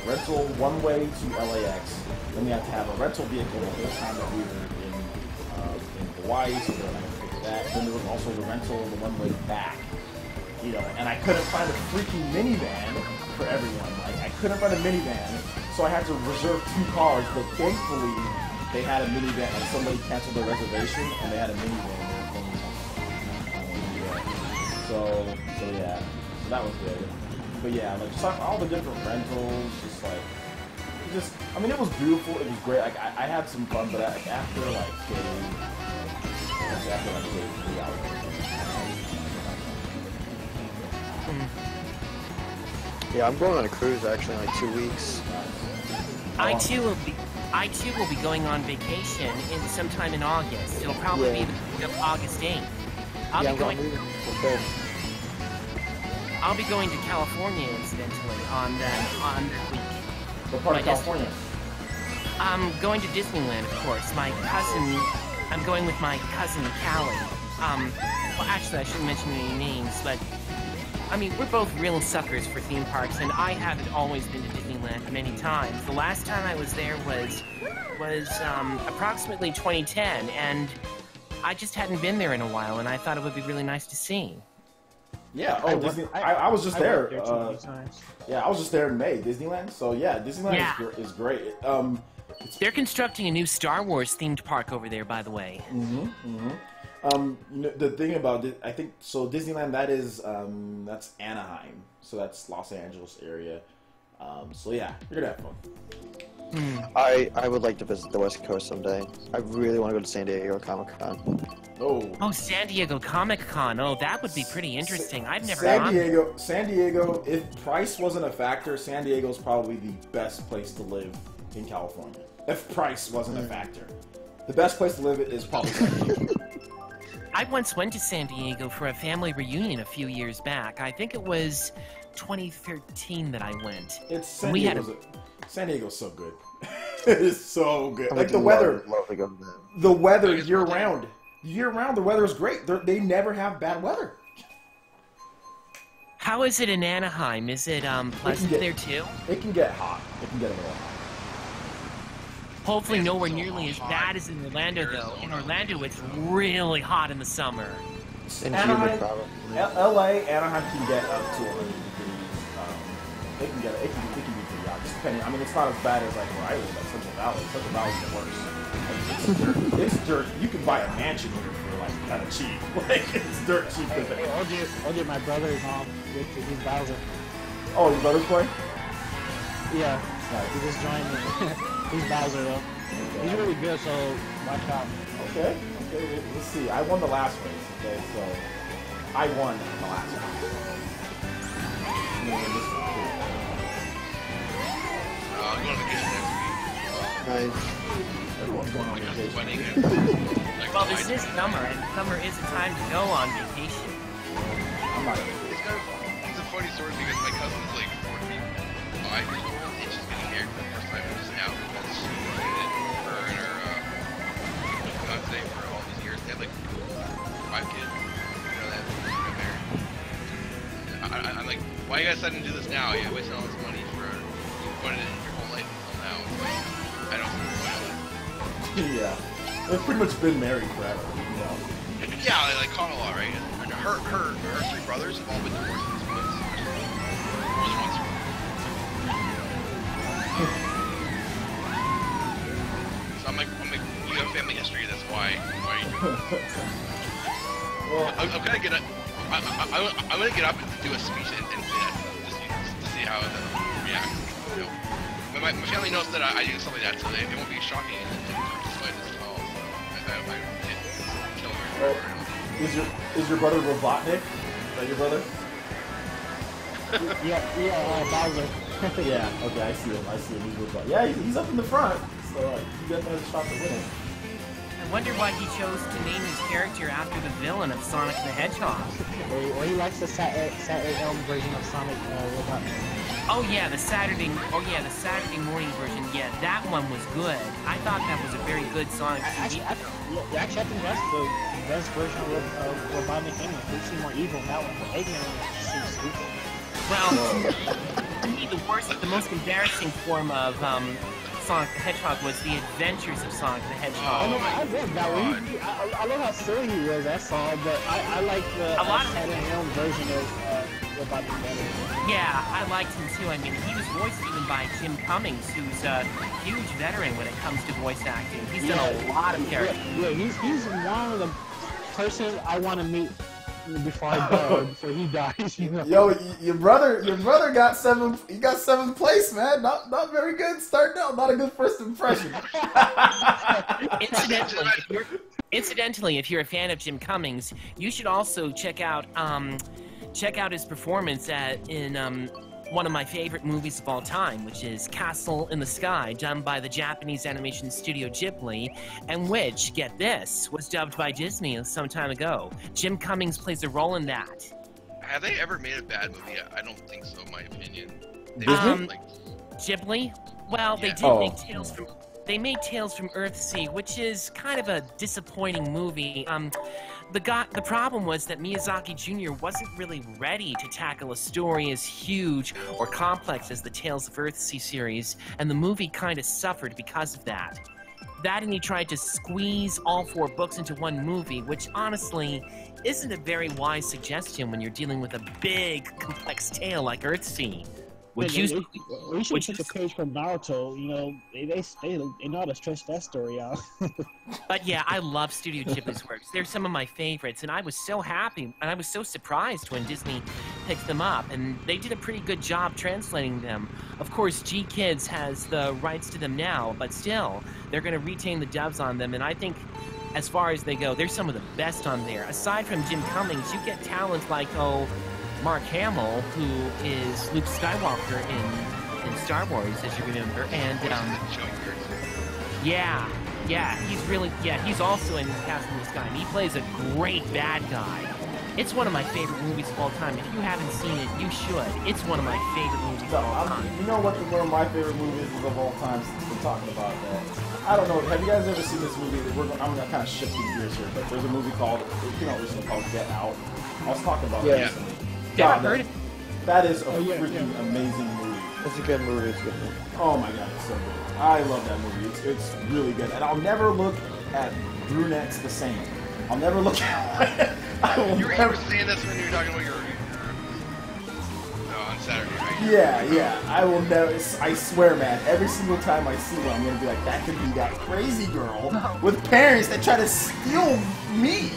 rental one-way to LAX, then you have to have a rental vehicle the whole time that we were in Hawaii, so they're not going to pay for that. Then there was also the rental, the one-way back. You know, and I couldn't find a freaking minivan for everyone. Like, I couldn't find a minivan, so I had to reserve 2 cars, but thankfully they had a minivan, like somebody canceled their reservation, and they had a minivan there for me. So that was good. But yeah, like, just all the different rentals, just like, I mean, it was beautiful, it was great, like, I had some fun, but after day 3 hours. Yeah, I'm going on a cruise actually in like 2 weeks. I too will be going on vacation sometime in August. It'll probably be the week of August 8th. I'll be going to California incidentally on that week. What part of California? I'm going to Disneyland, of course. I'm going with my cousin Callie. Well, actually, I shouldn't mention any names, but I mean, we're both real suckers for theme parks, and I haven't always been to Disneyland many times. The last time I was there was approximately 2010, and I just hadn't been there in a while, and I thought it would be really nice to see. Yeah, I was just there. Yeah, I was just there in May, Disneyland. So yeah, Disneyland is great. They're constructing a new Star Wars themed park over there, by the way. You know, the thing about it, I think so. Disneyland, that's Anaheim, so that's Los Angeles area. So yeah, you're gonna have fun. I would like to visit the West Coast someday. I really want to go to San Diego Comic-Con. Oh, San Diego Comic-Con. Oh, that would be pretty interesting. I've never gone. San Diego, if price wasn't a factor, San Diego's probably the best place to live in California. If price wasn't a factor. The best place to live is probably San Diego. I once went to San Diego for a family reunion a few years back. I think it was 2013 that I went. San Diego's so good. It is so good. Like the weather. The weather year round. Year round, the weather is great. They never have bad weather. How is it in Anaheim? Is it pleasant there too? It can get hot. It can get a little hot. Hopefully nowhere nearly as bad as in Orlando, though. In Orlando, it's really hot in the summer. Anaheim, LA, Anaheim can get up to 100 degrees. It can be pretty hot. Just depending. I mean, it's not as bad as like where I live, like Central Valley. Central Valley's the worst. Like, it's dirt. You can buy a mansion here for like $30,000 kind of cheap. Like, it's dirt cheap. OJ, my brother is on with his Bowser. Oh, your brother's playing? Yeah. Nice. He just joined me. He's Bowser though. Okay. He's really good, so watch out. Okay. Okay. Let's see. I won the last race. Okay, so I won the last race. I'm going to vacation next week. Nice. Everyone's going on My cousin's vacation. wedding. And, Well, this is summer, and summer is a time to go on vacation. I'm not. It's a funny story because my cousin's like 45 years old and she's getting married for the first time just now because she waited her and her fiance for all these years. They had like 5 kids. You know, they got married. I'm like, why you guys deciding to do this now? You're wasting all this money for you put it in your whole life until now. It's like, I don't see the point of it. Yeah. They've pretty much been married forever, you know. Yeah, like caught a lot, right? And her 3 brothers have all been divorced at this point. More than once. So I'm like, you have family history. That's why you do it. Well, I'm gonna get up. I'm gonna get up and do a speech and say that just to see how it reacts. You know, my family knows that I do stuff like that, so it won't be shocking despite this at all. So I can't kill her. is your brother Robotnik? Is that your brother? Yeah, Bowser. Yeah. Okay, I see him. He's Robot. Yeah, he's up in the front, so you definitely have a shot to win it. I wonder why he chose to name his character after the villain of Sonic the Hedgehog. Or he likes the Sat AM version of Sonic Robot. Oh yeah, the Saturday morning version. Yeah, that one was good. I thought that was a very good Sonic TV. Actually, I think that's the best version of Robotnik anyway. They seem more evil in that one. But Eggman seems stupid. Well, to me, the most embarrassing form of Sonic the Hedgehog was the Adventures of Sonic the Hedgehog. Oh no, I love that one. I love how silly he was. That song, but I like the Sat AM version of Robotnik better. Yeah, I liked him too. I mean, he was voiced even by Jim Cummings, who's a huge veteran when it comes to voice acting. He's done a lot of characters. Yeah, he's one of the persons I want to meet before I die, before he dies. You know? Yo, your brother got 7th. He got 7th place, man. Not very good starting out. Not a good first impression. Incidentally, if you're a fan of Jim Cummings, you should also check out his performance in one of my favorite movies of all time, which is Castle in the Sky, done by the Japanese animation studio Ghibli, and which, get this, was dubbed by Disney some time ago. Jim Cummings plays a role in that. Have they ever made a bad movie? I don't think so, in my opinion. Ghibli? Well, they did make Tales from... They made Tales from Earthsea, which is kind of a disappointing movie. The problem was that Miyazaki Jr. wasn't really ready to tackle a story as huge or complex as the Tales of Earthsea series, and the movie kind of suffered because of that. That, and he tried to squeeze all 4 books into one movie, which honestly isn't a very wise suggestion when you're dealing with a big, complex tale like Earthsea. We should take a page from Naruto. You know, they know how to stretch that story out. But yeah, I love Studio Ghibli's works. They're some of my favorites, and I was so happy, and I was so surprised when Disney picked them up, and they did a pretty good job translating them. Of course, G-Kids has the rights to them now, but still, they're going to retain the dubs on them, and I think, as far as they go, they're some of the best on there. Aside from Jim Cummings, you get talent like, Mark Hamill, who is Luke Skywalker in Star Wars, as you remember, and he's also in Castle in the Sky, and he plays a great bad guy. It's one of my favorite movies of all time. If you haven't seen it, you should. It's one of my favorite movies of all time. You know what? One of my favorite movies of all time, since we're talking about that. I don't know. Have you guys ever seen this movie? I'm gonna kind of shift gears here, but there's a movie called Get Out. I was talking about it recently. Never heard of it. That is a freaking amazing movie. It's a good movie. It's a good movie. Oh my god, it's so good. I love that movie. It's really good. And I'll never look at brunettes the same. I'll never look at... You were saying this when you were talking about your on Saturday, right? Yeah. I will never... I swear, man, every single time I see one, I'm going to be like, that could be that crazy girl with parents that try to steal me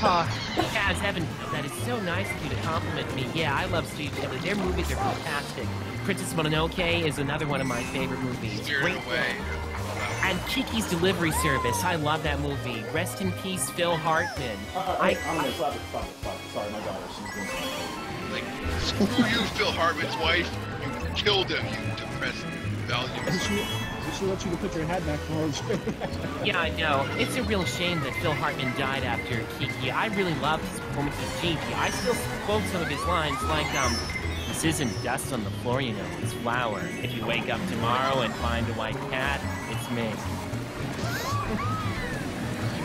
Kaz, Evan, that is so nice of you to compliment me. Yeah, I love Studio Ghibli. Their movies are fantastic. Princess Mononoke is another one of my favorite movies. Spirited Away. And Kiki's Delivery Service. I love that movie. Rest in peace, Phil Hartman. I'm gonna stop it. Sorry, my daughter. She's doing something. Like, screw you, Phil Hartman's wife. You killed him, you depressed values. She let you to put your hat back for her. Yeah, I know. It's a real shame that Phil Hartman died after Kiki. I really loved his performance as Gigi. I still quote some of his lines like, this isn't dust on the floor, you know, it's flour. If you wake up tomorrow and find a white cat, it's me.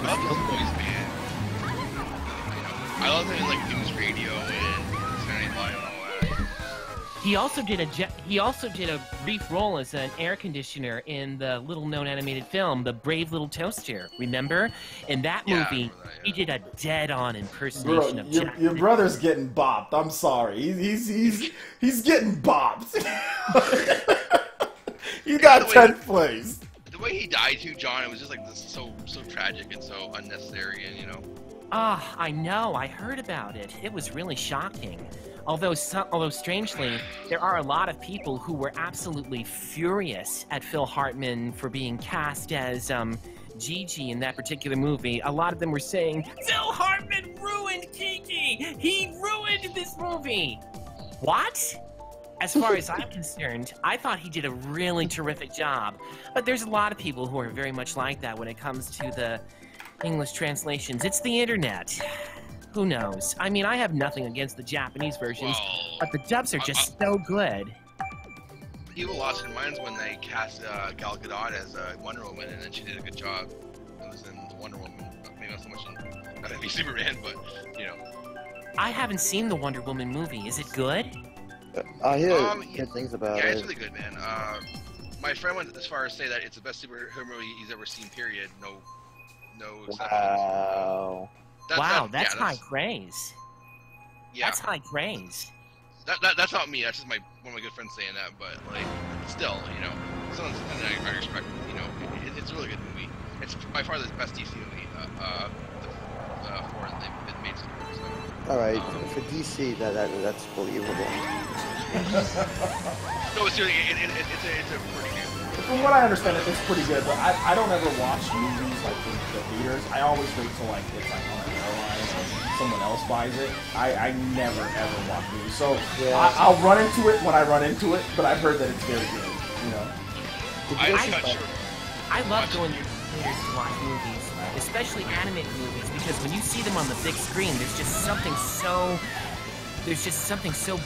I love his voice, man. I love him in, like, news radio and Saturday Night Live and all that. He also did a brief role as an air conditioner in the little-known animated film, The Brave Little Toaster. Remember? In that movie, he did a dead-on impersonation of Jack. Your brother's getting bopped. I'm sorry. He's getting bopped. You got 10th place. The way he died too, John, it was just like this so tragic and so unnecessary, and you know. Ah, I know. I heard about it. It was really shocking. Although strangely, there are a lot of people who were absolutely furious at Phil Hartman for being cast as Gigi in that particular movie. A lot of them were saying, Phil Hartman ruined Kiki! He ruined this movie! What? As far as I'm concerned, I thought he did a really terrific job. But there's a lot of people who are very much like that when it comes to the English translations. It's the internet. Who knows? I mean, I have nothing against the Japanese versions, but the dubs are just so good. People lost their minds when they cast Gal Gadot as Wonder Woman, and then she did a good job. It was in Wonder Woman, maybe not so much in Superman, but, you know. I haven't seen the Wonder Woman movie. Is it good? I hear good things about it. Yeah, it's really good, man. My friend went as far as say that it's the best superhero movie he's ever seen, period. No exceptions. Wow. That's high praise. Yeah. That's high praise. That's not me. That's just one of my good friends saying that. But like, still, you know, someone's and I respect. You know, it's a really good movie. It's by far the best DC movie for they've made so far. All right, for DC, that's believable. No, seriously, it's a pretty good. From what I understand, it's pretty good, but I don't ever watch movies like in the theaters. I always wait till like it's like on an airline or someone else buys it. I never ever watch movies, so yeah. I'll run into it when I run into it. But I've heard that it's very good. You know, I love going to theaters to watch movies, especially animated movies, because when you see them on the big screen, there's just something so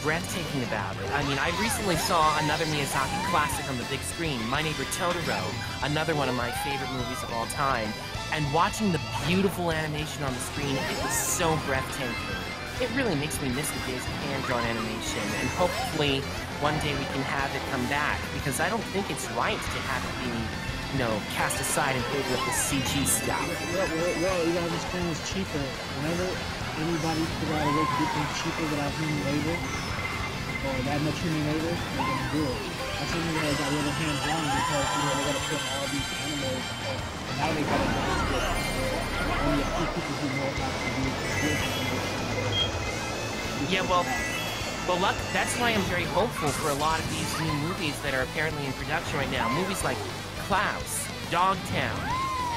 breathtaking about it. I mean, I recently saw another Miyazaki classic on the big screen, My Neighbor Totoro, another one of my favorite movies of all time. And watching the beautiful animation on the screen, it was so breathtaking. It really makes me miss the days of hand-drawn animation, and hopefully one day we can have it come back, because I don't think it's right to have it be, you know, cast aside in favor of the CG stuff. Well, you know, this thing is cheaper. Whenever anybody figure out a way to do things cheaper without human labor, or that much human labor, they're gonna do it. That's when they got a little hands on, because you know they gotta put all these animals, and now they gotta do it. Only a few people who know how to do it. Yeah, well, look, that's why I'm very hopeful for a lot of these new movies that are apparently in production right now. Movies like Klaus, Dogtown,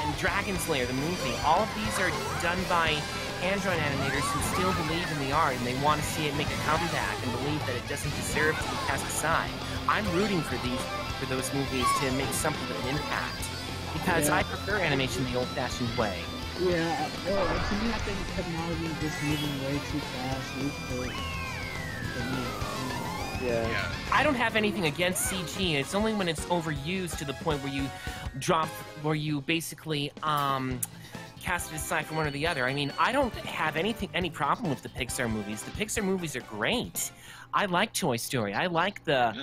and Dragon Slayer, the movie. All of these are done by hand-drawn animators who still believe in the art, and they want to see it make a comeback and believe that it doesn't deserve to be cast aside. I'm rooting for those movies to make something of an impact, because I prefer animation the old-fashioned way. Yeah, well, to me, I think technology is just moving way too fast, at least for me. Yeah. I don't have anything against CG. It's only when it's overused to the point where you basically cast it aside from one or the other. I mean, I don't have any problem with the Pixar movies. The Pixar movies are great. I like Toy Story. I like the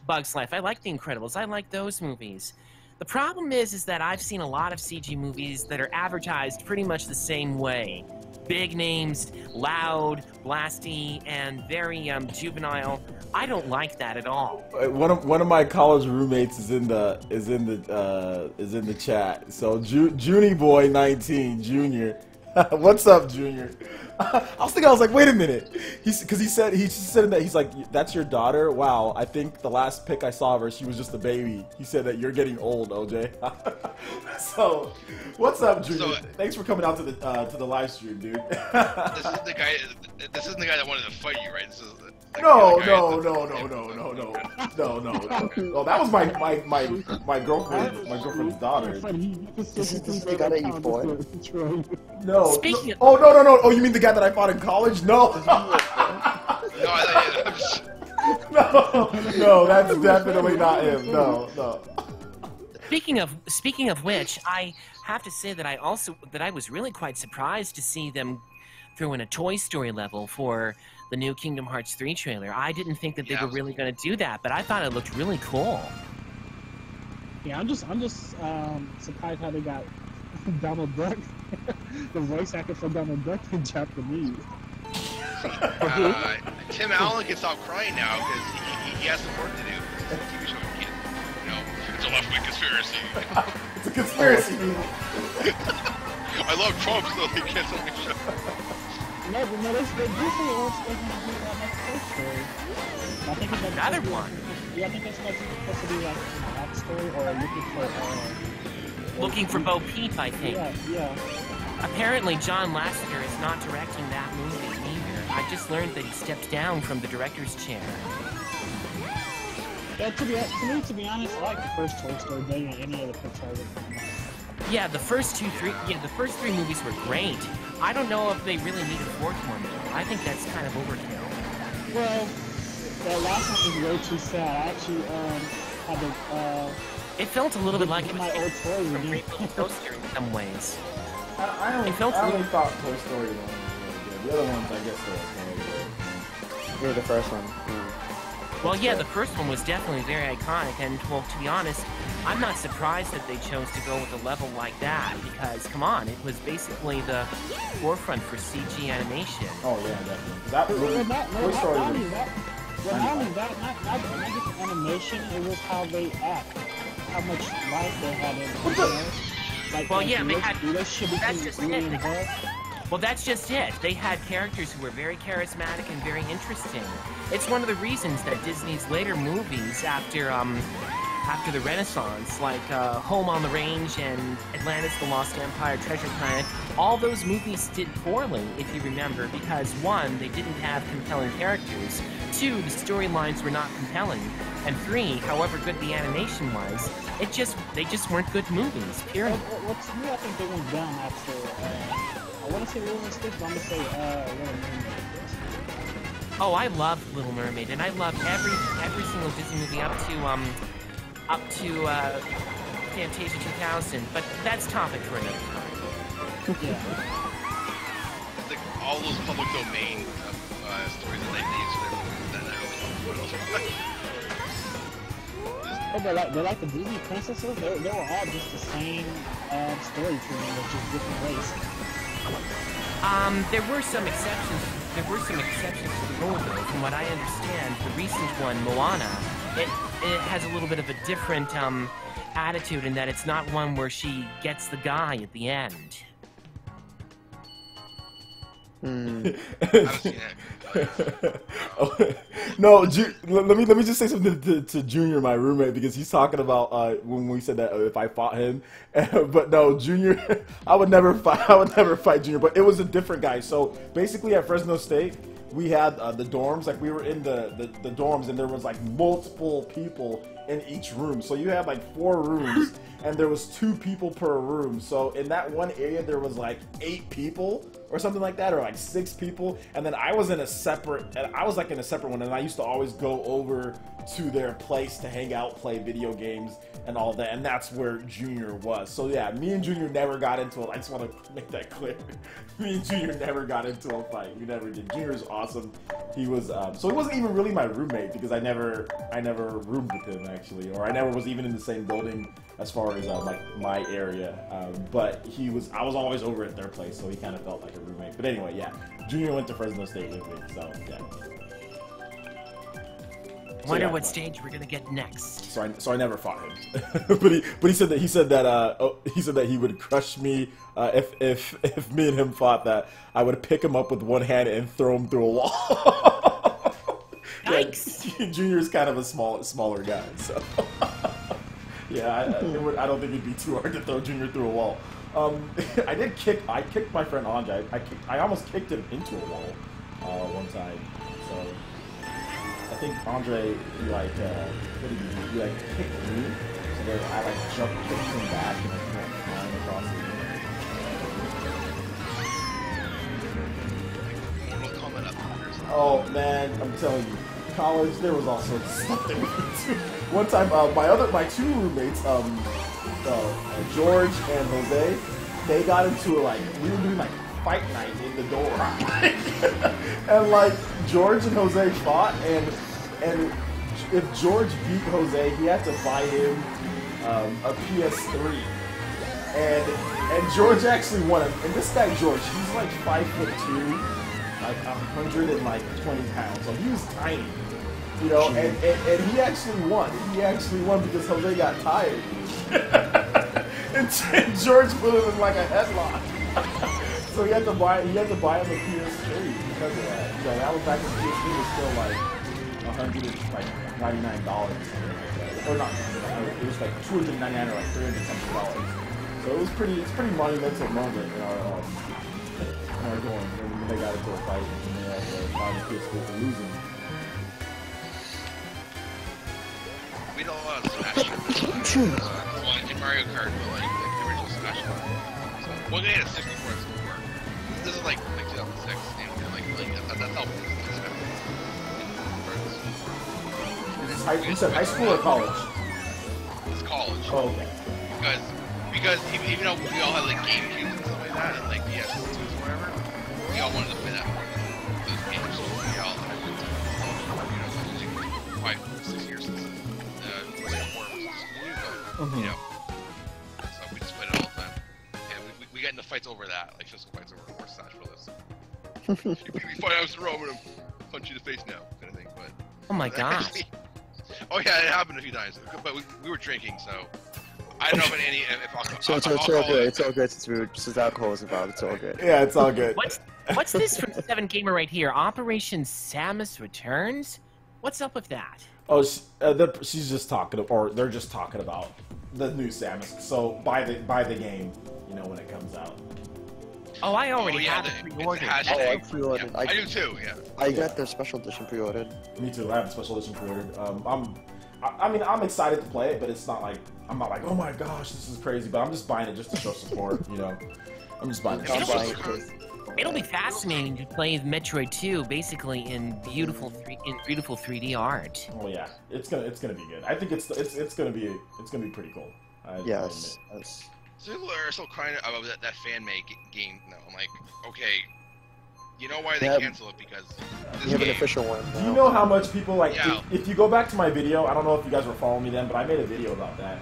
Bug's Life. I like The Incredibles. I like those movies. The problem is that I've seen a lot of CG movies that are advertised pretty much the same way. Big names, loud, blasty, and very juvenile. I don't like that at all. One of my college roommates is in the chat. So Junie Boy 19 Junior, What's up, Junior? I was like, wait a minute. He said that he's like, that's your daughter. Wow, I think the last pic I saw of her, she was just a baby. He said that you're getting old, OJ. So, what's up, Junior? Thanks for coming out to the live stream, dude. This isn't the guy that wanted to fight you, right? This is No. That was my girlfriend. My girlfriend's daughter. This is the guy that you fought? No. Oh, you mean the guy that I fought in college? No. No, that's definitely not him. No. Speaking of which, I have to say that I was really quite surprised to see them throw in a Toy Story level for the new Kingdom Hearts 3 trailer. I didn't think that they were really going to do that, but I thought it looked really cool. Yeah, I'm just surprised how they got Donald Duck, the voice actor for Donald Duck in Japanese. Tim Allen can stop crying now because he has some work to do. It's a TV show he can't, it's a left-wing conspiracy. It's a conspiracy. I love Trump, so he can't tell me shit. No, they do say it's supposed to be that next story. I think it's another one. Yeah, I think it's supposed to be like a backstory or looking for Bo Peep, I think. Yeah. Apparently, John Lasseter is not directing that movie either. I just learned that he stepped down from the director's chair. Yeah, to be honest, I like the first Toy Story better than any other Pixar that came out. Yeah, the first three movies were great. I don't know if they really need a fourth one, though. I think that's kind of overkill. Well, the last one was way too sad. I actually had to. It felt a little bit like it was my old toy a rebuilt Toaster in some ways. I only thought Toy Story 1 was really good. The other ones, I guess, were okay. Yeah, the first one. Well, yeah, the first one was definitely very iconic, and, well, to be honest, I'm not surprised that they chose to go with a level like that, because, come on, it was basically the forefront for CG animation. Oh, yeah, definitely. That movie, Toy Story was... Well, not only that, not just the animation, it was how they act, how much life they had in it. Like, well, yeah, they had... That's just it. Well, that's just it. They had characters who were very charismatic and very interesting. It's one of the reasons that Disney's later movies, after the Renaissance, like Home on the Range and Atlantis, the Lost Empire, Treasure Planet, all those movies did poorly, if you remember, because one, they didn't have compelling characters, two, the storylines were not compelling, and three, however good the animation was, they just weren't good movies, period. Well, to me, I think they went down after, I want to say Little Mermaid, but I'm going to say Little Mermaid. Oh, I love Little Mermaid, and I love every single Disney movie up to Fantasia 2000, but that's topic for another time. Yeah. Like all those public domain stories that they use for their movies, Oh, but like the Disney princesses, they were all just the same story to me, with just different ways. There were some exceptions. There were some exceptions to the rule, though. From what I understand, the recent one, Moana, it has a little bit of a different attitude in that it's not one where she gets the guy at the end. No, let me just say something to Junior, my roommate, because he's talking about when we said that if I fought him, but no, Junior, I would never fight Junior, but it was a different guy. So basically, at Fresno State, we had the dorms, like we were in the dorms, and there was like multiple people in each room. So you had like 4 rooms, and there was 2 people per room. So in that one area, there was like 8 people or something like that, or like 6 people. And then I was in a separate one, and I used to always go over to their place to hang out, play video games, and all that. And that's where Junior was. So yeah, me and Junior never got into it. I just want to make that clear. Me and Junior never got into a fight. We never did. Junior's awesome. He was so he wasn't even really my roommate, because I never roomed with him actually, or I never was even in the same building as far as like my area. But I was always over at their place, so he kind of felt like a roommate. But anyway, yeah, Junior went to Fresno State with me, so yeah. Wonder what stage we're gonna get next. So I never fought him, but he said that he would crush me if me and him fought. That I would pick him up with one hand and throw him through a wall. Yikes! Yeah, Junior's kind of a smaller guy, so yeah, I don't think it'd be too hard to throw Junior through a wall. I kicked my friend Andre. I almost kicked him into a wall one time. So I think Andre, what did he do? He kicked me, so then I kicked him back and went flying across the room. Oh man, I'm telling you, college there was all sorts of stuff that we could do. One time, my two roommates, George and Jose, they got into we were doing fight night in the door, and George and Jose fought, and if George beat Jose, he had to buy him a PS3, and George actually won it. And this guy George, he's 5'2", 120 pounds, so he was tiny. You know, and he actually won. He actually won because Jose got tired. And George put him in a headlock. So he had to buy him a PS3 because of that. You know, that was back when PS3 was still $199 or something like that. Or not, it was $299 or $300 something. So it's pretty monumental moment in our dorm when they got into a fight and they had to buy the PS3 for losing. We know a lot of Smash in Mario Kart, but the original Smash. So one guy had a 64 before. This is like 2006, and that's how. You said high school or college? It's college. Oh, okay. Because even though we all had Game Cubes and stuff like that, and PS2s or whatever, we all wanted to play that more than those games. So we all had to, 5, 6 years since. So we just played it all the time, and we got into fights over that, physical fights over Smash Brothers. We fight out the room and punch you in the face now, kind of thing. But oh my god! Oh yeah, it happened a few times, but we were drinking, so I don't know if alcohol. So it's all good. It's all good since alcohol is involved. It's all good. Yeah, it's all good. What's this from 7 Gamer right here? Operation Samus Returns. What's up with that? Oh, she's just talking, or they're just talking about the new Samus. So buy the game, when it comes out. Oh, I already have it pre-ordered. I pre-ordered. Yeah, I do too. Yeah. I got the special edition pre-ordered. Me too. I have the special edition pre-ordered. I'm excited to play it, but it's not I'm not oh my gosh, this is crazy. But I'm just buying it just to show support. I'm just buying it. It'll be fascinating to play Metroid 2 basically in beautiful 3D art. Oh yeah, it's gonna be good. I think it's gonna be pretty cool. Yes. People are still crying about that fan-made game. No, I'm okay. You know why they cancel it? Because you have an official one. Do you know how much people if you go back to my video, I don't know if you guys were following me then, but I made a video about that.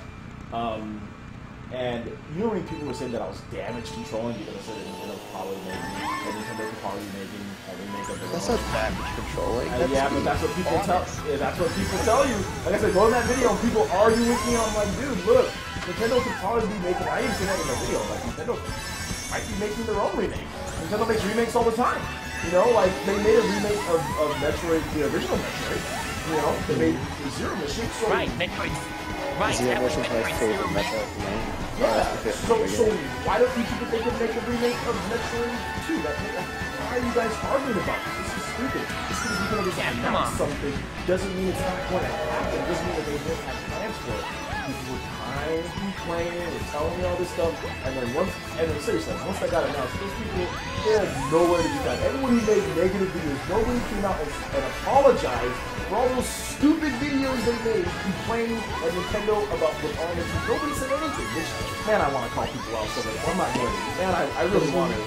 And you know how many people were saying that I was damage controlling because I said Nintendo could probably make Nintendo could probably making a remake of the That's not damage controlling. Yeah, but that's what people tell. Yeah, that's what people tell you. Like I said, go in that video and people argue with me. I'm like, dude, look, Nintendo could probably be making. I even said that in the video. Nintendo might be making their own remake. Nintendo makes remakes all the time. They made a remake of Metroid, the original Metroid. They made Zero Mission. So right, Metroid. Right, Zero Mission is my favorite Metroid game. Yeah, so why don't you think they could make a remake of Metroid 2? Why are you guys arguing about this? This is stupid. Just because you announce something doesn't mean it's not going to happen. It doesn't mean that they didn't have plans for it. People were trying to complain and telling me all this stuff, and then seriously, once that got announced, those people, they had nowhere to be found. Everyone who made negative videos, nobody came out and apologized for all those stupid videos they made complaining at Nintendo about with all this. Nobody said anything. Which, man, I want to call people out so I'm not going to. Man, I really want to.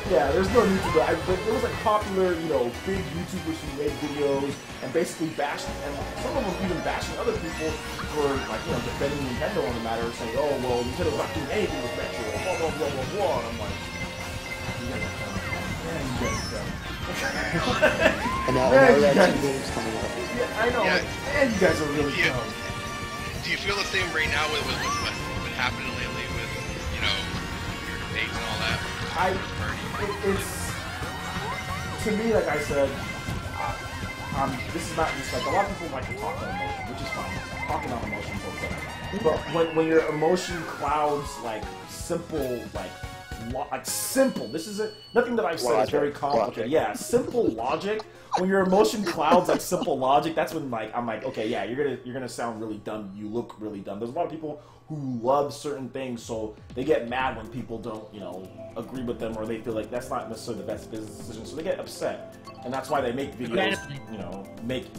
Yeah, there's no need to. But there was popular, big YouTubers who made videos and basically bashing, and some of them even bashing other people for defending Nintendo on the matter, saying, "Oh, well, Nintendo's not doing anything with Metroid, blah blah blah blah blah." And I'm like, man, you guys go. And now that 2 games coming out. I know. Yeah. Man, you guys are really dumb. Do you feel the same right now with what's been happening lately with, you know, your debates and all that? It's to me, like I said, this is not just like a lot of people like to talk on emotion, which is fine. Talking on emotions is okay. But when your emotion clouds like simple, like simple. This is nothing that I've said is very complicated. Yeah, simple logic. When your emotion clouds like simple logic, that's when like I'm like, okay, yeah, you're gonna sound really dumb. You look really dumb. There's a lot of people who love certain things, so they get mad when people don't, you know, agree with them, or they feel like that's not necessarily the best business decision. So they get upset, and that's why they make videos. You know,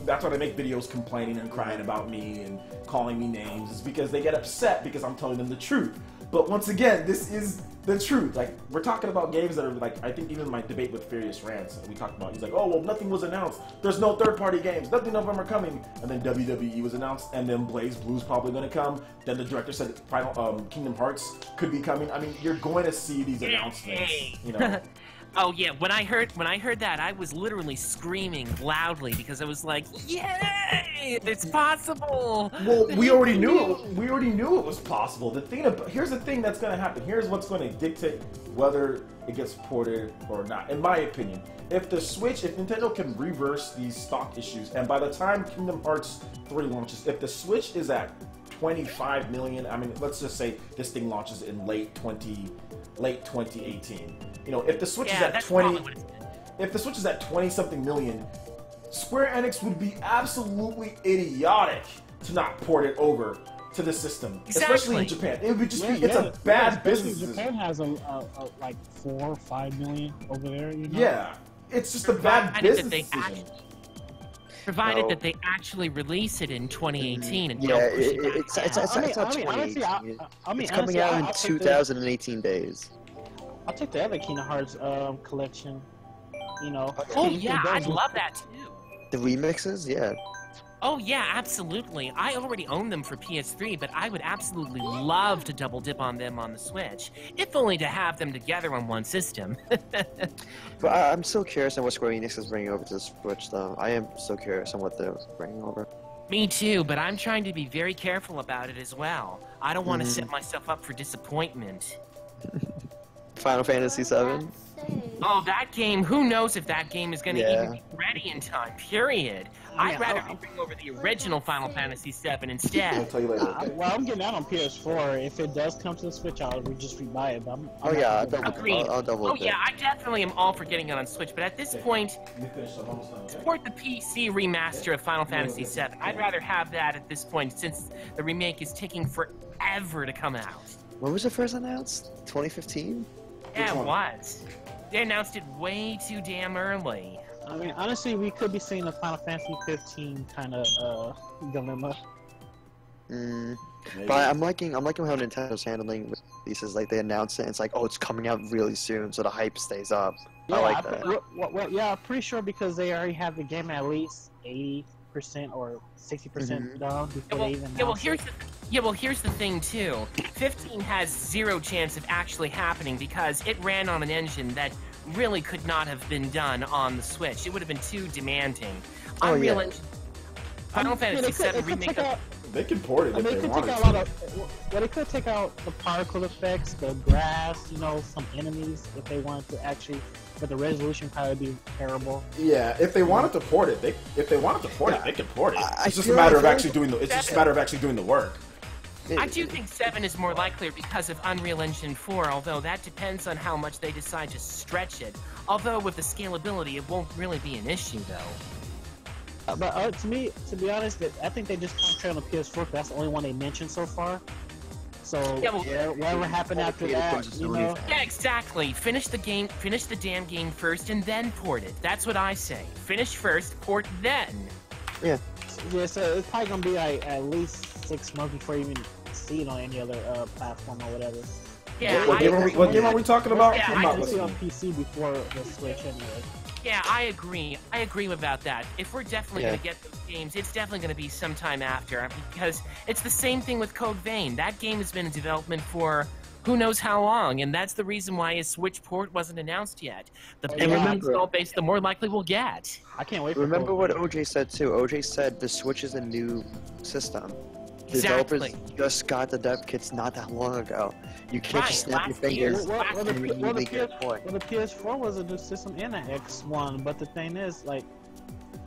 that's why they make videos complaining and crying about me and calling me names. Is because they get upset because I'm telling them the truth. But once again, this is the truth. Like, we're talking about games that are like, I think even my debate with Furious Rants, we talked about, he's like, oh, well, nothing was announced. There's no third-party games. Nothing of them are coming. And then WWE was announced, and then Blaze Blue's probably going to come. Then the director said Kingdom Hearts could be coming. I mean, you're going to see these announcements, you know. Oh yeah, when I heard that, I was literally screaming loudly because I was like, "Yay! It's possible!" Well, we already knew it was possible. Here's the thing that's going to happen. Here's what's going to dictate whether it gets ported or not. In my opinion, if Nintendo can reverse these stock issues, and by the time Kingdom Hearts 3 launches, if the Switch is at 25 million, I mean, let's just say this thing launches in late 2018. You know, if the Switch is at 20 something million, Square Enix would be absolutely idiotic to not port it over to the system, especially in Japan. It would just be it's a bad business. Japan has like 4 or 5 million over there. You know? Yeah, it's just a bad business decision. Provided that they actually release it in 2018 and don't push it back. It's coming out in 2018 days. I'll take the other Kingdom Hearts collection. You know. Oh yeah, I'd love that too. The remixes, yeah. Oh yeah, absolutely. I already own them for PS3, but I would absolutely love to double dip on them on the Switch, if only to have them together on one system. But I'm so curious on what Square Enix is bringing over to the Switch, though. I am so curious on what they're bringing over. Me too, but I'm trying to be very careful about it as well. I don't want to set myself up for disappointment. Final Fantasy VII? Oh, that game, who knows if that game is going to even be ready in time, period. I'd rather bring over the original Final Fantasy VII instead. I'll tell you later. Well, I'm getting that on PS4. If it does come to the Switch, I'll just rebuy it. But I'll double yeah, I definitely am all for getting it on Switch, but at this point, support the PC remaster of Final Fantasy VII. I'd rather have that at this point, since the remake is taking forever to come out. When was it first announced? 2015? Yeah, it was. They announced it way too damn early. I mean, honestly, we could be seeing a Final Fantasy 15 kind of dilemma. But I'm liking how Nintendo's handling releases. Like, they announce it, and it's like, oh, it's coming out really soon, so the hype stays up. Yeah, I like that. Yeah, I'm pretty sure because they already have the game at least 80% or 60% done before they even announce it. Well, here's the thing, too. 15 has zero chance of actually happening because it ran on an engine that really could not have been done on the Switch. It would have been too demanding. Unreal Engine... Final Fantasy VII Remake... They can port it if they wanted to. Well, they could take out the particle effects, the grass, you know, some enemies if they wanted to actually... But the resolution probably be terrible. Yeah, if they wanted to port it, they could port it. It's just a matter of actually doing the work. I do think 7 is more likely because of Unreal Engine 4, although that depends on how much they decide to stretch it. Although with the scalability, it won't really be an issue, though. But to me, to be honest, I think they just concentrate on the PS4 because that's the only one they mentioned so far. So whatever happened after that, you know. Yeah, exactly. Finish the damn game first, and then port it. That's what I say. Finish first, port then. Yeah. Yeah. So it's probably gonna be like at least 6 months before you even see it on any other platform or whatever. Yeah. What game are we talking about? Yeah, I can see it on PC before the Switch anyway. Yeah, I agree. I agree about that. If we're definitely going to get those games, it's definitely going to be sometime after, because it's the same thing with Code Vein. That game has been in development for, who knows how long, and that's the reason why a Switch port wasn't announced yet. The bigger the remember- install base, the more likely we'll get. I can't wait for Remember Cold what War. OJ said too. OJ said the Switch is a new system. Exactly. Developers just got the dev kits not that long ago. You can't just Right, snap your last year. fingers Well, and the immediately get a toy. Well, the PS4 was a new system and an X1, but the thing is, like,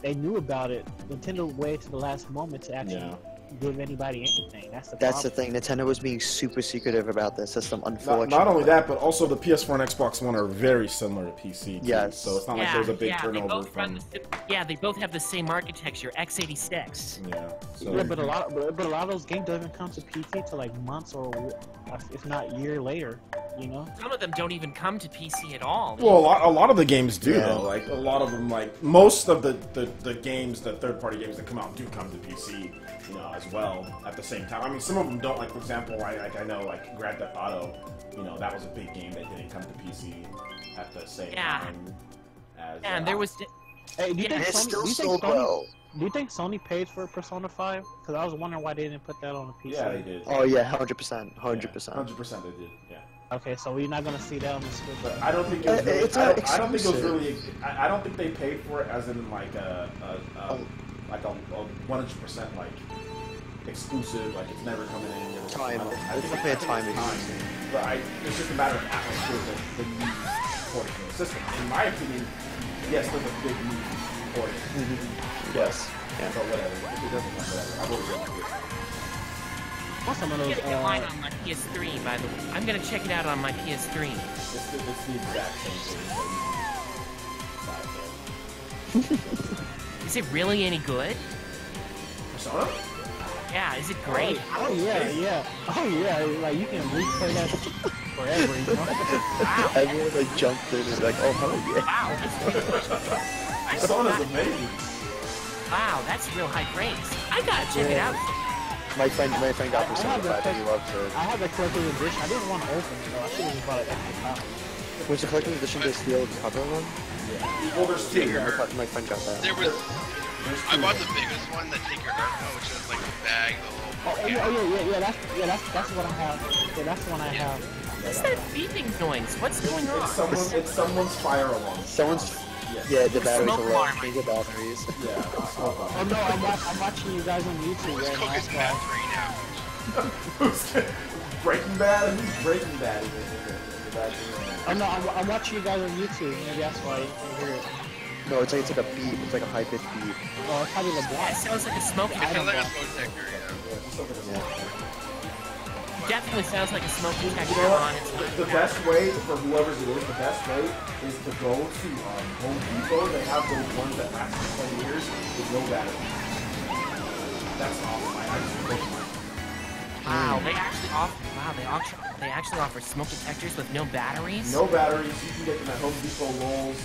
they knew about it. Nintendo waited to the last moment to actually give anybody anything. That's the That's the problem. thing. Nintendo was being super secretive about this system, Not, unfortunately. not only that, but also the PS4 and Xbox One are very similar to PC. Too. Yes. So it's not like there's a big they turnover both from. they both have the same architecture, x86. Yeah. So Yeah, but a lot of those games don't even come to PC till like months or if not year later. You know. Some of them don't even come to PC at all. Well, a lot of the games do Yeah. though. Like a lot of them, like most of the games, the third-party games that come out do come to PC, you know, as well at the same time. I mean, some of them don't. Like for example, I know like Grand Theft Auto, you know, that was a big game that didn't come to PC at the same time as. And there was. Hey, do you think And it's Sony? still Do you think sold Sony? well. Do you think Sony paid for Persona 5? Because I was wondering why they didn't put that on the PC. Yeah, they did. Oh yeah, 100%, 100%. 100% they did. Yeah. Okay, so we're not gonna see that on the Switch. But I don't think it was really, It's I not don't think it was exclusive. really. I don't think they paid for it as in like a 100% like exclusive. Like it's never coming in. It's Time. I It's think definitely a it's time time. exclusive. But it's just a matter of atmosphere that the new porting of the system. In my opinion, yes, there's a big new porting. Yes. Yeah. But whatever. If it doesn't come, whatever. I would have done it. What's some of I'm those? gonna get mine on my PS3, by the way. I'm gonna check it out on my PS3. It's the exact same thing. Is it really any good? Persona? Yeah, is it great? Oh yeah. Oh yeah. Like you can replay that forever. You know? Everyone like jumped in and was like, oh hell yeah. Wow, Persona's amazing. wow, that's real high praise. I gotta check it out. My friend got I Persona have the 5 and he loved it. I have the collector's edition. I didn't want to open it though. I should have just bought it extra copy. Was the collector's edition the steel cover one? Well, there's two. Yeah, my friend got that. There was. I bought the biggest one, that Take Your Heart one, which is like a bag, the whole. That's what I have. Yeah, that's the one I have. What's that beeping noise? What's going on? It's someone's fire alarm. Someone's yeah, the batteries Smoke are low. alarm. Change the batteries. Yeah, smoke alarm. Oh no, I'm watching you guys on YouTube Who's right now. cooking That's Matt why. 3 now? Breaking Bad? Who's Breaking Bad? Oh no, I'm watching you guys on YouTube. Maybe that's why you can hear it. No, it's like a beep. It's like a high pitched beep. Oh, it's probably the Yeah, it black. sounds like a smoke It sounds like a detector. smoke detector, yeah. Yeah. Definitely sounds like a smoke detector You know on what? its The best way for whoever's it is, the best way is to go to Home Depot. They have those ones that last for 10 years with no battery. That's awesome. I just broke mine. Wow, they actually offer smoke detectors with no batteries. No batteries. You can get them at Home Depot, Lowe's,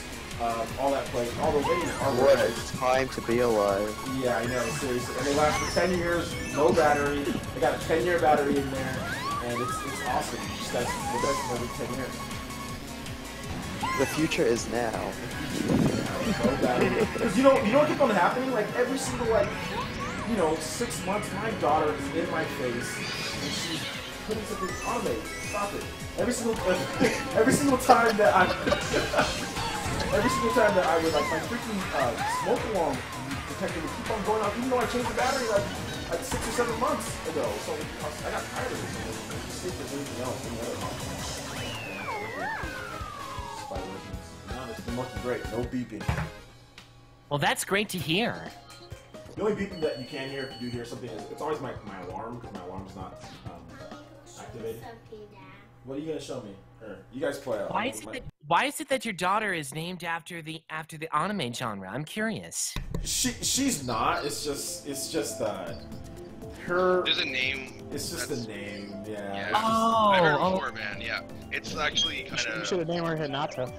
all that place. All those things are What worth a time to be alive. Yeah, I know, seriously. And they last for 10 years, no battery. They got a 10-year battery in there, and it's awesome. You just gotta replace them every 10 years. The future is now. No battery. Because you know what kept on happening? Like every single 6 months, my daughter is in my face, and she's putting something on me. Stop it. Every single time that I would like my freaking smoke alarm detector would keep on going off, even though I changed the battery like 6 or 7 months ago. So I got tired of it. So let's see if there's anything else. Any other options. No, it's been working great. No beeping. Well, that's great to hear. The only beeping that you can hear if you do hear something is it's always my alarm because my alarm's not activated. What are you gonna show me? Or you guys play. Why is it that your daughter is named after the anime genre? I'm curious. She's not. It's just her. There's a name. It's just the name. Yeah. Oh, I heard before, man. Yeah, it's actually kind You of. should have named her Hinata.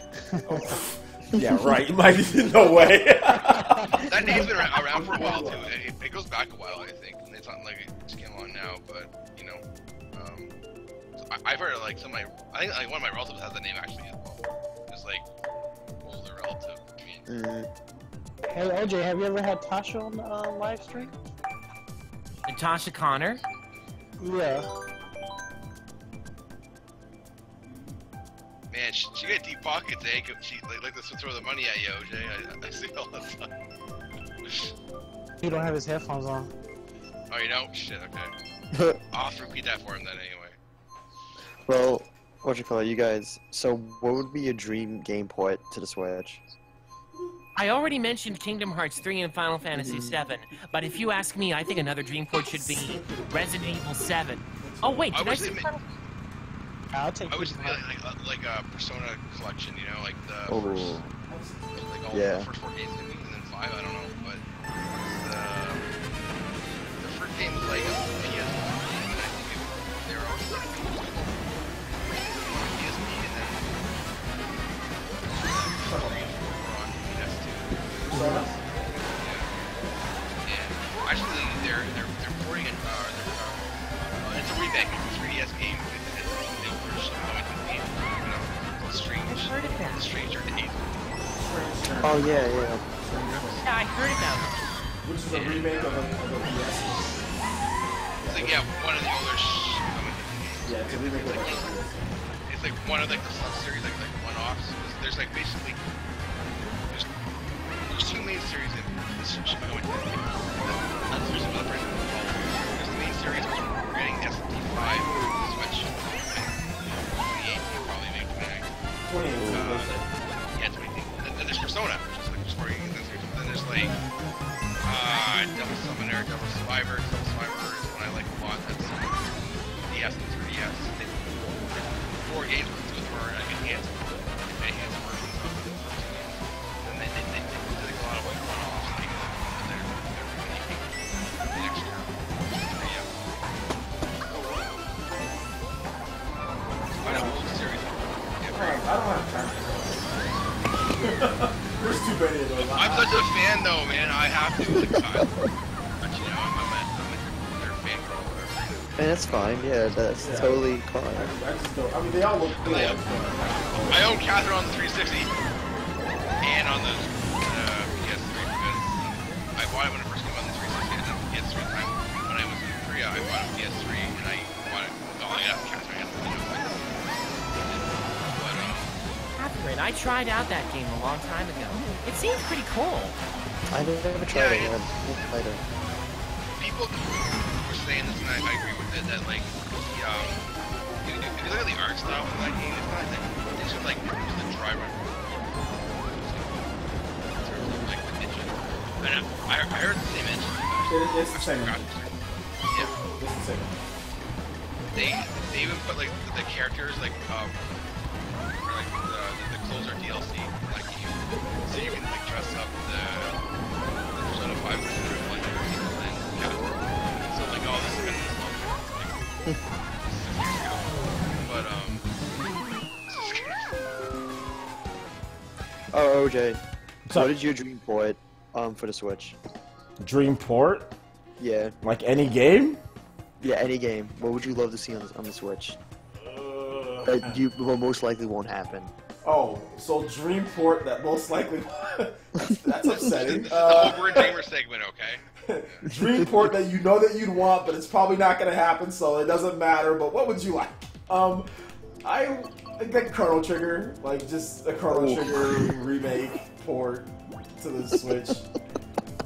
Yeah, right. You might even no way. That name's been around for a while too. It goes back a while, I think. And it's not like it just came on now, but you know, so I've heard like some of my. I think like one of my relatives has that name actually as well. It's like older relative. I mean, Hey OJ, have you ever had Tasha on the live stream? Natasha Connor. Yeah. Man, she got deep pockets, eh? She like to throw the money at you, OJ. I see all the time. He don't have his headphones on. Oh, you don't? Shit, okay. I'll have to repeat that for him then anyway. Well, what you call it, you guys? So, what would be your dream game port to the Switch? I already mentioned Kingdom Hearts 3 and Final Fantasy 7, but if you ask me, I think another dream port should be Resident Evil 7. Oh wait, did I say Final? I'll take. I wish like a Persona collection, you know, like the Oh, first, like all yeah. the first 4 games maybe, and then 5, I don't know, but the first game was like a PS1, and I think they were all like PSP, and then on PS2. Yeah. Actually, they're porting it. It's a remake. It's a 3DS game. Stranger Days. Oh, yeah. Yeah, I heard about it. Which is a remake of a PS. It's like, yeah, one of the older Yeah, it's a remake of a PS. It's like one of like the sub-series, like one-offs. There's like basically there's 2 main series in this should be going to there's some other versions involved. There's the main series which we're getting ST5 Switch in 2018 probably maybe 2019. Yeah, 2018. Then there's Persona, which is like just where you get this. Then there's like Devil Summoner, Devil Survivor. Devil Survivor is one I like a lot. That's DS and 3DS. They 4 games with more like enhanced versions of them. And they did like a lot of like one-offs, like they're remaking the extra. Yeah. It's quite a old series. I don't have time for that. There's too many of those. I'm such a fan though, man. I have to like Kyle. But you know, I'm their fan girl or whatever. And that's fine, yeah, that's totally fine. I just don't. I mean, they all look cool. I own Catherine on the 360 and on the PS3 because I bought it when it first came on the 360 and then PS3 time. When I was in Korea, I bought a PS3 and I bought it. Oh, I got Catherine. I tried out that game a long time ago. It seems pretty cool. I never tried it. People were saying this, and I agree with it. That like, if you look at the art style of that game, it's not that. It's just like the driver. Like the ninja. And I heard the same engine. It's the same. Yeah. It's the same. They even put like the characters like like the clothes are DLC, like so you can like dress up the Persona 5 one and yeah. So like all this kind of stuff like 6 years ago. But Oh, OJ, So- what is your dream port for the Switch? Dream port? Yeah, Like any game? yeah, any game. What would you love to see on the Switch? That you well, most likely won't happen. Oh, so dream port that most likely that's upsetting. we're in gamer segment, okay? Dream port that you know that you'd want, but it's probably not going to happen, so it doesn't matter. But what would you like? I like Chrono Trigger, like just a Chrono Trigger remake port to the Switch.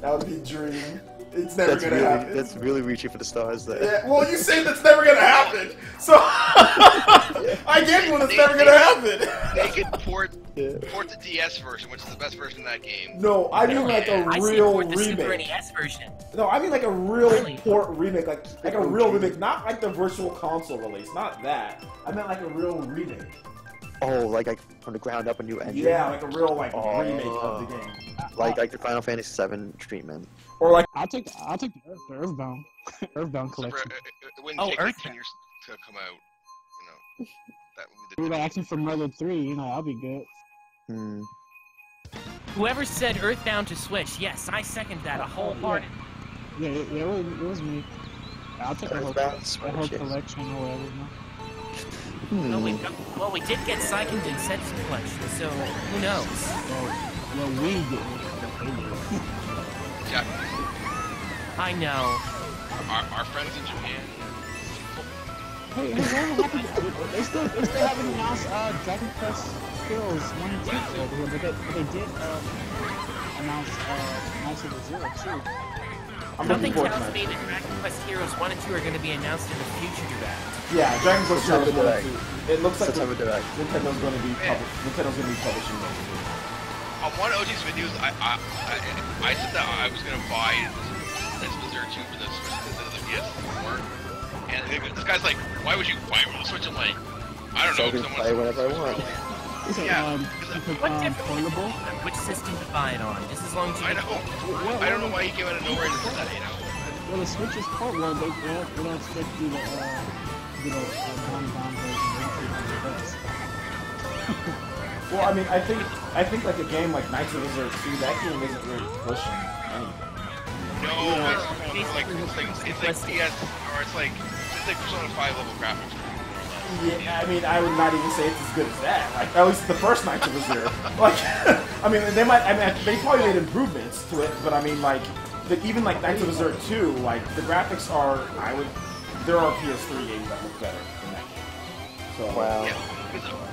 That would be dream. It's never gonna happen. That's really reaching for the stars there. Yeah, well, you say that's never gonna happen, so I gave you one that's never gonna happen. They could port the DS version, which is the best version of that game. No, I mean like a I real support the remake. Super NES version. No, I mean like a real Really? port remake, like a real remake, not like the Virtual Console release, not that. I meant like a real remake. Oh, like from the ground up, a new engine. Yeah, like a real remake of the game. Like the Final Fantasy VII treatment. Or like I'll take the Earthbound Earthbound collection. It wouldn't Oh, take like Earth 10 years to come out. You know, that would We be were the asking for Mother 3, you know, I'll be good. Hmm. Whoever said Earthbound to Switch, yes, I second that wholeheartedly. Yeah, it was me. I'll take the whole collection or whatever. You know? Well, we did get Psychic and Setsu collection, so who knows? Well, we did. Japanese. I know. Our friends in Japan, Hey, what happened? They still haven't announced Dragon Quest Heroes 1 and 2 over here, but they did announce Knights of the Zero too. Something tells me that Dragon Quest Heroes 1 and 2 are going to be announced in the future direct. Yeah, Dragon Quest Heroes 1 and 2. It looks like September direct. Nintendo's going to be publishing those. On one of OG's videos, I said that I was going to buy Knights of the Zero 2 for the Switch instead of the PS4. And this guy's like, why would you buy it for the Switch? I'm like, I don't know. So I can play whenever I want. Yeah. What portable? Which system to buy it on? Just as long as you. I know. I don't know why he came out of nowhere and said that, you know. Well, the Switch is portable. They don't expect you to down version. Well, I mean, I think like a game like Knights of the Zero 2, that game isn't really pushing anything. No, it's like PS, or it's like Persona 5 level graphics. Yeah, I mean, I would not even say it's as good as that. Like, at least the first Knights of the Zero. Like, I mean, they probably made improvements to it, but I mean, like, even like Knights of the Zero 2, like, the graphics are, there are PS3 games that look better than that game. So, wow. Yeah,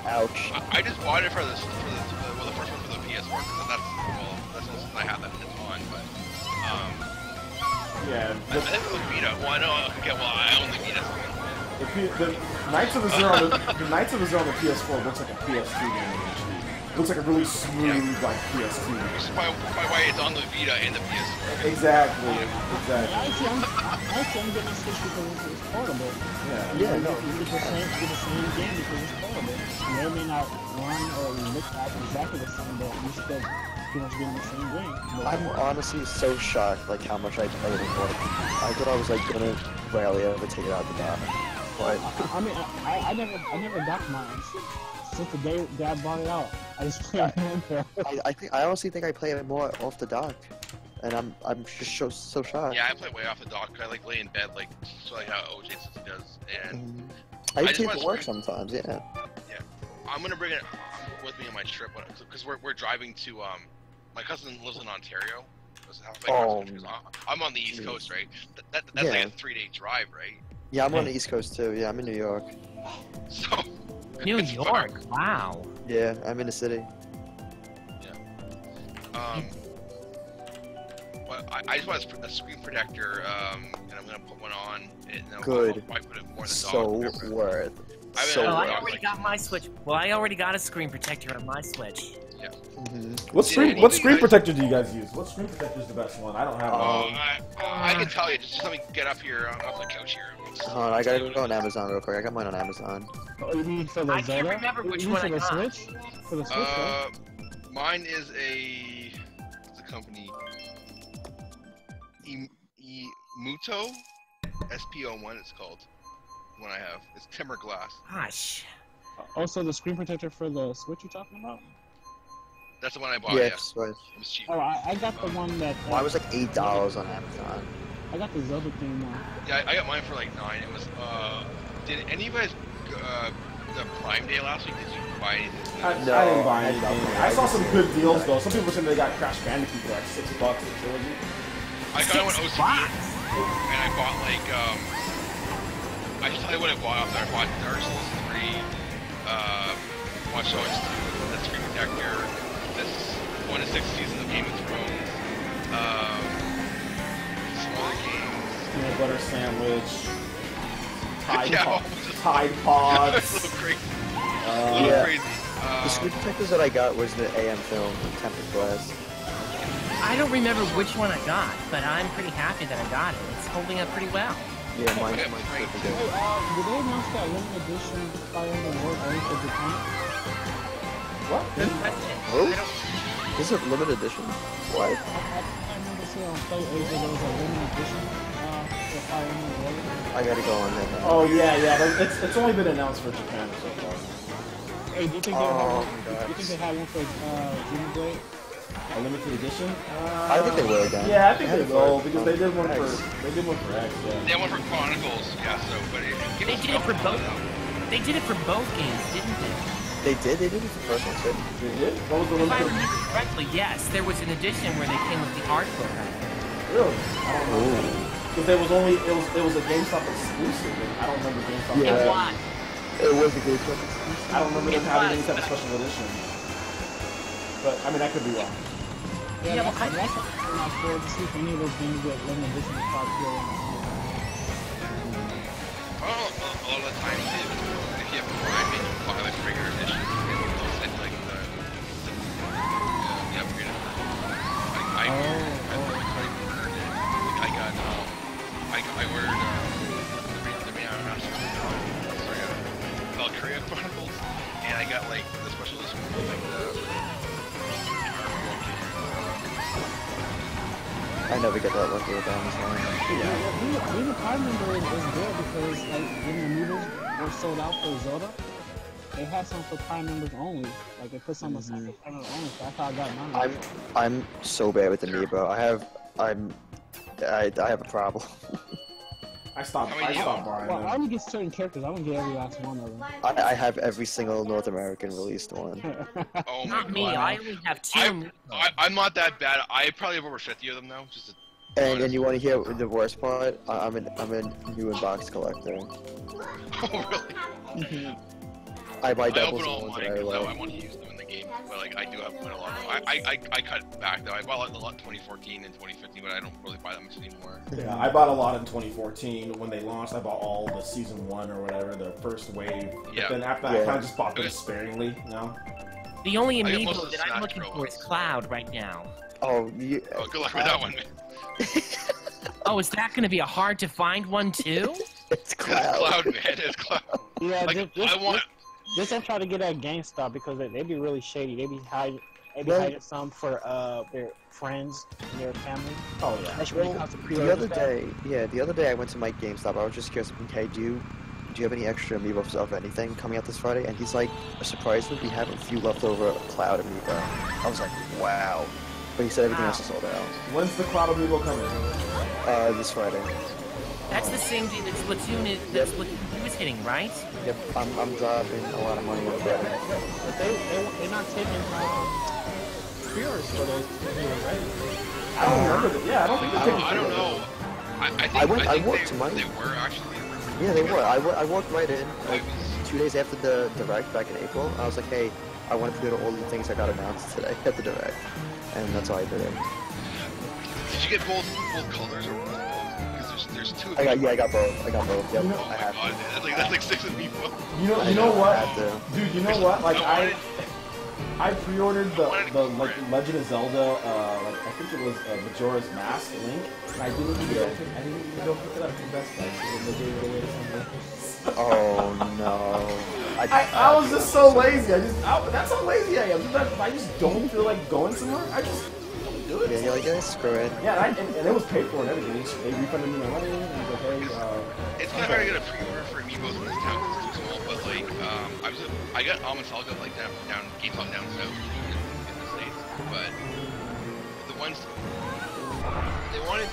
ouch. I just bought it for the first one for the PS4, because that's something I have that it's on, but, yeah. I think it was Vita. Well, I know, okay, well, I own the Vita. The Knights of the Zero, the Knights of the Zero on the PS4 looks like a PS2 game in HD. It looks like a really smooth, like PS2 game. Which is probably why it's on the Vita and the PS4. Exactly. Actually, I'm getting a Switch because it's portable. Yeah. No. You get the same game because it's portable. It may not run or look like exactly the same, but you still pretty much getting the same game. I'm honestly so shocked, like, how much I played it for. I thought I was, like, gonna rarely ever take it out the dock. But I mean, I never got mine since the day that I bought it out. I just played it. I honestly think I play it more off the dock, and I'm just so shocked. Yeah, I play way off the dock. I like lay in bed, like how OJ does, and I take it to work sometimes. Yeah. Yeah, I'm gonna bring it with me on my trip because we're driving to my cousin lives in Ontario. I'm on the East Coast, right? That's like a 3-day drive, right? Yeah, I'm on the East Coast too. Yeah, I'm in New York. So. New York, wow. Yeah, I'm in the city. Yeah. Well, I just want a screen protector, and I'm gonna put one on. And good. I'll put it more in the so dock, worth. I already got my Switch. Well, I already got a screen protector on my Switch. Yeah. What screen protector do you guys use? What screen protector is the best one? I don't have one. I can tell you. Just let me get up here off the couch here. Hold on, I gotta go on Amazon real quick. I got mine on Amazon. Oh, you mean for the I can't remember which one I got. Switch? For the Switch, right? Mine is what's the company? Muto? SPO1 it's called. The one I have. It's Timber Glass. Gosh. Also, the screen protector for the Switch you're talking about? That's the one I bought, yeah. Switch. It was cheap. Oh, I got the one that... Mine was like $8 on Amazon. I got the Zelda thing now. Yeah, I got mine for like $9. It was, did any of you guys, the Prime Day last week, did you buy anything? I didn't buy anything. I saw some good deals though. Some people said they got Crash Bandicoot for like $6 a trilogy. I got one OCD, and I bought like, I can tell you what I bought off there. I bought Dark Souls 3, Watch Dogs 2, the Screen Protector, this 1 to 6 season of Game of Thrones, some other games. Peanut butter sandwich. Tide Pods. It's a little crazy. A little crazy. The screen protectors that I got was the AM film tempered glass. I don't remember which one I got, but I'm pretty happy that I got it. It's holding up pretty well. Yeah, mine's pretty good. Did they announce that limited edition Fire Emblem World only for Japan? What? Good question. Oh? This is a limited edition? Why? I remember seeing on Play Asia there was a limited edition for Fire Emblem World. I gotta go on there now. Oh yeah. It's only been announced for Japan so far. Hey, do you think they had one for Xenoblade? A limited edition? I think they will again. Yeah, I think they will because they did one for X. Yeah. They had one for Chronicles, yeah. So, but They did it for both. They did it for both games, didn't they? They did it for the first one too. They did? What was the If I limited? remember correctly, yes. There was an edition where they came with the art book. Really? I don't know. Because there was only it was a GameStop exclusive. And I don't remember GameStop. It was. It was a GameStop exclusive. I don't remember them having any type of special edition. But I mean, I could be wrong. Yeah, that's something I was forward to see if any of those games get limited edition to start here. Well, a lot of the time, if you have a Prime and you buy like regular edition, they'll send like the upgraded version. Like I ordered Valkyria Chronicles, and I got like the special edition with like I never get that lucky with Amazon. Yeah, being a Prime member is good because like when the amiibos were sold out for Zelda, they had some for Prime members only. Like they put some aside for Prime members only, so that's how I got mine. I'm so bad with Amiibo. I have a problem. I stopped buying Well, I them. only get certain characters. I don't get every last one of them. I have every single North American released one. oh my Not me. god. I only have 2. I'm not that bad. I probably have over 50 of them now. Just And you want to hear the worst part? I'm a new in-box collector. oh really? I buy I doubles open and all ones mine that I because I love. want to use them in the game, but like I do have quite a lot of them. I cut back though. I bought a lot in 2014 and 2015, but I don't really buy that much anymore. Yeah, I bought a lot in 2014 when they launched. I bought all the season 1 or whatever, the first wave. Yeah. But then after that, I kind of just bought them Okay. sparingly. No. The only I got most amiibo of the that I'm Smash looking Bros. for is Cloud right now. Oh, Oh, good luck with that one, man. Oh, is that going to be a hard to find one too? it's It's Cloud. Cloud, man. It's Cloud. Yeah, Like, I want. just don't try to get at GameStop because they be really shady. They be hiding Well- hiding some for their friends and their family. Oh yeah. Especially when it comes to The pre-order other stuff. the other day I went to my GameStop. I was just curious, okay, do you have any extra amiibos of anything coming out this Friday? And he's like, surprisingly, we have a few leftover Cloud amiibo. I was like, wow. But he said everything else is sold out. When's the Cloud Amiibo coming? This Friday. That's the same day that Splatoon is, that Splatoon 2 is hitting, right? Yep, I'm dropping a lot of money on that. But they're not taking pre-orders for those videos, right? I don't remember. Yeah, I don't think they're taking I don't pre-orders. know. I think, I went- I I think walked to mine. they were actually. Yeah, they were. I walked right in, like 2 days after the Direct back in April. I was like, hey, I want to do all the things I got announced today at the Direct. And that's how I did it. Did you get both colors or both? Because there's two. I got both. Yep, You know- Oh I my have god, that's like 6 of me. You know I what? had to. Dude, you know what? Like I I pre-ordered the wanted like Legend of Zelda. Like I think it was Majora's Mask Link. And I didn't even go pick it up from Best Buy. So they gave it away to somebody else. Oh no. I was just so lazy. That's how lazy I am. Sometimes if I just don't feel like going somewhere, I just don't do it. Yeah, you're like, yeah, screw it. Yeah, and it was paid for and everything. They refunded me my money. And it was like, hey, It's kind of hard to get a pre-order for Amiibos in this town because it's too small. But like, I got Almasalga like down GameStop down south in the States. But the ones they wanted,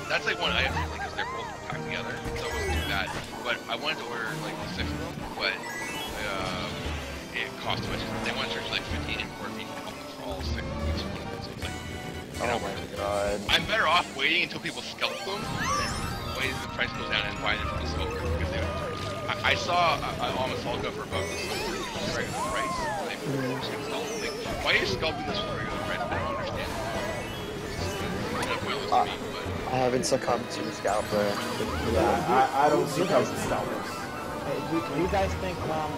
that's like one I have to because they're both packed together, so it wasn't too bad. But I wanted to order like 6 of them, but it cost too much. They wanted to charge like 15 import fee for all 6 of each one of them. So it's like, you know, Oh my god. I'm better off waiting until people scalp them than waiting until the price goes down and buying them from the scalper because they would charge. I saw Almasalga for about the regular price. Like, like, why are you scalping this for regular price? I don't understand. It's kind of pointless to me, but. I haven't succumbed to the scalper. yeah, I don't see how it's scalpers. Hey, do you guys think they'll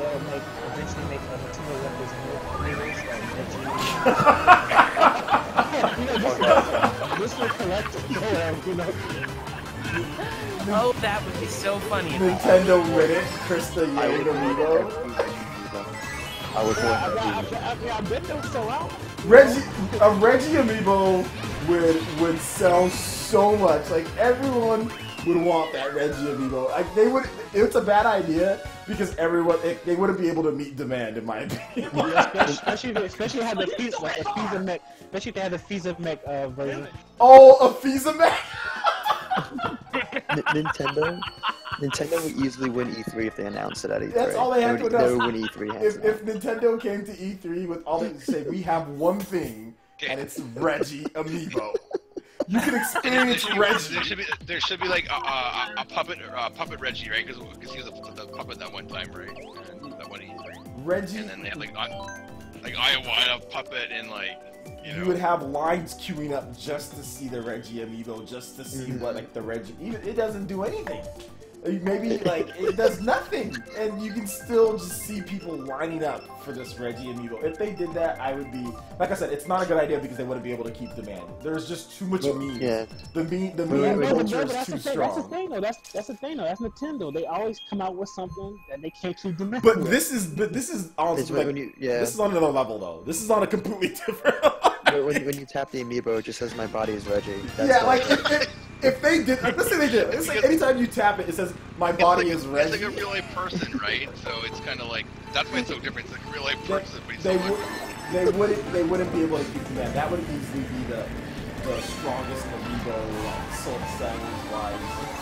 eventually make Nintendo Records new this will collect you know. Oh, that would be so funny. if- Nintendo Reddit, Krista Yade Amiibo. I would want I bet they'll sell out. A Reggie Amiibo would sell so much. Like everyone would want that Reggie Amiibo. Like they would. It's a bad idea because they wouldn't be able to meet demand, in my opinion. Especially had the Fiza Mech. Especially if they had the Fiza Mech version. Oh, a Fiza Mech. Nintendo would easily win E3 if they announced it at E3. That's all they have to They announce. would win E3 hands down. If Nintendo came to E3 with all they say, we have one thing, and it's Reggie Amiibo. You can experience Reggie. There should be like a puppet Reggie, right? Because he was the puppet that one time, right? And that one E3. Reggie. And then they had like I want a puppet and like. You would have lines queuing up just to see the Reggie amiibo, just to see what like the Reggie. It doesn't do anything. Maybe like it does nothing, and you can still just see people lining up for this Reggie amiibo. If they did that, I would be like I said. It's not a good idea because they wouldn't be able to keep demand. There's just too much meme. Yeah. The meme culture is too strong. That's the thing though. That's the thing though. That's Nintendo. They always come out with something that they can't keep demand. But this is honestly like, this is on another level though. This is on a completely different. when you tap the amiibo, it just says my body is Reggie. That's yeah, like if they did, like, let's say they did. It's like anytime you tap it, it says my body is Reggie. It's like a real life person, right? So it's kind of like that's why it's so different. It's like a real life person. They wouldn't be able to keep that. That would easily be the strongest amiibo, like soul sounds wise.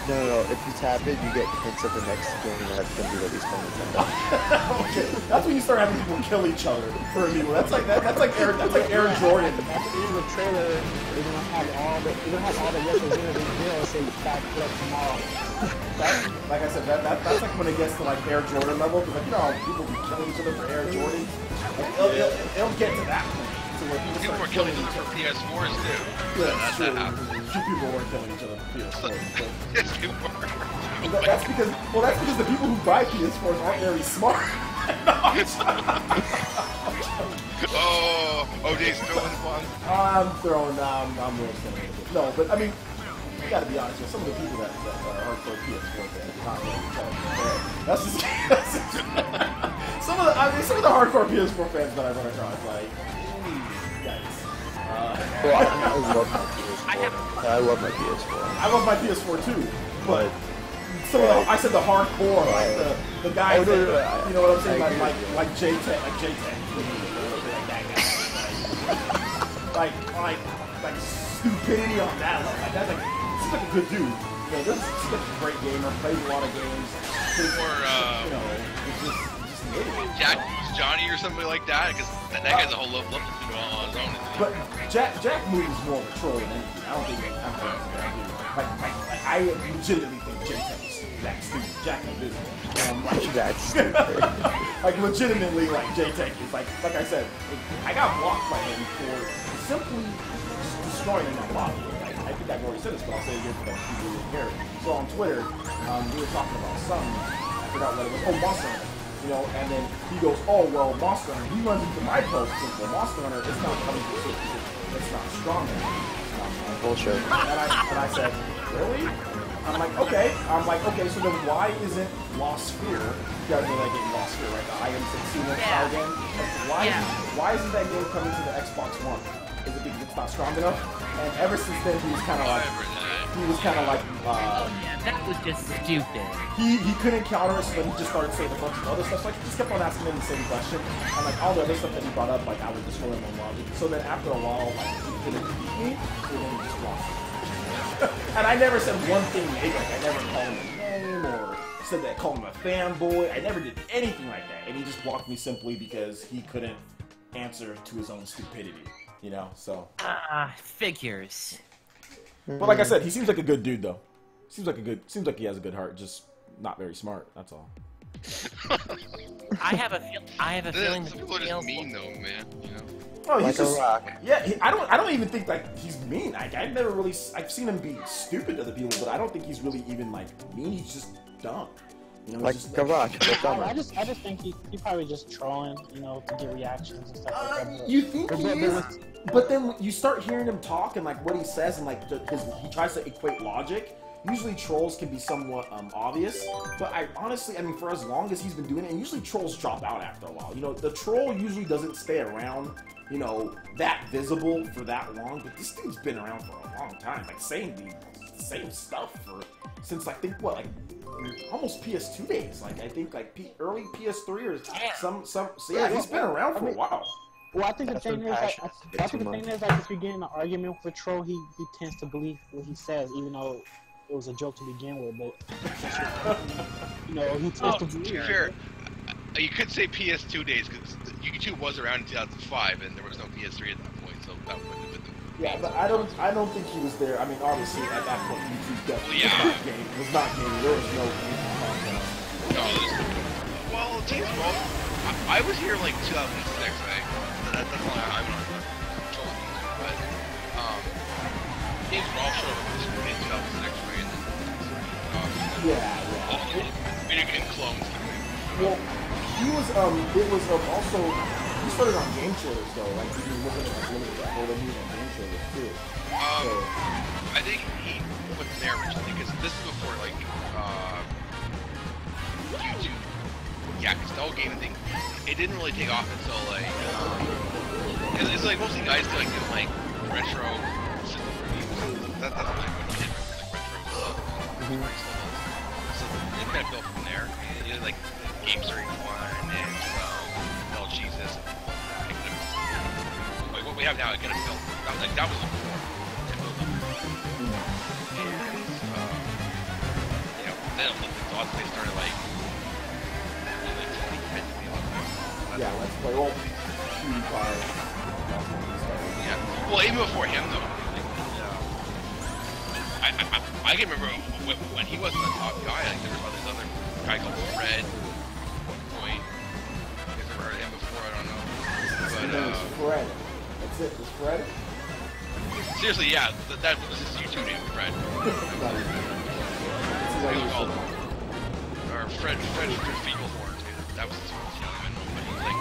No. If you tap it, you get hints of the next game that's gonna be released on Nintendo. Okay, that's when you start having people kill each other for amiibo. That's like Aaron Jordan. At the end of the trailer, they're gonna have all the representatives there say back collect tomorrow. Like I said, that's like when it gets to like Air Jordan level, because like you know how people be killing each other for Air Jordans. Like, it'll get to that point. So where people were killing each other for PS4s too. Yeah, that happened. Two people were killing each other for PS4s. Yes, they were. That's because the people who buy PS4s aren't very smart. OJ's throwing fun. I'm roasting it. No, but I mean, you gotta be honest with some of the people that are hardcore PS4 fans. Not really. That's just some of the hardcore PS4 fans that I run across. Like, yikes. I love my PS4. I love my PS4 too, but some of the, I said the hardcore, like the guys that, you know what I'm saying, like J-Tech, like that guy, like stupidity on that level. Like that's like, seems like a good dude. You know, this is like a great gamer, plays a lot of games. You know, it's just an idiot. Johnny or somebody like that, because that guy's a whole level on his own. But Jack Mood is more of a troll than anything. I don't think I'm going to that dude. Like I legitimately think J-Tech is that stupid. Jack is invisible. That's stupid. Like legitimately, like J-Tech is like I said, I got blocked by him for simply just destroying my lobby. I think I've already said this, but I'll say it again for those people who didn't hear it. So on Twitter, we were talking about something. I forgot what it was. Oh, Monster Hunter. You know, and then he goes, oh, well, Monster Hunter. He runs into my post and says, well, Monster Hunter, it's not coming to it. It's not strong enough. Bullshit. And I said, really? I'm like, okay, so then why isn't Lost Sphere, you guys know that game Lost Sphere, right? The IM16 style game? Like, why isn't that game coming to the Xbox One? Is it because it's not strong enough? And ever since then, he was kind of like, that was just stupid. He couldn't counter it, so then he just started saying a bunch of other stuff. So, like, he just kept on asking him the same question. And, like, all the other stuff that he brought up, like, I would destroy him on logic. So then after a while, like, he couldn't beat me, so then he just lost. And I never said one thing negative. Like, I never called him a name or said that, called him a fanboy. I never did anything like that. And he just blocked me simply because he couldn't answer to his own stupidity. You know, so. Figures. But like I said, he seems like a good dude, though. Seems like he has a good heart, just not very smart. That's all. I have a feeling that some people are just mean, though, man. You know. Oh, he's like just, a rock. Yeah, I don't even think like he's mean. Like I've seen him be stupid to other people, but I don't think he's really even like mean. He's just dumb. You know, Like Garage. I just think he probably just trolling, you know, to get reactions and stuff like that. You think he is? But then you start hearing him talk and like what he says and like he tries to equate logic. Usually trolls can be somewhat obvious, but I mean, for as long as he's been doing it, and usually trolls drop out after a while. You know, the troll usually doesn't stay around, you know, that visible for that long. But this dude's been around for a long time, like saying the same stuff since I think what, like almost PS2 days. Like I think like early PS3 or some. So yeah, he's been around for a while. Well, I think the thing is, like, if you get in an argument with a troll, he tends to believe what he says, even though it was a joke to begin with. But you know, he tends to believe. To be fair, you could say PS2 days because YouTube was around in 2005 and there was no PS3 at that point, so that would have been the. Yeah, but I don't think he was there. I mean, obviously at that point YouTube definitely was not gaming. There was no gaming content. No, well, James Rolfe, I was here like 2006, right? That's why I'm not controlling music, but James Rolfe showed up in 2006, right? All video game clones. Well, he was it was also he started on game trailers though, like he wasn't like limited to photo music on game trailers too. So I think he was there originally because this is before like YouTube. Yeah, because the whole gaming thing, it didn't really take off until like cause it's like mostly guys like doing like retro system reviews. That's like what he did, like retro stuff. So it kind of built from there. He did like Game Series 1 and Hell Jesus. Like what we have now, it kind of built. That was before. And you know, then the thoughts they started like. Yeah, let's play all PewDiePie. Yeah. Well, even before him though. I can remember when he wasn't the top guy. Like there was this other guy called Fred. Point. You guys ever heard of him before? I don't know. But Fred. That's it. It's Fred. Seriously, yeah. That was his YouTube name, Fred. Or Fred Fiegelhorn. That was his name. But he was like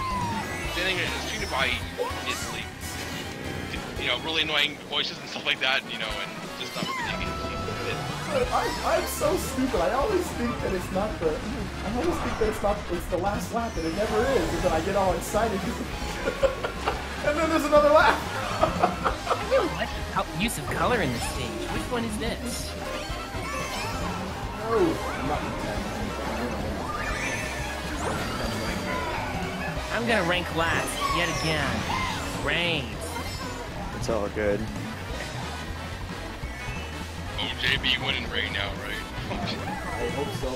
standing in his PewDiePie Italy. You know, really annoying voices and stuff like that. You know, and just not really thinking. I'm so stupid. I always think that it's not the. I always think that it's the last lap, and it never is. And then I get all excited, and then there's another lap. I really like the use of color in this stage. Which one is this? No, not I'm gonna rank last yet again. Great. It's all good. Oh, JB winning right now, right? I hope so.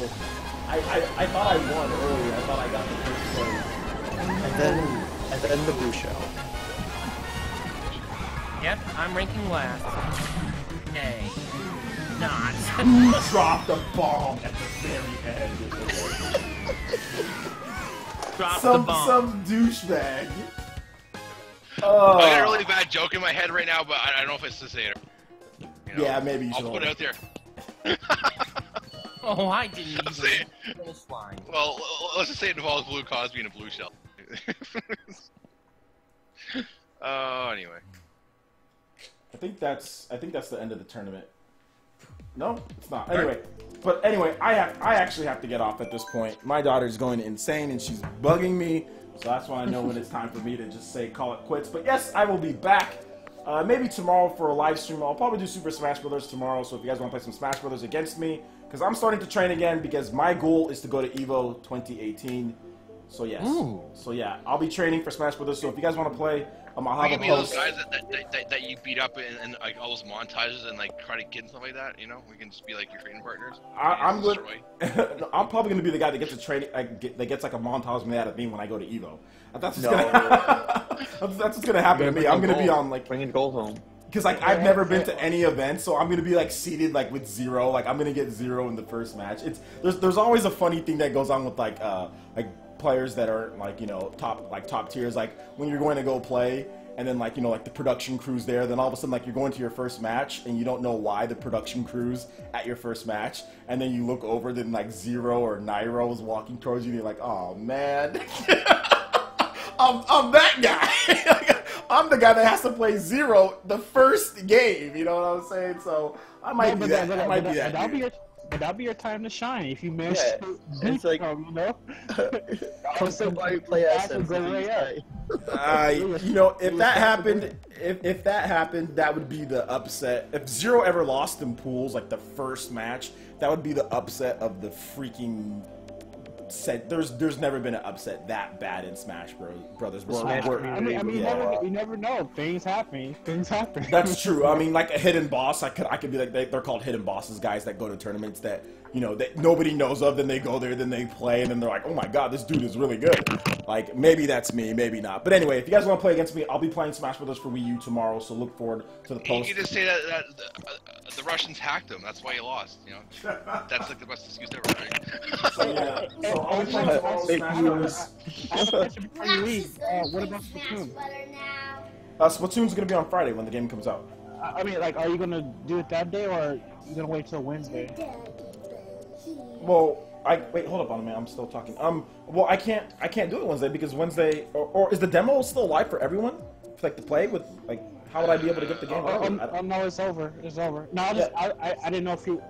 I thought I won earlier. I thought I got the first place. And then the blue shell. Yep, I'm ranking last. Hey. Not. Drop the bomb at the very end. Drop the bomb. Some douchebag. I got a really bad joke in my head right now, but I don't know if it's to say it. You know, yeah, maybe you should. I'll put it out there. Oh, I didn't even say finish line. Well, let's just say it involves Blue Cosby and a blue shell. Anyway. I think that's the end of the tournament. No, it's not. Anyway, I actually have to get off at this point. My daughter's going insane and she's bugging me, so that's why I know when it's time for me to just say call it quits. But yes, I will be back. Maybe tomorrow for a live stream. I'll probably do Super Smash Brothers tomorrow. So if you guys want to play some Smash Brothers against me, because I'm starting to train again, because my goal is to go to Evo 2018. So yes. Ooh. So yeah, I'll be training for Smash Brothers. So if you guys want to play, I'll have a post. Those guys that you beat up in like all those montages and like try to get and stuff like that. You know, we can just be like your training partners. I'm good. I'm probably gonna be the guy that gets a training that gets like a montage made out of me when I go to Evo. That's what's gonna happen to me. I'm gonna be on like bringing gold home. Because like I've never been to any event, so I'm gonna be like seated like with 0. Like I'm gonna get 0 in the first match. There's always a funny thing that goes on with like players that are like, you know, top tiers, like when you're going to go play and then like, you know, like the production crew's there, then all of a sudden like you're going to your first match and you don't know why the production crew's at your first match, and then you look over, then like 0 or Nairo is walking towards you and you're like, oh man. I'm that guy. I'm the guy that has to play 0 the first game, you know what I'm saying? So I might be that. I might be that. That'll be your time to shine if you manage to it's like, you know. Also, why you play SM? You know, if that happened, that would be the upset. If 0 ever lost in pools, like the first match, that would be the upset of the freaking there's never been an upset that bad in Smash Brothers. I mean, you never know. Things happen. That's true. I mean, like a hidden boss, I could be like they're called hidden bosses, guys that go to tournaments that that nobody knows of. Then they go there, then they play, and then they're like, oh my god, this dude is really good. Like maybe that's me, maybe not. But anyway, if you guys want to play against me, I'll be playing Smash Brothers for Wii U tomorrow. So look forward to the post. You can just say that the Russians hacked him. That's why you lost. That's like the best excuse ever, right? So yeah, so I'll be playing tomorrow Smash Brothers. What about Splatoon? Splatoon's gonna be on Friday when the game comes out. I mean, like, are you gonna do it that day, or are you gonna wait till Wednesday? Well, wait, hold up on a minute. I'm still talking. Well, I can't do it Wednesday because Wednesday, or is the demo still live for everyone? Like to play with, like, how would I be able to get the game? No, it's over. It's over. No, I didn't know if you're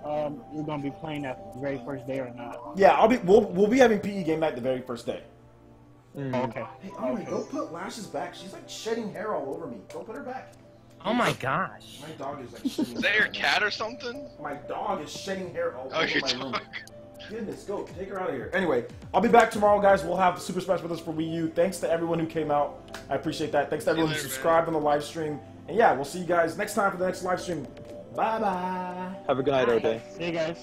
gonna be playing that very first day or not. Yeah, we'll be having PE game night the very first day. Okay. Hey, Omri, don't put Lashes back. She's like shedding hair all over me. Don't put her back. Oh my gosh. My dog is like shedding Is that your cat or something? My dog is shedding hair all over your my room. dog. Goodness, go. Take her out of here. Anyway, I'll be back tomorrow, guys. We'll have Super Smash Brothers for Wii U. Thanks to everyone who came out. I appreciate that. Thanks to everyone who subscribed on the live stream. And yeah, we'll see you guys next time for the next live stream. Bye-bye. Have a good night, OJ. See you guys.